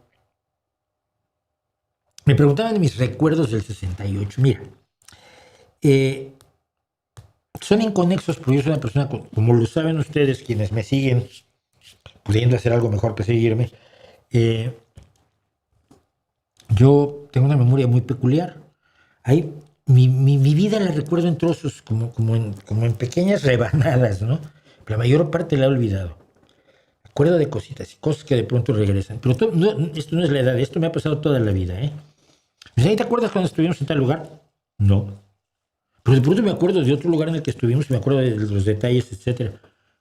preguntaban de mis recuerdos del 68. Mira, son inconexos, pero yo soy una persona, como lo saben ustedes, quienes me siguen, pudiendo hacer algo mejor que seguirme, yo tengo una memoria muy peculiar. Mi vida la recuerdo en trozos, como en pequeñas rebanadas, ¿no? Pero la mayor parte la he olvidado. Me acuerdo de cositas y cosas que de pronto regresan. Pero esto no es la edad, esto me ha pasado toda la vida, ¿eh? ¿Te acuerdas cuando estuvimos en tal lugar? No. Pero de pronto me acuerdo de otro lugar en el que estuvimos y me acuerdo de los detalles, etc.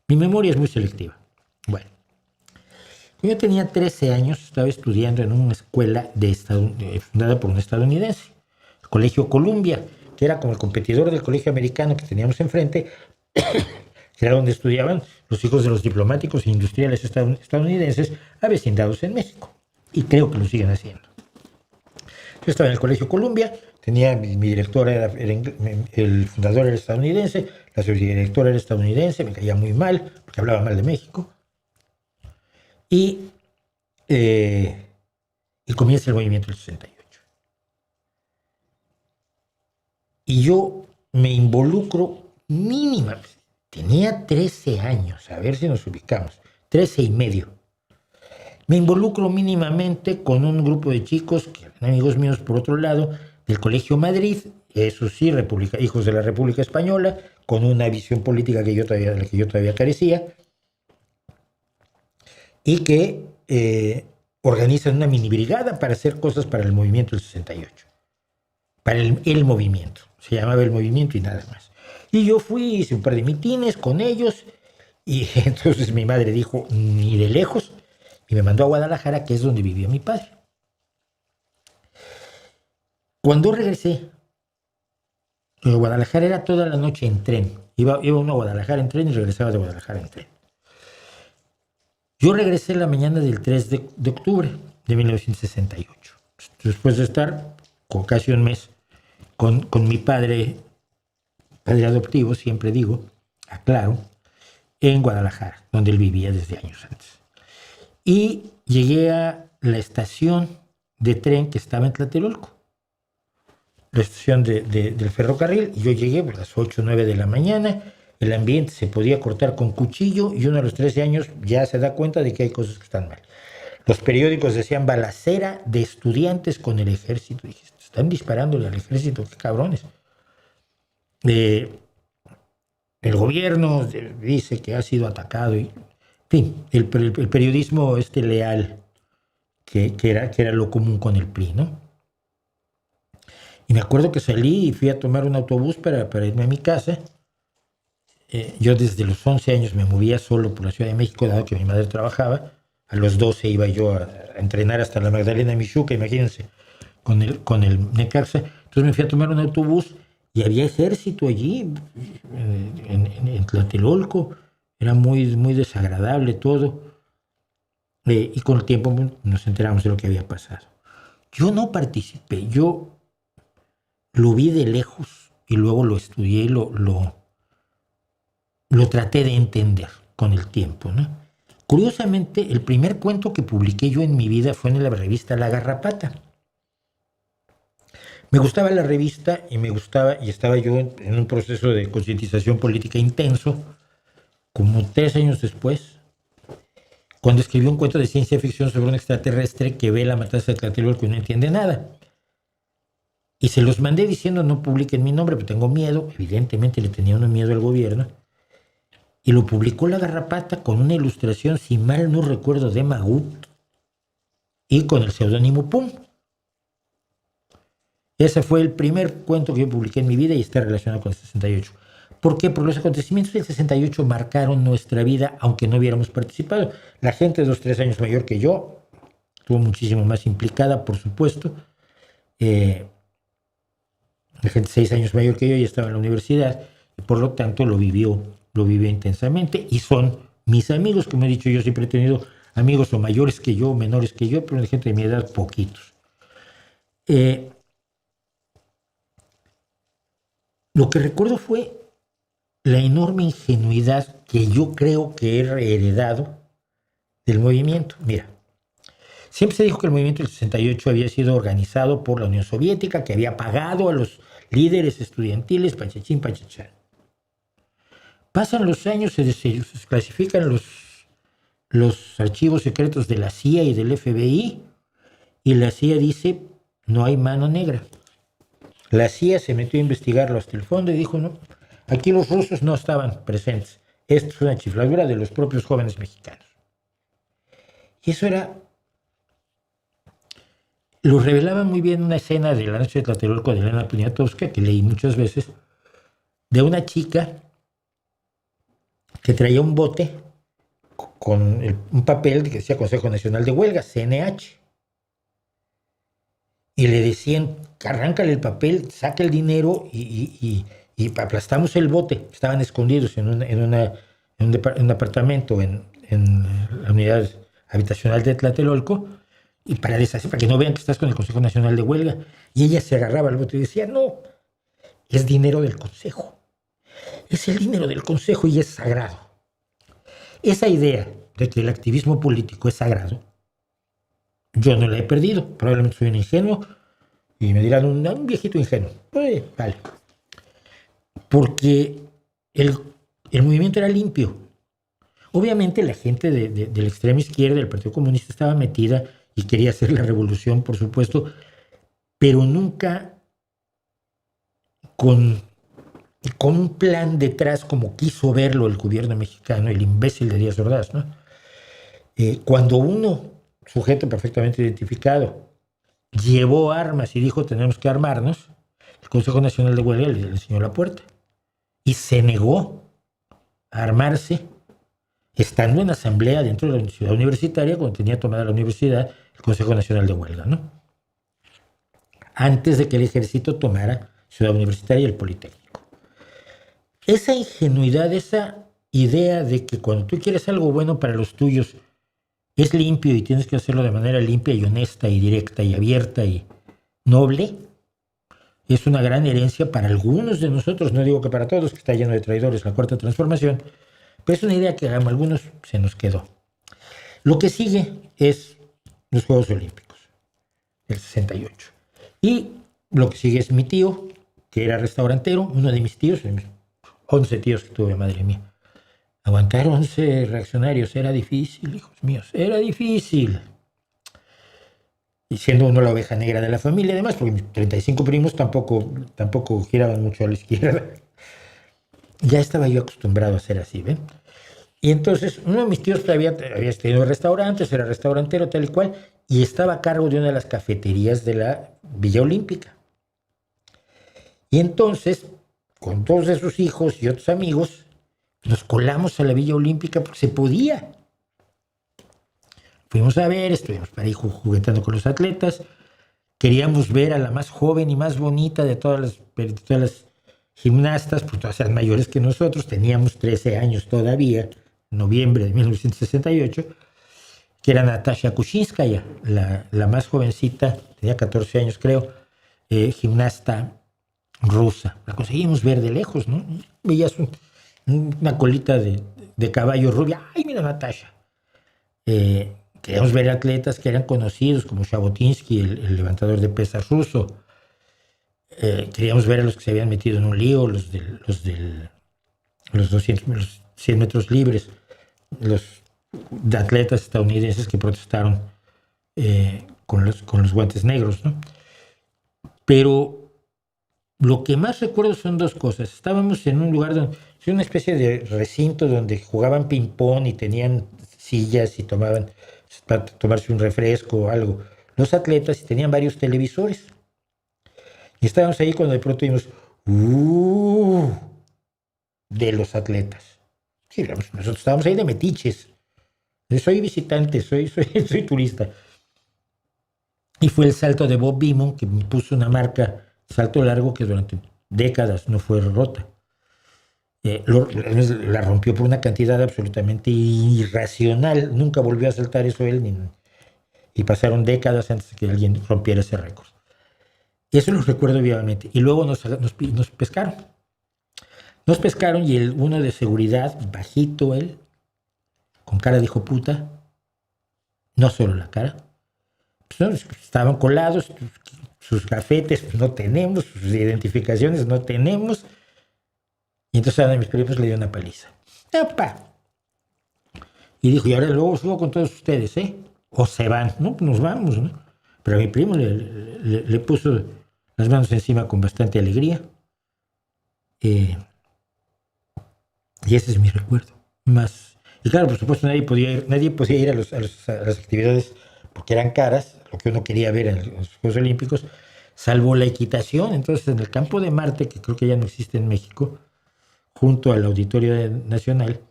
Mi memoria es muy selectiva. Bueno. Yo tenía 13 años, estaba estudiando en una escuela fundada por un estadounidense, el Colegio Columbia, que era como el competidor del colegio americano que teníamos enfrente, que era donde estudiaban los hijos de los diplomáticos e industriales estadounidenses avecindados en México. Y creo que lo siguen haciendo. Yo estaba en el Colegio Columbia, mi directora el fundador era estadounidense, la subdirectora era estadounidense, me caía muy mal, porque hablaba mal de México. Y comienza el movimiento del 68. Y yo me involucro mínimamente. Tenía 13 años, a ver si nos ubicamos, 13 y medio. Me involucro mínimamente con un grupo de chicos, que eran amigos míos por otro lado, del Colegio Madrid, eso sí, hijos de la República Española, con una visión política de la que yo todavía carecía, y que organizan una mini brigada para hacer cosas para el movimiento del 68. Para el movimiento. Se llamaba el movimiento y nada más. Y yo hice un par de mitines con ellos, y entonces mi madre dijo, ni de lejos, y me mandó a Guadalajara, que es donde vivía mi padre. Cuando regresé, Guadalajara era toda la noche en tren. Iba uno a Guadalajara en tren y regresaba de Guadalajara en tren. Yo regresé la mañana del 3 de octubre de 1968, después de estar casi un mes con mi padre adoptivo, siempre digo, aclaro, en Guadalajara, donde él vivía desde años antes. Y llegué a la estación de tren que estaba en Tlatelolco, la estación del ferrocarril, y yo llegué a las 8 o 9 de la mañana. El ambiente se podía cortar con cuchillo y uno a los 13 años ya se da cuenta de que hay cosas que están mal. Los periódicos decían balacera de estudiantes con el ejército. Dije, están disparándole al ejército, qué cabrones. El gobierno dice que ha sido atacado. En fin, el periodismo leal que era lo común con el PRI, ¿no? Y me acuerdo que salí y fui a tomar un autobús para irme a mi casa. Yo desde los 11 años me movía solo por la Ciudad de México, dado que mi madre trabajaba. A los 12 iba yo a entrenar hasta la Magdalena Michuca, imagínense, con el Necaxa. Entonces me fui a tomar un autobús y había ejército allí, en Tlatelolco. Era muy, muy desagradable todo. Y con el tiempo nos enteramos de lo que había pasado. Yo no participé, yo lo vi de lejos y luego lo estudié y lo traté de entender con el tiempo, ¿no? Curiosamente, el primer cuento que publiqué yo en mi vida fue en la revista La Garrapata. Me gustaba la revista y estaba yo en un proceso de concientización política intenso, como 3 años después, cuando escribí un cuento de ciencia ficción sobre un extraterrestre que ve la matanza de Tlatelolco y no entiende nada. Y se los mandé diciendo no publiquen mi nombre, pero tengo miedo. Evidentemente le tenía uno miedo al gobierno. Y lo publicó La Garrapata con una ilustración, si mal no recuerdo, de Magut y con el seudónimo Pum. Ese fue el primer cuento que yo publiqué en mi vida y está relacionado con el 68. ¿Por qué? Porque los acontecimientos del 68 marcaron nuestra vida, aunque no hubiéramos participado. La gente 2 o 3 años mayor que yo estuvo muchísimo más implicada, por supuesto. La gente 6 años mayor que yo ya estaba en la universidad y por lo tanto lo vivió intensamente y son mis amigos. Como he dicho, yo siempre he tenido amigos o mayores que yo, o menores que yo, pero de gente de mi edad poquitos. Lo que recuerdo fue la enorme ingenuidad que yo creo que he heredado del movimiento. Mira, siempre se dijo que el movimiento del 68 había sido organizado por la Unión Soviética, que había pagado a los líderes estudiantiles, pachachín, pachachán. Pasan los años, se desclasifican los archivos secretos de la CIA y del FBI, y la CIA dice, no hay mano negra. La CIA se metió a investigarlo hasta el fondo y dijo, no, aquí los rusos no estaban presentes. Esto es una chifladura de los propios jóvenes mexicanos. Y eso lo revelaba muy bien una escena de La noche de Tlatelolco de Elena Poniatowska, que leí muchas veces, de una chica que traía un bote con un papel que decía Consejo Nacional de Huelga, CNH. Y le decían, arráncale el papel, saca el dinero y aplastamos el bote. Estaban escondidos en un apartamento en la unidad habitacional de Tlatelolco, y para que no vean que estás con el Consejo Nacional de Huelga. Y ella se agarraba al bote y decía, no, es dinero del Consejo. Es el dinero del Consejo y es sagrado. Esa idea de que el activismo político es sagrado, yo no la he perdido. Probablemente soy un ingenuo y me dirán un viejito ingenuo. Vale. Porque el movimiento era limpio. Obviamente la gente de la extrema izquierda del Partido Comunista estaba metida y quería hacer la revolución, por supuesto, pero nunca con un plan detrás como quiso verlo el gobierno mexicano, el imbécil de Díaz Ordaz, ¿no? Cuando uno, sujeto perfectamente identificado, llevó armas y dijo tenemos que armarnos, el Consejo Nacional de Huelga le enseñó la puerta y se negó a armarse estando en asamblea dentro de la ciudad universitaria cuando tenía tomada la universidad el Consejo Nacional de Huelga, ¿no? Antes de que el ejército tomara ciudad universitaria y el Politécnico. Esa ingenuidad, esa idea de que cuando tú quieres algo bueno para los tuyos es limpio y tienes que hacerlo de manera limpia y honesta y directa y abierta y noble, es una gran herencia para algunos de nosotros, no digo que para todos, que está lleno de traidores la Cuarta Transformación, pero es una idea que a algunos se nos quedó. Lo que sigue es los Juegos Olímpicos, el 68. Y lo que sigue es mi tío, que era restaurantero, uno de mis tíos, 11 tíos que tuve, madre mía. Aguantar 11 reaccionarios era difícil, hijos míos, era difícil. Y siendo uno la oveja negra de la familia, además, porque mis 35 primos tampoco giraban mucho a la izquierda. Ya estaba yo acostumbrado a ser así, ¿ven? Y entonces, uno de mis tíos había tenido restaurantes, era restaurantero, tal y cual, y estaba a cargo de una de las cafeterías de la Villa Olímpica. Y entonces, con todos esos hijos y otros amigos, nos colamos a la Villa Olímpica porque se podía. Fuimos a ver, estuvimos para ahí juguetando con los atletas. Queríamos ver a la más joven y más bonita de todas las gimnastas, pues todas eran mayores que nosotros, teníamos 13 años todavía, noviembre de 1968, que era Natasha Kuchinskaya, la más jovencita, tenía 14 años creo, gimnasta rusa. La conseguimos ver de lejos, ¿no? Veías una colita de caballo rubia. ¡Ay, mira Natasha! Queríamos ver atletas que eran conocidos, como Shabotinsky, el levantador de pesas ruso. Queríamos ver a los que se habían metido en un lío, los 100 metros libres, los atletas estadounidenses que protestaron con los guantes negros, ¿no? Pero lo que más recuerdo son dos cosas. Estábamos en un lugar una especie de recinto donde jugaban ping-pong y tenían sillas y tomaban para tomarse un refresco o algo los atletas, y tenían varios televisores. Y estábamos ahí cuando de pronto vimos de los atletas. Sí, nosotros estábamos ahí de metiches. Soy visitante, soy turista. Y fue el salto de Bob Beamon, que puso una marca salto largo que durante décadas no fue rota. La rompió por una cantidad absolutamente irracional. Nunca volvió a saltar eso él, y pasaron décadas antes de que alguien rompiera ese récord. Eso lo recuerdo vivamente. Y luego nos pescaron. Nos pescaron y uno de seguridad, bajito él, con cara de hijo puta, no solo la cara, pues, estaban colados, sus gafetes no tenemos, sus identificaciones no tenemos. Y entonces a mis primos le dio una paliza. ¡Epa! Y dijo, y ahora luego sigo con todos ustedes, ¿eh? O se van, ¿no? Nos vamos, ¿no? Pero a mi primo le puso las manos encima con bastante alegría. Y ese es mi recuerdo. Y claro, por supuesto, nadie podía ir a las actividades porque eran caras, lo que uno quería ver en los Juegos Olímpicos, salvo la equitación. Entonces, en el campo de Marte, que creo que ya no existe en México, junto al Auditorio Nacional,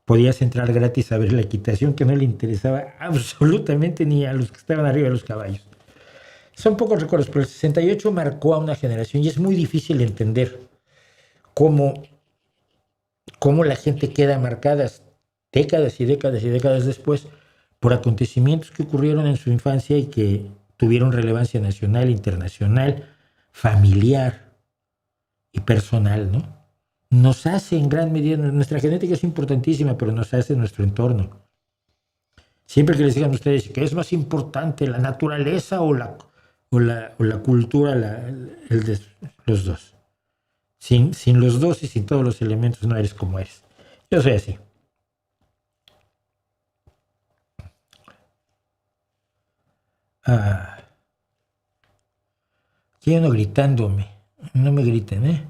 podías entrar gratis a ver la equitación, que no le interesaba absolutamente ni a los que estaban arriba de los caballos. Son pocos recuerdos, pero el 68 marcó a una generación y es muy difícil entender cómo la gente queda marcada décadas y décadas y décadas después por acontecimientos que ocurrieron en su infancia y que tuvieron relevancia nacional, internacional, familiar y personal, ¿no? Nos hace en gran medida, nuestra genética es importantísima, pero nos hace nuestro entorno. Siempre que les digan a ustedes que es más importante la naturaleza o la cultura, los dos. Sin los dos y sin todos los elementos no eres como eres. Yo soy así. Aquí hay uno gritándome. No me griten, ¿eh?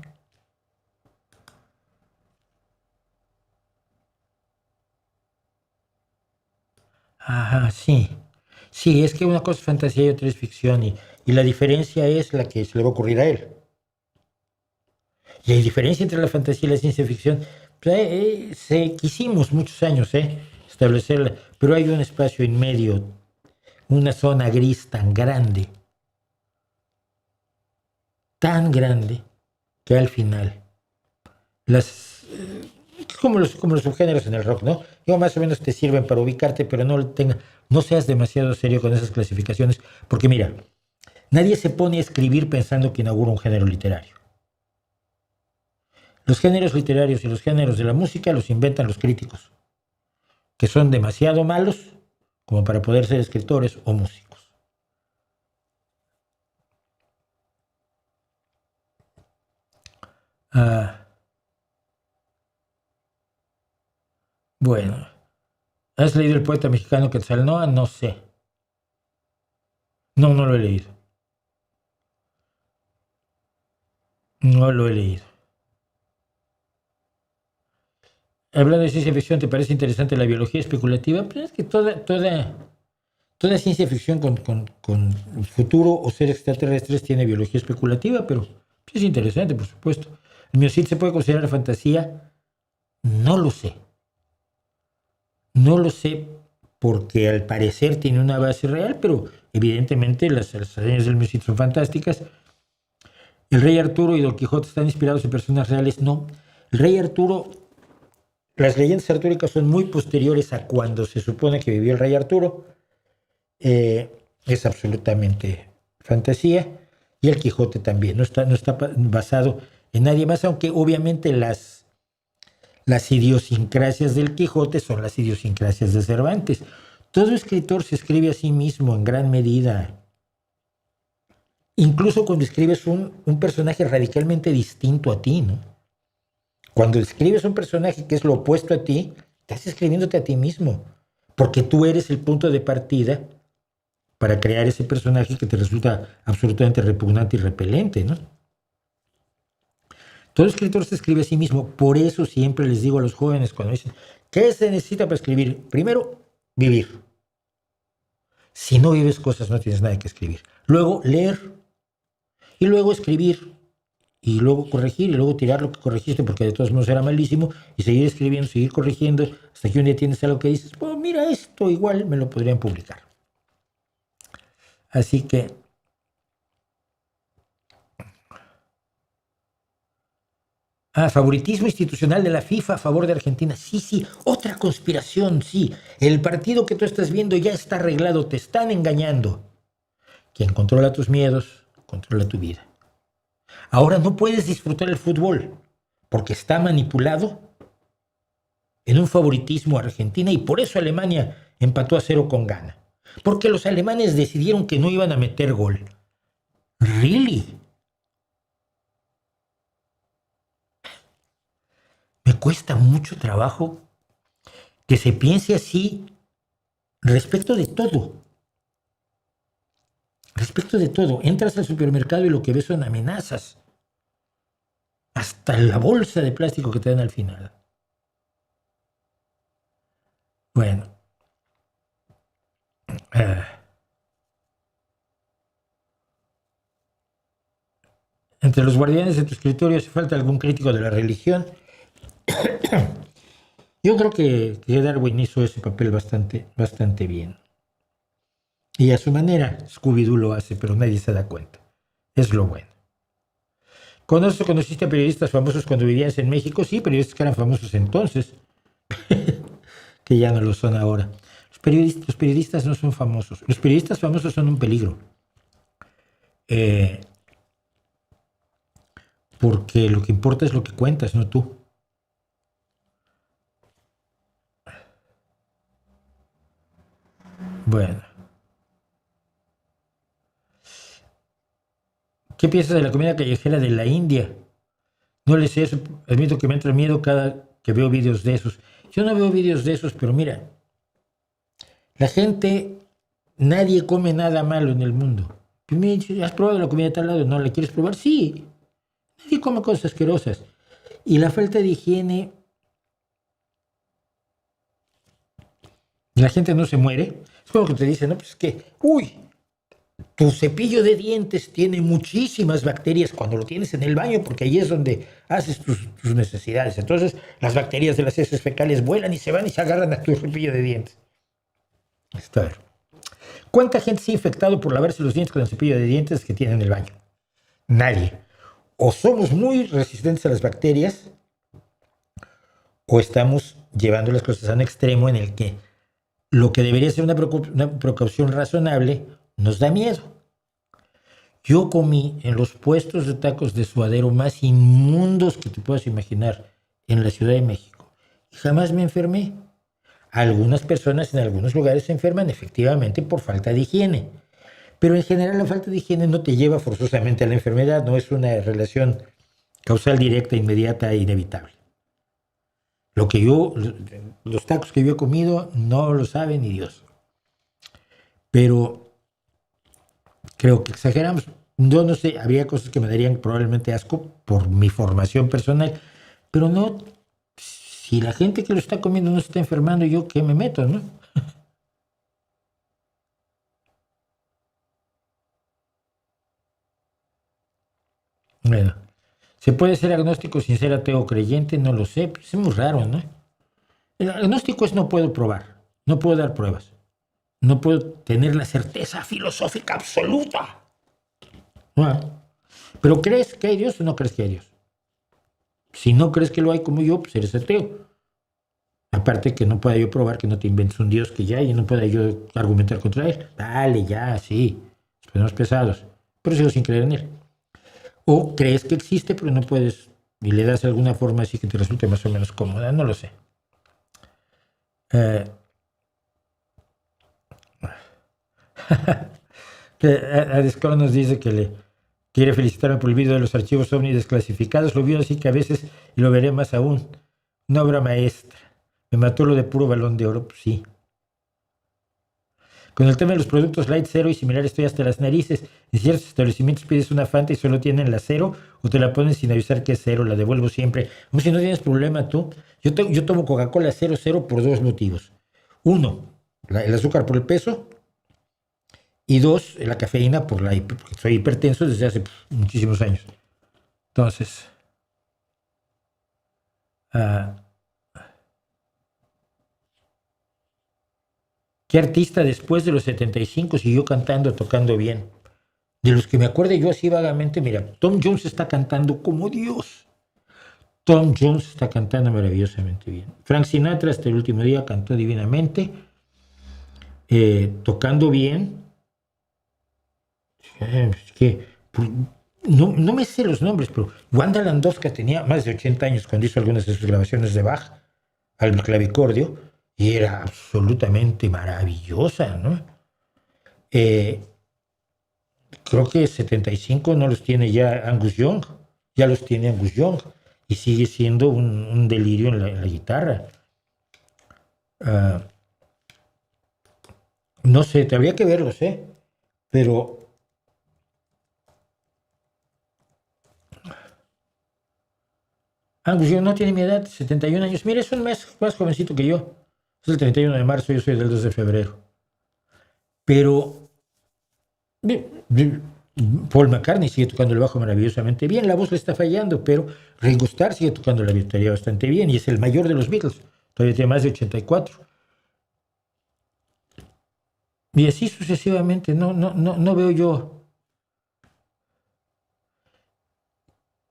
Ajá, sí. Sí, es que una cosa es fantasía y otra es ficción, y la diferencia es la que se le va a ocurrir a él. Y hay diferencia entre la fantasía y la ciencia ficción. Quisimos muchos años establecerla, pero hay un espacio en medio, una zona gris tan grande, que al final como los subgéneros en el rock, ¿no? Más o menos te sirven para ubicarte, pero no seas demasiado serio con esas clasificaciones, porque mira, nadie se pone a escribir pensando que inaugura un género literario. Los géneros literarios y los géneros de la música los inventan los críticos, que son demasiado malos como para poder ser escritores o músicos. Bueno, ¿has leído El poeta mexicano Quetzalnóa? No sé. No lo he leído. No lo he leído. Hablando de ciencia ficción, ¿te parece interesante la biología especulativa? Pues es que toda ciencia ficción con futuro o seres extraterrestres tiene biología especulativa, pero es interesante, por supuesto. ¿El Miocid se puede considerar fantasía? No lo sé. No lo sé porque al parecer tiene una base real, pero evidentemente las hazañas del Miocid son fantásticas. ¿El Rey Arturo y Don Quijote están inspirados en personas reales? No. El Rey Arturo las leyendas artúricas son muy posteriores a cuando se supone que vivió el rey Arturo. Es absolutamente fantasía. Y el Quijote también. No está basado en nadie más, aunque obviamente las idiosincrasias del Quijote son las idiosincrasias de Cervantes. Todo escritor se escribe a sí mismo en gran medida. Incluso cuando escribes un personaje radicalmente distinto a ti, ¿no? Cuando escribes un personaje que es lo opuesto a ti, estás escribiéndote a ti mismo, porque tú eres el punto de partida para crear ese personaje que te resulta absolutamente repugnante y repelente, ¿no? Todo escritor se escribe a sí mismo. Por eso siempre les digo a los jóvenes cuando dicen, ¿qué se necesita para escribir? Primero, vivir. Si no vives cosas, no tienes nada que escribir. Luego, leer. Y luego escribir. Y luego corregir. Y luego tirar lo que corregiste porque de todos modos era malísimo. Y seguir escribiendo, seguir corrigiendo. Hasta que un día tienes algo que dices, pues mira, esto igual me lo podrían publicar. Así que... favoritismo institucional de la FIFA a favor de Argentina. Sí, otra conspiración, sí. El partido que tú estás viendo ya está arreglado, te están engañando. Quien controla tus miedos, controla tu vida. Ahora no puedes disfrutar el fútbol porque está manipulado en un favoritismo a Argentina y por eso Alemania empató a 0 con Ghana. Porque los alemanes decidieron que no iban a meter gol. ¿Really? Me cuesta mucho trabajo que se piense así respecto de todo. Respecto de todo. Entras al supermercado y lo que ves son amenazas. Hasta la bolsa de plástico que te dan al final. Bueno. Entre los guardianes de tu escritorio hace falta algún crítico de la religión. Yo creo que Darwin hizo ese papel bastante bien. Y a su manera, Scooby-Doo lo hace, pero nadie se da cuenta. Es lo bueno. ¿Conociste a periodistas famosos cuando vivías en México? Sí, periodistas que eran famosos entonces, que ya no lo son ahora. Los periodistas no son famosos. Los periodistas famosos son un peligro. Porque lo que importa es lo que cuentas, no tú. Bueno. ¿Qué piensas de la comida callejera de la India? No le sé eso. Admito que me entra miedo cada que veo vídeos de esos. Yo no veo vídeos de esos, pero mira. La gente, nadie come nada malo en el mundo. ¿Has probado la comida de tal lado? ¿No la quieres probar? Sí. Nadie come cosas asquerosas. Y la falta de higiene... La gente no se muere. Es como que te dicen, no, pues es que, tu cepillo de dientes tiene muchísimas bacterias cuando lo tienes en el baño, porque ahí es donde haces tus necesidades. Entonces, las bacterias de las heces fecales vuelan y se van y se agarran a tu cepillo de dientes. A ver. ¿Cuánta gente se ha infectado por lavarse los dientes con el cepillo de dientes que tiene en el baño? Nadie. O somos muy resistentes a las bacterias, o estamos llevando las cosas a un extremo en el que lo que debería ser una precaución razonable nos da miedo. Yo comí en los puestos de tacos de suadero más inmundos que te puedas imaginar en la Ciudad de México y jamás me enfermé. Algunas personas en algunos lugares se enferman efectivamente por falta de higiene, pero en general la falta de higiene no te lleva forzosamente a la enfermedad, no es una relación causal directa, inmediata e inevitable. Los tacos que yo he comido no lo sabe ni Dios. Pero creo que exageramos. Yo no sé, habría cosas que me darían probablemente asco por mi formación personal, pero no, si la gente que lo está comiendo no se está enfermando, ¿yo qué me meto, no? Bueno, ¿se puede ser agnóstico sin ser ateo o creyente? No lo sé, es muy raro, ¿no? El agnóstico es no puedo probar, no puedo dar pruebas, no puedo tener la certeza filosófica absoluta. Bueno, ¿pero crees que hay Dios o no crees que hay Dios? Si no crees que lo hay como yo, pues eres ateo. Aparte que no pueda yo probar que no te inventes un Dios que ya y no pueda yo argumentar contra él. Dale, ya, sí. Ponemos pesados. Pero sigo sin creer en él. O crees que existe, pero no puedes. Y le das alguna forma así que te resulte más o menos cómoda. No lo sé. Adesco nos dice que le quiere felicitarme por el video de los archivos OVNI desclasificados. Lo vio así que a veces, y lo veré más aún. Una obra maestra. Me mató lo de puro balón de oro, pues sí. Con el tema de los productos Light Zero y similar estoy hasta las narices. En ciertos establecimientos pides una Fanta y solo tienen la cero o te la ponen sin avisar que es cero, la devuelvo siempre. Como si no tienes problema tú. Yo tomo Coca-Cola 00 por dos motivos. Uno, el azúcar por el peso. Y dos, la cafeína porque soy hipertenso desde hace muchísimos años. Entonces... ¿qué artista después de los 75 siguió cantando, tocando bien? De los que me acuerdo yo así vagamente, mira, Tom Jones está cantando como Dios. Tom Jones está cantando maravillosamente bien. Frank Sinatra hasta el último día cantó divinamente, tocando bien. Es que no me sé los nombres, pero Wanda Landowska tenía más de 80 años cuando hizo algunas de sus grabaciones de Bach al clavicordio. Y era absolutamente maravillosa, ¿no? Creo que 75 no los tiene ya Angus Young, ya los tiene Angus Young, y sigue siendo un delirio en la guitarra. No sé, te habría que verlos, pero Angus Young no tiene mi edad, 71 años. Mira, es un mes más jovencito que yo. Es el 31 de marzo, yo soy del 2 de febrero. Pero Paul McCartney sigue tocando el bajo maravillosamente bien, la voz le está fallando, pero Ringo Starr sigue tocando la batería bastante bien y es el mayor de los Beatles, todavía tiene más de 84. Y así sucesivamente, no veo yo.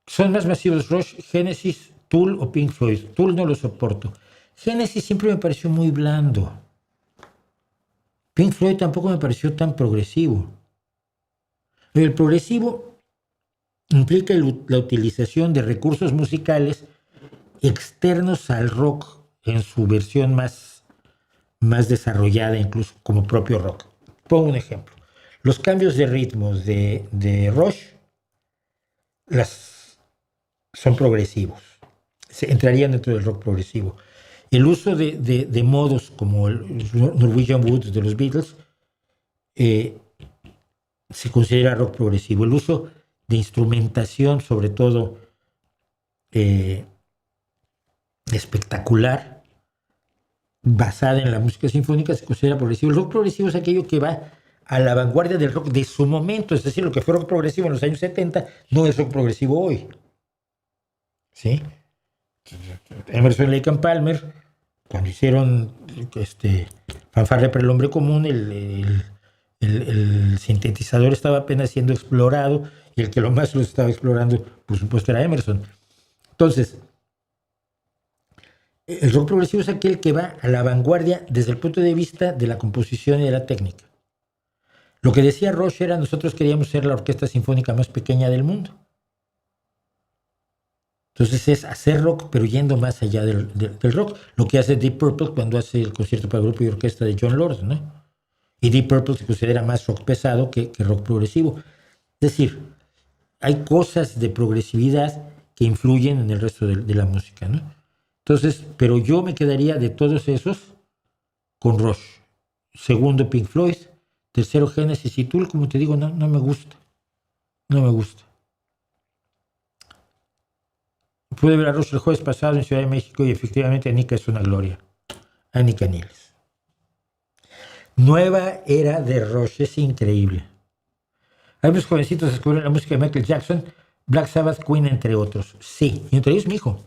Son más masivos Rush, Genesis, Tool o Pink Floyd. Tool no lo soporto. Genesis siempre me pareció muy blando. Pink Floyd tampoco me pareció tan progresivo. El progresivo implica la utilización de recursos musicales externos al rock en su versión más desarrollada, incluso como propio rock. Pongo un ejemplo. Los cambios de ritmos de Rush son progresivos. Entrarían dentro del rock progresivo. El uso de modos como el Norwegian Wood de los Beatles se considera rock progresivo. El uso de instrumentación, sobre todo espectacular, basada en la música sinfónica, se considera progresivo. El rock progresivo es aquello que va a la vanguardia del rock de su momento, es decir, lo que fue rock progresivo en los años 70 no es rock progresivo hoy. ¿Sí? Emerson, Lake and Palmer, cuando hicieron Fanfarria para el hombre común, el sintetizador estaba apenas siendo explorado y el que lo más lo estaba explorando, por supuesto, era Emerson. Entonces, el rock progresivo es aquel que va a la vanguardia desde el punto de vista de la composición y de la técnica. Lo que decía Rush era: nosotros queríamos ser la orquesta sinfónica más pequeña del mundo. Entonces es hacer rock, pero yendo más allá del rock. Lo que hace Deep Purple cuando hace el concierto para grupo y orquesta de John Lord, ¿no? Y Deep Purple se considera más rock pesado que rock progresivo. Es decir, hay cosas de progresividad que influyen en el resto de la música, ¿no? Entonces, pero yo me quedaría de todos esos con Rush. Segundo, Pink Floyd. Tercero, Genesis y Tool. Como te digo, no me gusta. No me gusta. Pude ver a Rush el jueves pasado en Ciudad de México y efectivamente Anika es una gloria. Anika Niles. Nueva era de Rush, es increíble. Hay unos jovencitos que descubrieron la música de Michael Jackson, Black Sabbath, Queen, entre otros. Sí, y entre ellos mi hijo.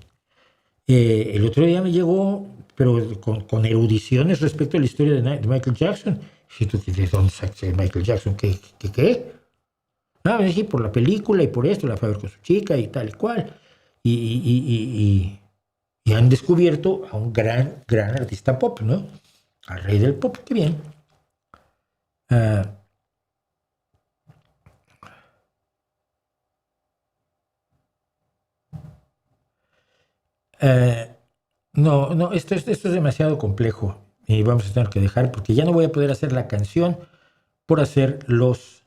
El otro día me llegó, pero con erudiciones respecto a la historia de Michael Jackson. ¿De dónde sacaste Michael Jackson? ¿Qué? No, me dije por la película y por esto, la fue a ver con su chica y tal y cual. Y Y han descubierto a un gran artista pop, ¿no? Al rey del pop, qué bien. No, esto es demasiado complejo y vamos a tener que dejar porque ya no voy a poder hacer la canción por hacer los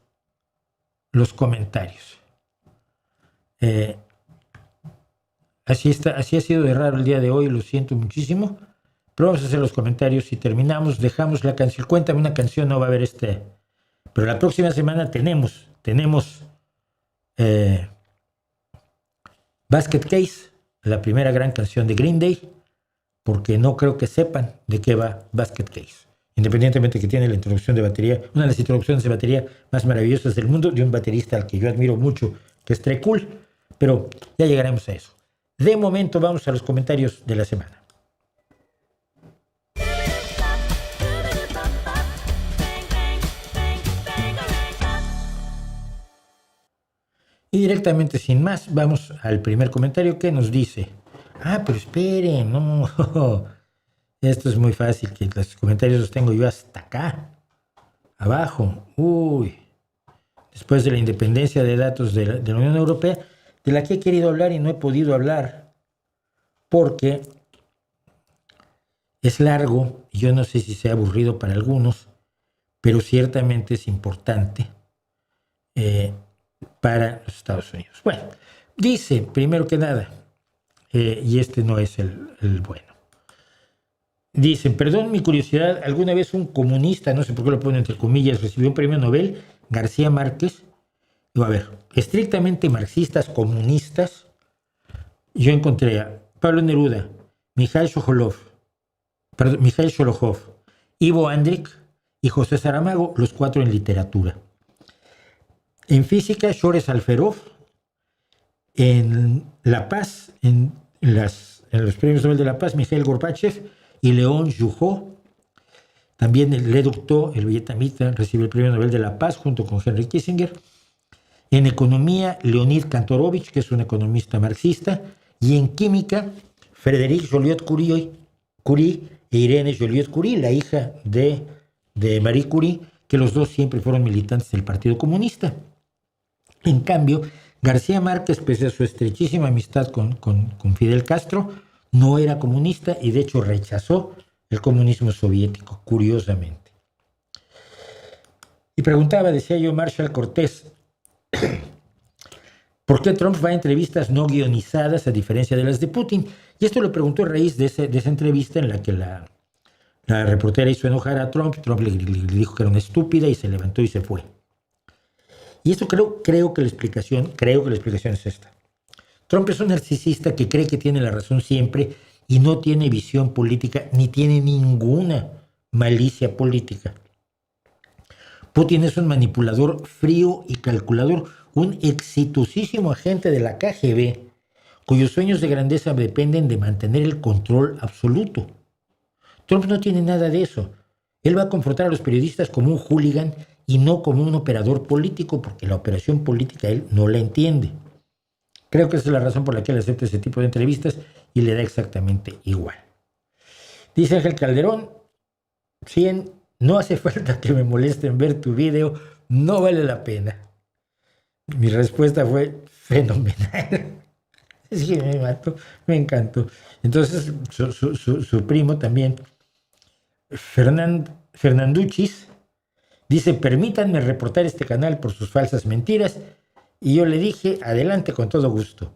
comentarios. Así ha sido de raro el día de hoy, lo siento muchísimo, pero vamos a hacer los comentarios y terminamos, dejamos la canción. Cuéntame una canción, no va a haber pero la próxima semana tenemos Basket Case, la primera gran canción de Green Day, porque no creo que sepan de qué va Basket Case, independientemente que tiene la introducción de batería, una de las introducciones de batería más maravillosas del mundo, de un baterista al que yo admiro mucho, que es Trey Cool, pero ya llegaremos a eso. De momento vamos a los comentarios de la semana. Y directamente, sin más, vamos al primer comentario que nos dice: pero esperen, no, esto es muy fácil, que los comentarios los tengo yo hasta acá, abajo. Después de la independencia de datos de la Unión Europea, de la que he querido hablar y no he podido hablar, porque es largo, y yo no sé si sea aburrido para algunos, pero ciertamente es importante para los Estados Unidos. Bueno, dice, primero que nada, y este no es el bueno. Dicen, perdón mi curiosidad, alguna vez un comunista, no sé por qué lo ponen entre comillas, recibió un premio Nobel, García Márquez. Digo, a ver, estrictamente marxistas, comunistas, yo encontré a Pablo Neruda, Mikhail Sholokhov, Ivo Andrić y José Saramago, los 4 en literatura. En física, Shores Alferov. En La Paz, en los premios Nobel de la Paz, Mikhail Gorbachev y León Jouhou. También el Le Duc, el vietnamita, recibe el premio Nobel de la Paz junto con Henry Kissinger. En economía, Leonid Kantorovich, que es un economista marxista. Y en química, Frédéric Joliot-Curie e Irene Joliot-Curie, la hija de Marie Curie, que los dos siempre fueron militantes del Partido Comunista. En cambio, García Márquez, pese a su estrechísima amistad con Fidel Castro, no era comunista y de hecho rechazó el comunismo soviético, curiosamente. Y preguntaba, decía yo, Marshall Cortés, ¿por qué Trump va a entrevistas no guionizadas a diferencia de las de Putin? Y esto lo preguntó a raíz de esa entrevista en la que la reportera hizo enojar a Trump. Trump le dijo que era una estúpida y se levantó y se fue. Y esto creo que la explicación es esta. Trump es un narcisista que cree que tiene la razón siempre y no tiene visión política ni tiene ninguna malicia política. Putin es un manipulador frío y calculador, un exitosísimo agente de la KGB, cuyos sueños de grandeza dependen de mantener el control absoluto. Trump no tiene nada de eso. Él va a confrontar a los periodistas como un hooligan y no como un operador político, porque la operación política él no la entiende. Creo que esa es la razón por la que él acepta ese tipo de entrevistas y le da exactamente igual. Dice Ángel Calderón, 100, no hace falta que me molesten ver tu video, no vale la pena. Mi respuesta fue fenomenal. Sí, me mató, me encantó. Entonces su primo también, Fernanduchis, dice, permítanme reportar este canal por sus falsas mentiras. Y yo le dije, adelante con todo gusto.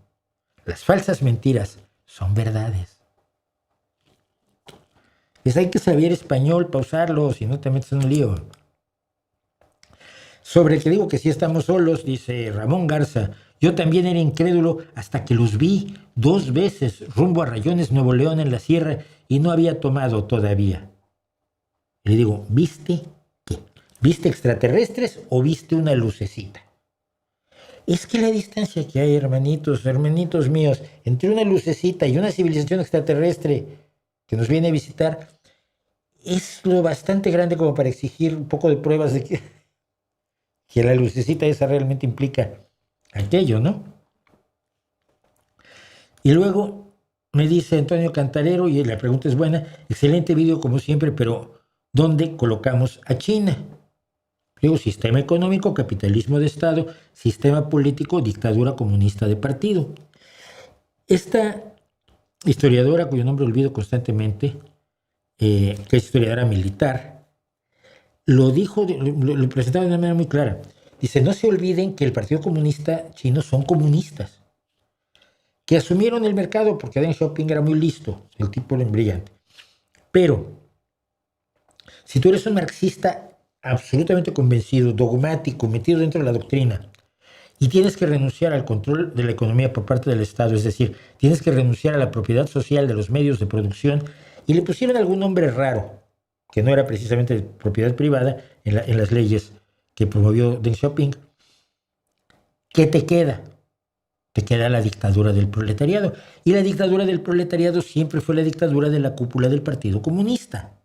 Las falsas mentiras son verdades. Hay que saber español para usarlo, si no te metes en un lío. Sobre el que digo que sí estamos solos, dice Ramón Garza, yo también era incrédulo hasta que los vi 2 veces rumbo a Rayones, Nuevo León, en la sierra, y no había tomado todavía. Y le digo, ¿viste qué? ¿Viste extraterrestres o viste una lucecita? Es que la distancia que hay, hermanitos míos, entre una lucecita y una civilización extraterrestre que nos viene a visitar, es lo bastante grande como para exigir un poco de pruebas de que la lucecita esa realmente implica aquello, ¿no? Y luego Me dice Antonio Cantarero, y la pregunta es buena, excelente video como siempre, pero ¿dónde colocamos a China? Digo, sistema económico, capitalismo de Estado, sistema político, dictadura comunista de partido. Esta historiadora, cuyo nombre olvido constantemente, que es historiadora militar, lo dijo, lo presentaba de una manera muy clara. Dice, no se olviden que el Partido Comunista Chino son comunistas, que asumieron el mercado porque Deng Xiaoping era muy listo, el tipo era brillante. Pero, si tú eres un marxista absolutamente convencido, dogmático, metido dentro de la doctrina, y tienes que renunciar al control de la economía por parte del Estado, es decir, tienes que renunciar a la propiedad social de los medios de producción, y le pusieron algún nombre raro, que no era precisamente propiedad privada, en las leyes que promovió Deng Xiaoping, ¿qué te queda? Te queda la dictadura del proletariado. Y la dictadura del proletariado siempre fue la dictadura de la cúpula del Partido Comunista.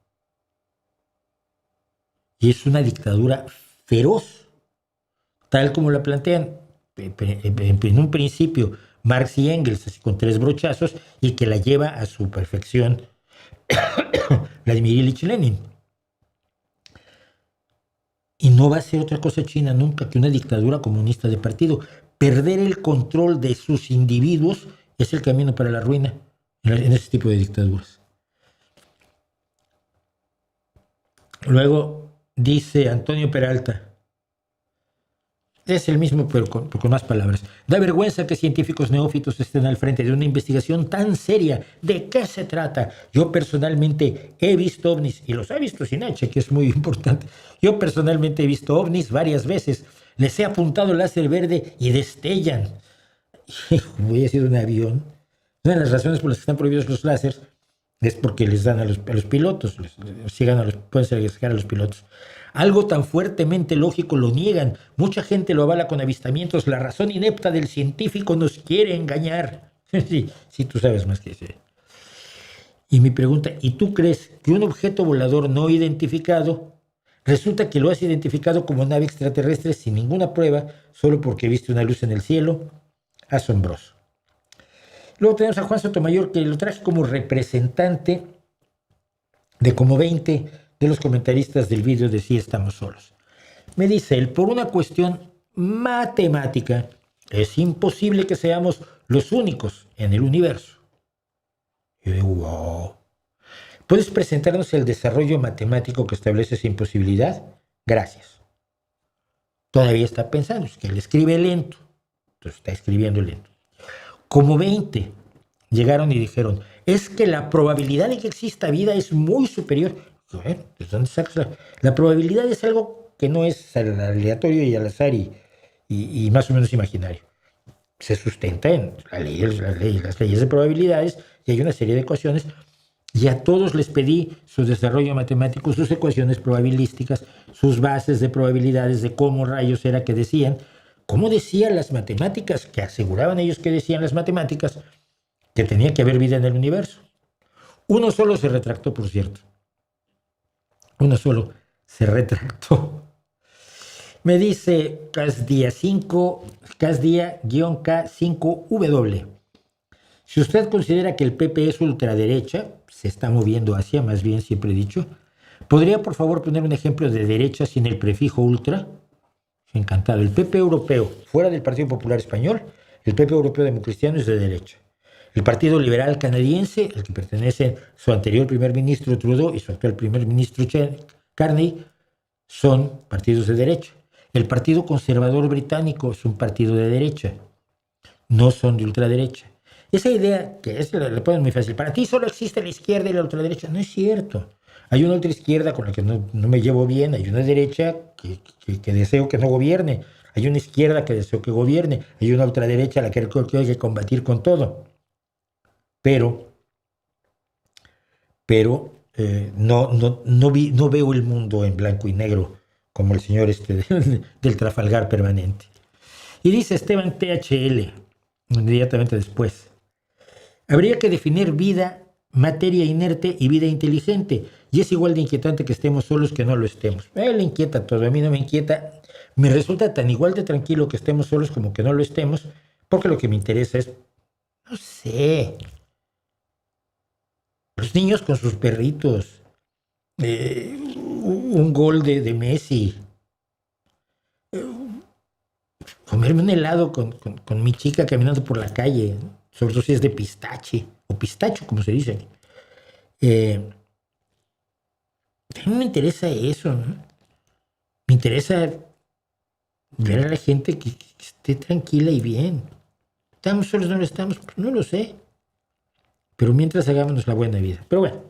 Y es una dictadura feroz, tal como la plantean en un principio Marx y Engels, así con 3 brochazos, y que la lleva a su perfección Vladimir Ilich Lenin. Y no va a ser otra cosa China nunca que una dictadura comunista de partido. Perder el control de sus individuos es el camino para la ruina en ese tipo de dictaduras. Luego dice Antonio Peralta, es el mismo pero con más palabras. Da vergüenza que científicos neófitos estén al frente de una investigación tan seria. ¿De qué se trata? Yo personalmente he visto ovnis, y los he visto sin H, que es muy importante. Yo personalmente he visto ovnis varias veces. Les he apuntado láser verde y destellan. Hubiera sido un avión. Una de las razones por las que están prohibidos los láseres es porque les dan a los pilotos, pueden cegar a los pilotos. Algo tan fuertemente lógico lo niegan. Mucha gente lo avala con avistamientos. La razón inepta del científico nos quiere engañar. Sí, tú sabes más que eso. Y mi pregunta, ¿y tú crees que un objeto volador no identificado resulta que lo has identificado como nave extraterrestre sin ninguna prueba, solo porque viste una luz en el cielo? Asombroso. Luego tenemos a Juan Sotomayor, que lo traje como representante de como 20 de los comentaristas del vídeo de Sí Estamos Solos. Me dice él, por una cuestión matemática, es imposible que seamos los únicos en el universo. Yo digo, wow. ¿Puedes presentarnos el desarrollo matemático que establece esa imposibilidad? Gracias. Todavía está pensando, es que él escribe lento, entonces está escribiendo lento. Como 20 llegaron y dijeron, es que la probabilidad de que exista vida es muy superior. Bueno, ¿de dónde sacas la probabilidad? Es algo que no es aleatorio y al azar y más o menos imaginario. Se sustenta en las leyes de probabilidades, y hay una serie de ecuaciones, y a todos les pedí su desarrollo matemático, sus ecuaciones probabilísticas, sus bases de probabilidades, de cómo rayos era que decían, cómo decían las matemáticas, que aseguraban ellos que decían las matemáticas, que tenía que haber vida en el universo. Uno solo se retractó, por cierto. Uno solo se retractó. Me dice Casdia-K5W. Si usted considera que el PP es ultraderecha, se está moviendo hacia, más bien siempre he dicho, ¿podría por favor poner un ejemplo de derecha sin el prefijo ultra? Encantado. El PP europeo, fuera del Partido Popular Español, el PP europeo democristiano es de derecha. El Partido Liberal Canadiense, al que pertenece su anterior primer ministro Trudeau y su actual primer ministro Carney, son partidos de derecha. El Partido Conservador Británico es un partido de derecha. No son de ultraderecha. Esa idea, que la ponen muy fácil, para ti solo existe la izquierda y la ultraderecha, no es cierto. Hay una ultraizquierda con la que no me llevo bien, hay una derecha que deseo que no gobierne, hay una izquierda que deseo que gobierne, hay una ultraderecha a la que hay que combatir con todo. Pero no veo el mundo en blanco y negro como el señor del Trafalgar permanente. Y dice Esteban THL, inmediatamente después, habría que definir vida, materia inerte y vida inteligente, y es igual de inquietante que estemos solos que no lo estemos. A él le inquieta todo, a mí no me inquieta. Me resulta tan igual de tranquilo que estemos solos como que no lo estemos, porque lo que me interesa es, no sé, Los niños con sus perritos. Un gol de Messi. Comerme un helado con mi chica caminando por la calle, sobre todo si es de pistache, o pistacho, como se dice. A mí me interesa eso, ¿no? Me interesa ver a la gente que esté tranquila y bien. ¿Estamos solos o no lo estamos? Pues no lo sé. Pero mientras hagámonos la buena vida. Pero bueno,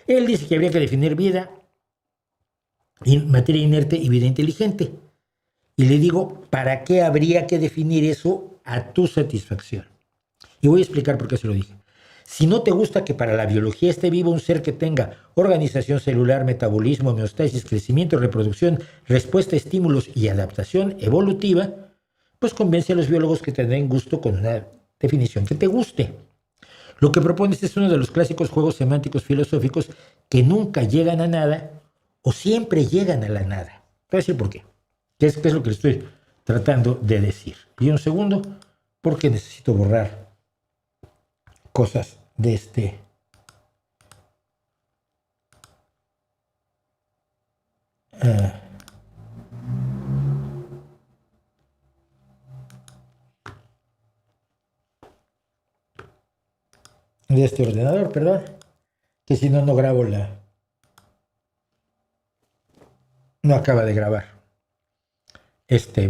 él dice que habría que definir vida, materia inerte y vida inteligente. Y le digo, ¿para qué habría que definir eso a tu satisfacción? Y voy a explicar por qué se lo dije. Si no te gusta que para la biología esté vivo un ser que tenga organización celular, metabolismo, homeostasis, crecimiento, reproducción, respuesta a estímulos y adaptación evolutiva, pues convence a los biólogos que te den gusto con una definición que te guste. Lo que propones es uno de los clásicos juegos semánticos filosóficos que nunca llegan a nada o siempre llegan a la nada. Te voy a decir por qué. ¿Qué es lo que le estoy tratando de decir? Y un segundo, porque necesito borrar cosas de este ordenador, perdón, que si no, no grabo no acaba de grabar esta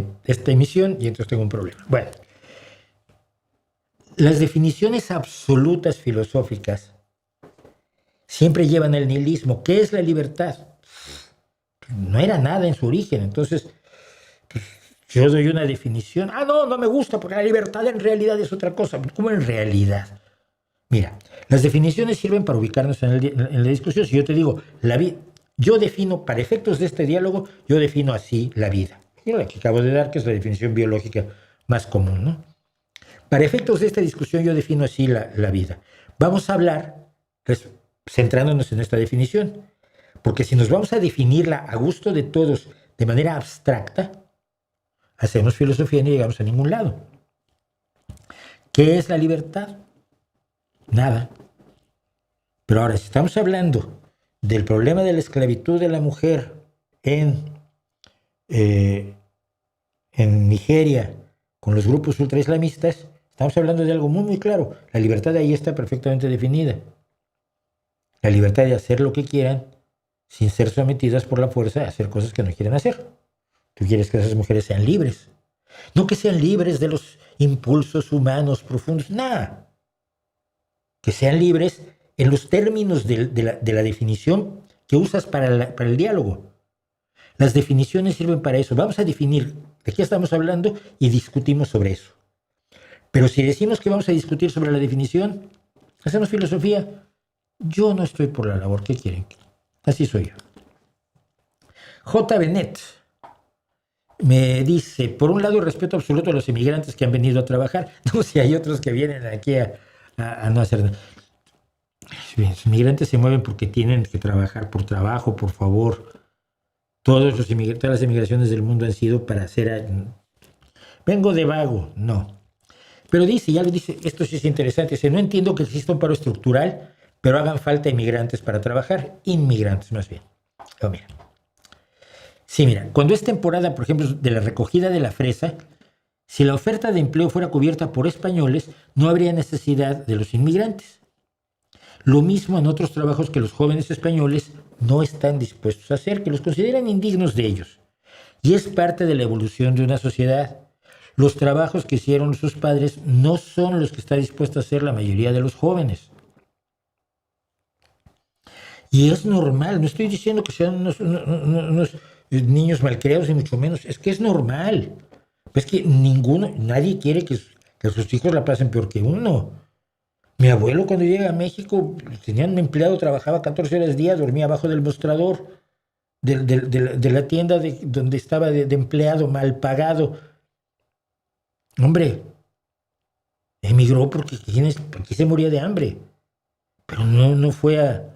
emisión y entonces tengo un problema. Bueno, las definiciones absolutas filosóficas siempre llevan al nihilismo. ¿Qué es la libertad? No era nada en su origen, entonces yo doy una definición. No me gusta porque la libertad en realidad es otra cosa. ¿Cómo en realidad? Mira, las definiciones sirven para ubicarnos en la discusión. Si yo te digo, yo defino, para efectos de este diálogo, yo defino así la vida. Y la que acabo de dar, que es la definición biológica más común, ¿no? Para efectos de esta discusión, yo defino así la vida. Vamos a hablar, centrándonos en esta definición, porque si nos vamos a definirla a gusto de todos de manera abstracta, hacemos filosofía y no llegamos a ningún lado. ¿Qué es la libertad? Nada. Pero ahora, si estamos hablando del problema de la esclavitud de la mujer en Nigeria con los grupos ultraislamistas, estamos hablando de algo muy, muy claro. La libertad de ahí está perfectamente definida. La libertad de hacer lo que quieran sin ser sometidas por la fuerza a hacer cosas que no quieren hacer. Tú quieres que esas mujeres sean libres. No que sean libres de los impulsos humanos profundos, nada. Que sean libres en los términos de la definición que usas para el diálogo. Las definiciones sirven para eso. Vamos a definir de qué estamos hablando y discutimos sobre eso. Pero si decimos que vamos a discutir sobre la definición, hacemos filosofía. Yo no estoy por la labor. ¿Qué quieren? Así soy yo. J. Bennett me dice, por un lado, respeto absoluto a los inmigrantes que han venido a trabajar. No, si hay otros que vienen aquí a no hacer nada. Los inmigrantes se mueven porque tienen que trabajar, por trabajo, por favor. Todas las inmigraciones del mundo han sido para hacer... Vengo de vago, no. Pero dice, ya lo dice, esto sí es interesante, dice, no entiendo que exista un paro estructural, pero hagan falta inmigrantes para trabajar, inmigrantes más bien. Oh, mira. Sí, mira, cuando es temporada, por ejemplo, de la recogida de la fresa, si la oferta de empleo fuera cubierta por españoles, no habría necesidad de los inmigrantes. Lo mismo en otros trabajos que los jóvenes españoles no están dispuestos a hacer, que los consideran indignos de ellos. Y es parte de la evolución de una sociedad. Los trabajos que hicieron sus padres no son los que está dispuesta a hacer la mayoría de los jóvenes. Y es normal, no estoy diciendo que sean unos niños malcriados y mucho menos, es que es normal. Es que nadie quiere que sus hijos la pasen peor que uno. Mi abuelo cuando llega a México tenía un empleado, trabajaba 14 horas al día, dormía abajo del mostrador de la tienda donde estaba de empleado, mal pagado. Hombre, emigró porque se moría de hambre, pero no fue a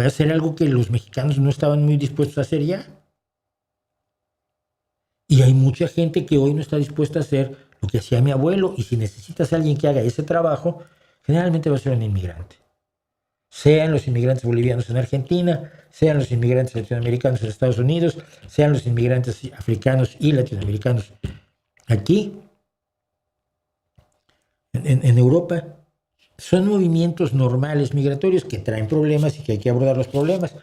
hacer algo que los mexicanos no estaban muy dispuestos a hacer ya. Y hay mucha gente que hoy no está dispuesta a hacer lo que hacía mi abuelo, y si necesitas a alguien que haga ese trabajo, generalmente va a ser un inmigrante. sean los inmigrantes bolivianos en Argentina, sean los inmigrantes latinoamericanos en Estados Unidos, sean los inmigrantes africanos y latinoamericanos aquí, en Europa. Son movimientos normales migratorios que traen problemas y que hay que abordar los problemas,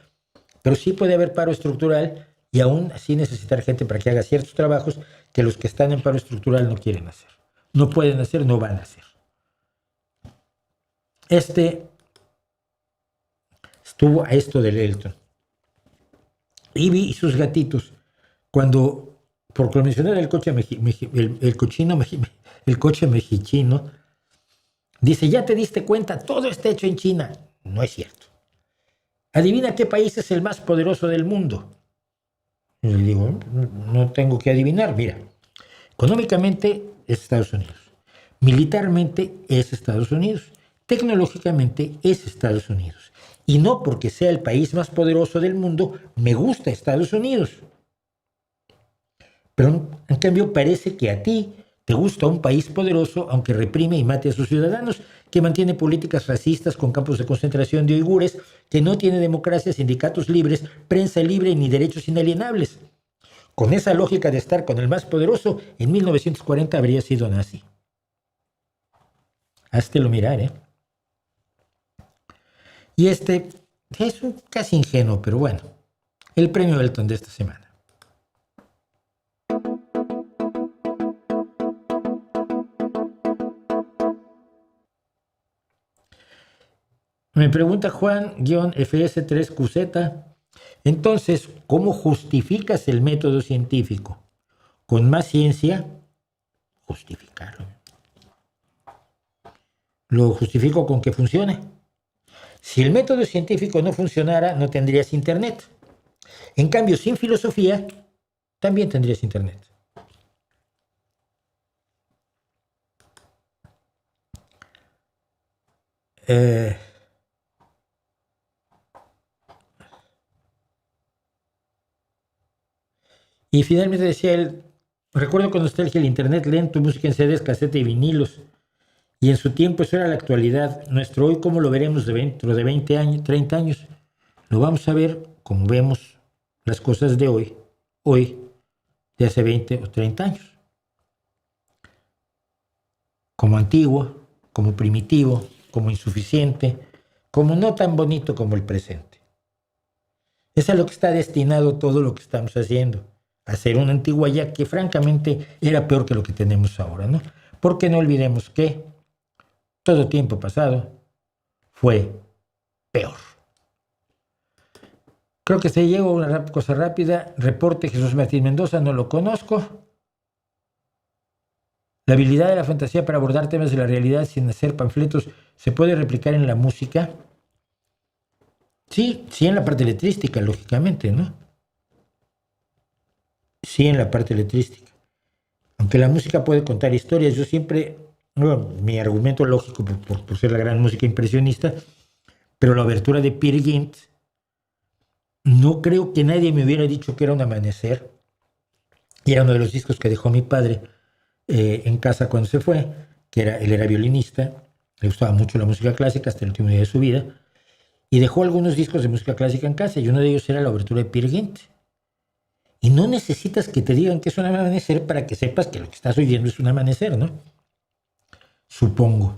pero sí puede haber paro estructural y aún así necesitar gente para que haga ciertos trabajos que los que están en paro estructural no quieren hacer, no pueden hacer, no van a hacer. Estuvo a esto del Elton. Ivy y sus gatitos, cuando, por mencionar el coche el coche mexicano, dice, ¿ya te diste cuenta? Todo está hecho en China. No es cierto. Adivina qué país es el más poderoso del mundo. Y le digo, no tengo que adivinar. Mira, económicamente es Estados Unidos. Militarmente es Estados Unidos. Tecnológicamente es Estados Unidos. Y no porque sea el país más poderoso del mundo, me gusta Estados Unidos. Pero en cambio parece que a ti te gusta un país poderoso, aunque reprime y mate a sus ciudadanos, que mantiene políticas racistas con campos de concentración de uigures, que no tiene democracia, sindicatos libres, prensa libre ni derechos inalienables. Con esa lógica de estar con el más poderoso, en 1940 habría sido nazi. Háztelo mirar, ¿eh? Y es un casi ingenuo, pero bueno, el premio Elton de esta semana. Me pregunta Juan-FS3QZ, entonces, ¿cómo justificas el método científico? ¿Con más ciencia? Justificarlo. ¿Lo justifico con que funcione? Si el método científico no funcionara, no tendrías internet. En cambio, sin filosofía, también tendrías internet. Y finalmente decía él, recuerdo con nostalgia el internet lento, música en CDs, casete y vinilos. Y en su tiempo eso era la actualidad. Nuestro hoy, ¿cómo lo veremos dentro de 20 años, 30 años? Lo vamos a ver como vemos las cosas de hoy, de hace 20 o 30 años. Como antiguo, como primitivo, como insuficiente, como no tan bonito como el presente. Es a lo que está destinado todo lo que estamos haciendo. Hacer una antigua ya que francamente era peor que lo que tenemos ahora, ¿no? Porque no olvidemos que todo tiempo pasado fue peor. Creo que se llegó a una cosa rápida. Reporte Jesús Martín Mendoza, no lo conozco. La habilidad de la fantasía para abordar temas de la realidad sin hacer panfletos se puede replicar en la música. Sí, en la parte letrística, lógicamente, ¿no? Sí, en la parte letrística. Aunque la música puede contar historias, yo siempre, bueno, mi argumento lógico por ser la gran música impresionista, pero la obertura de Peer Gynt, no creo que nadie me hubiera dicho que era un amanecer. Y era uno de los discos que dejó mi padre en casa cuando se fue, él era violinista, le gustaba mucho la música clásica hasta el último día de su vida, y dejó algunos discos de música clásica en casa, y uno de ellos era la obertura de Peer Gynt. Y no necesitas que te digan que es un amanecer para que sepas que lo que estás oyendo es un amanecer, ¿no? Supongo.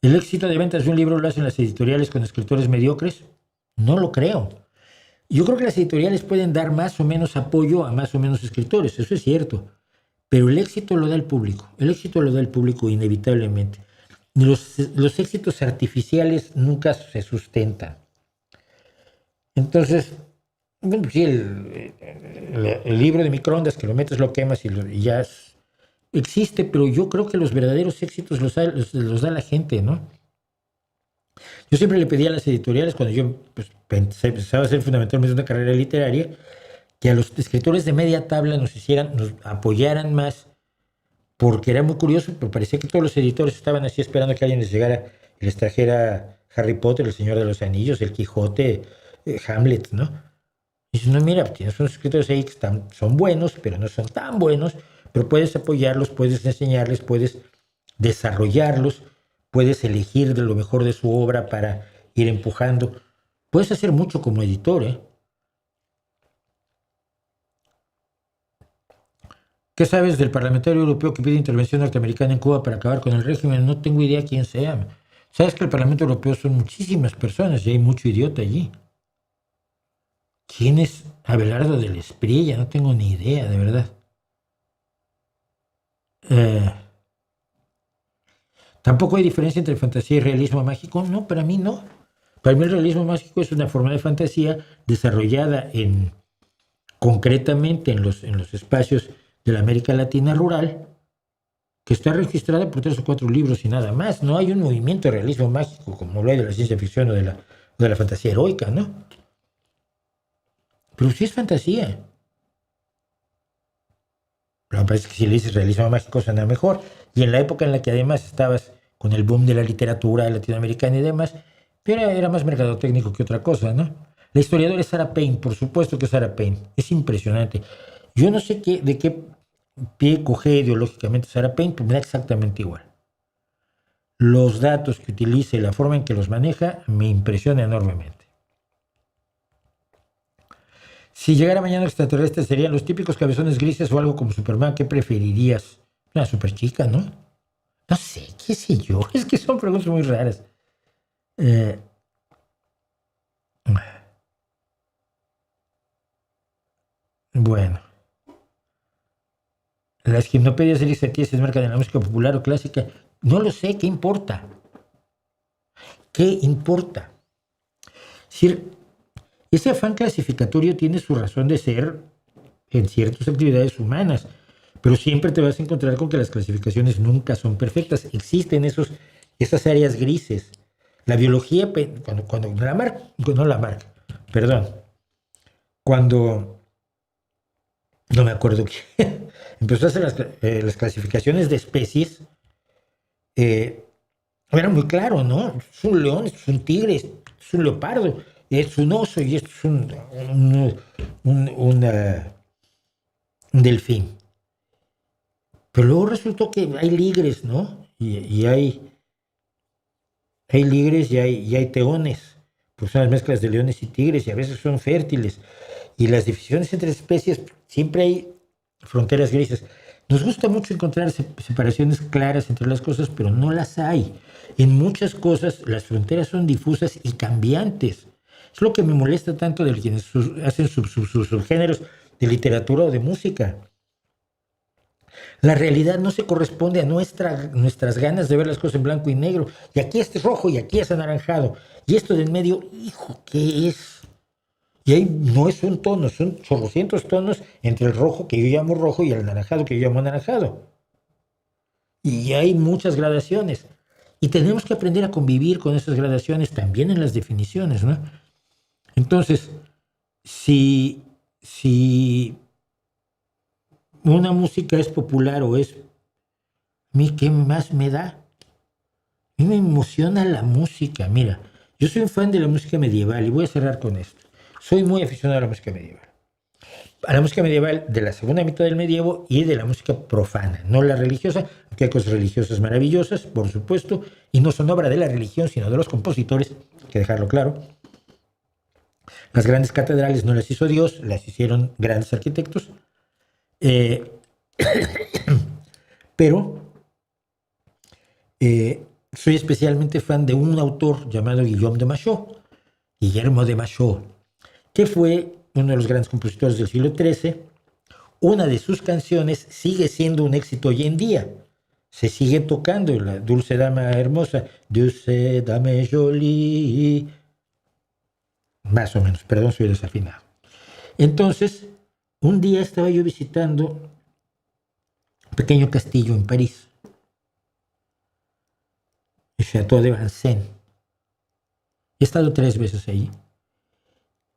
¿El éxito de ventas de un libro lo hacen las editoriales con escritores mediocres? No lo creo. Yo creo que las editoriales pueden dar más o menos apoyo a más o menos escritores, eso es cierto. Pero el éxito lo da el público. El éxito lo da el público inevitablemente. Los éxitos artificiales nunca se sustentan. Entonces, bueno, sí, el libro de microondas que lo metes, lo quemas y ya existe, pero yo creo que los verdaderos éxitos los da la gente, ¿no? Yo siempre le pedí a las editoriales, cuando yo pensaba hacer fundamentalmente una carrera literaria, que a los escritores de media tabla nos apoyaran más, porque era muy curioso, pero parecía que todos los editores estaban así esperando que alguien les llegara y les trajera Harry Potter, El Señor de los Anillos, El Quijote, Hamlet, ¿no? Y dices, no, mira, tienes unos escritores ahí que son buenos, pero no son tan buenos, pero puedes apoyarlos, puedes enseñarles, puedes desarrollarlos, puedes elegir de lo mejor de su obra para ir empujando. Puedes hacer mucho como editor, ¿eh? ¿Qué sabes del parlamentario europeo que pide intervención norteamericana en Cuba para acabar con el régimen? No tengo idea quién sea. Sabes que el Parlamento Europeo son muchísimas personas y hay mucho idiota allí. ¿Quién es Abelardo del Espriella? No tengo ni idea, de verdad. Tampoco hay diferencia entre fantasía y realismo mágico. No, para mí no. Para mí el realismo mágico es una forma de fantasía desarrollada concretamente en los espacios de la América Latina rural, que está registrada por 3 o 4 libros y nada más. No hay un movimiento de realismo mágico como lo hay de la ciencia ficción o de la fantasía heroica, ¿no? Pero sí es fantasía. Lo que pasa es que si le dices realismo mágico suena mejor. Y en la época en la que además estabas con el boom de la literatura latinoamericana y demás, pero era más mercadotécnico que otra cosa, ¿no? La historiadora es Sarah Payne, por supuesto que Sarah Payne. Es impresionante. Yo no sé de qué pie coge ideológicamente Sarah Payne, pero me da exactamente igual. Los datos que utiliza y la forma en que los maneja me impresiona enormemente. Si llegara mañana extraterrestre, ¿serían los típicos cabezones grises o algo como Superman? ¿Qué preferirías? Una super chica, ¿no? No sé, qué sé yo. Es que son preguntas muy raras. Bueno. Las gimnopedias de Elisa Kies se marcan en la música popular o clásica. No lo sé, ¿qué importa? ¿Qué importa? Es decir, ese afán clasificatorio tiene su razón de ser en ciertas actividades humanas, pero siempre te vas a encontrar con que las clasificaciones nunca son perfectas. Existen esas áreas grises. La biología, cuando no me acuerdo quién empezó a hacer las clasificaciones de especies, era muy claro, ¿no? Es un león, es un tigre, es un leopardo, es un oso y esto es un delfín. Pero luego resultó que hay ligres, ¿no? Y hay ligres y hay teones, pues son las mezclas de leones y tigres y a veces son fértiles. Y las divisiones entre especies, siempre hay fronteras grises. Nos gusta mucho encontrar separaciones claras entre las cosas, pero no las hay. En muchas cosas las fronteras son difusas y cambiantes. Es lo que me molesta tanto de quienes hacen sus subgéneros de literatura o de música. La realidad no se corresponde a nuestras ganas de ver las cosas en blanco y negro. Y aquí este es rojo y aquí es anaranjado. Y esto del medio, hijo, ¿qué es? Y ahí no es un tono, son chorrocientos tonos entre el rojo que yo llamo rojo y el anaranjado que yo llamo anaranjado. Y hay muchas gradaciones. Y tenemos que aprender a convivir con esas gradaciones también en las definiciones, ¿no? Entonces, si una música es popular o es... ¿A mí qué más me da? A mí me emociona la música. Mira, yo soy un fan de la música medieval y voy a cerrar con esto. Soy muy aficionado a la música medieval. A la música medieval de la segunda mitad del medievo y de la música profana, no la religiosa, aunque hay cosas religiosas maravillosas, por supuesto, y no son obra de la religión, sino de los compositores, hay que dejarlo claro. Las grandes catedrales no las hizo Dios, las hicieron grandes arquitectos. Pero soy especialmente fan de un autor llamado Guillaume de Machaut, Guillermo de Machaut, que fue uno de los grandes compositores del siglo XIII. Una de sus canciones sigue siendo un éxito hoy en día. Se sigue tocando, la Dulce Dama Hermosa, Dulce Dame Jolie, más o menos, perdón, soy desafinado. Entonces, un día estaba yo visitando un pequeño castillo en París, el Château de Vincennes. He estado 3 veces allí.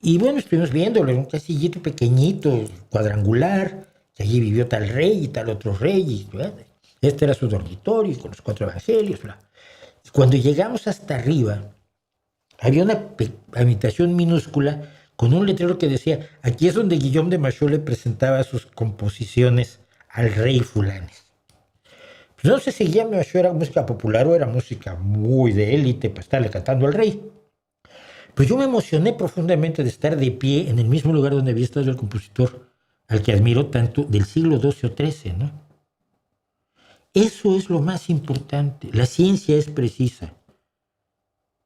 Y bueno, estuvimos viéndolo, un castillito pequeñito, cuadrangular, y allí vivió tal rey y tal otro rey, y este era su dormitorio con los 4 evangelios. Bla. Y cuando llegamos hasta arriba, había una habitación minúscula con un letrero que decía, aquí es donde Guillaume de Machaut le presentaba sus composiciones al rey Fulanes. Pues no sé si Guillaume de Machaut era música popular o era música muy de élite para estarle cantando al rey. Pero yo me emocioné profundamente de estar de pie en el mismo lugar donde había estado el compositor al que admiro tanto del siglo XII o XIII, ¿no? Eso es lo más importante. La ciencia es precisa.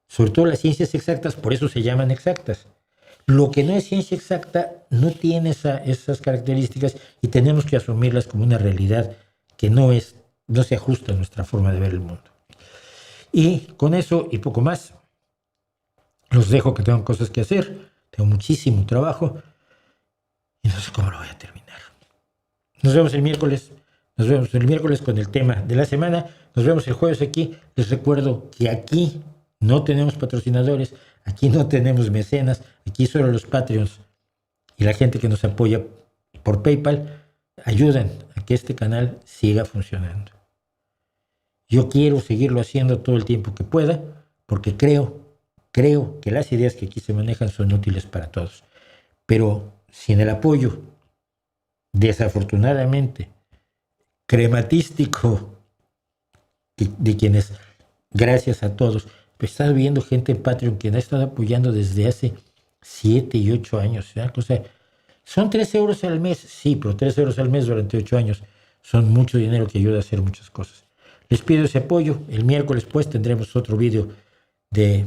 Sobre todo las ciencias exactas, por eso se llaman exactas. Lo que no es ciencia exacta no tiene esas características y tenemos que asumirlas como una realidad que no se ajusta a nuestra forma de ver el mundo. Y con eso y poco más, los dejo que tengo cosas que hacer. Tengo muchísimo trabajo y no sé cómo lo voy a terminar. Nos vemos el miércoles. Nos vemos el miércoles con el tema de la semana. Nos vemos el jueves aquí. Les recuerdo que aquí no tenemos patrocinadores, aquí no tenemos mecenas, aquí solo los Patreons y la gente que nos apoya por PayPal ayudan a que este canal siga funcionando. Yo quiero seguirlo haciendo todo el tiempo que pueda porque creo que las ideas que aquí se manejan son útiles para todos. Pero sin el apoyo, desafortunadamente, crematístico de quienes, gracias a todos, pues he estado viendo gente en Patreon que ha estado apoyando desde hace 7 y 8 años. O sea, son 3 euros al mes, sí, pero 3 euros al mes durante 8 años son mucho dinero que ayuda a hacer muchas cosas. Les pido ese apoyo. El miércoles pues tendremos otro vídeo de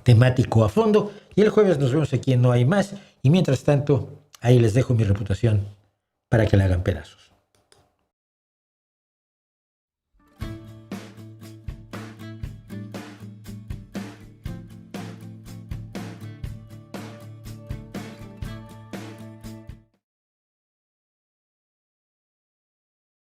temático a fondo y el jueves nos vemos aquí en No Hay Más y mientras tanto ahí les dejo mi reputación para que la hagan pedazos.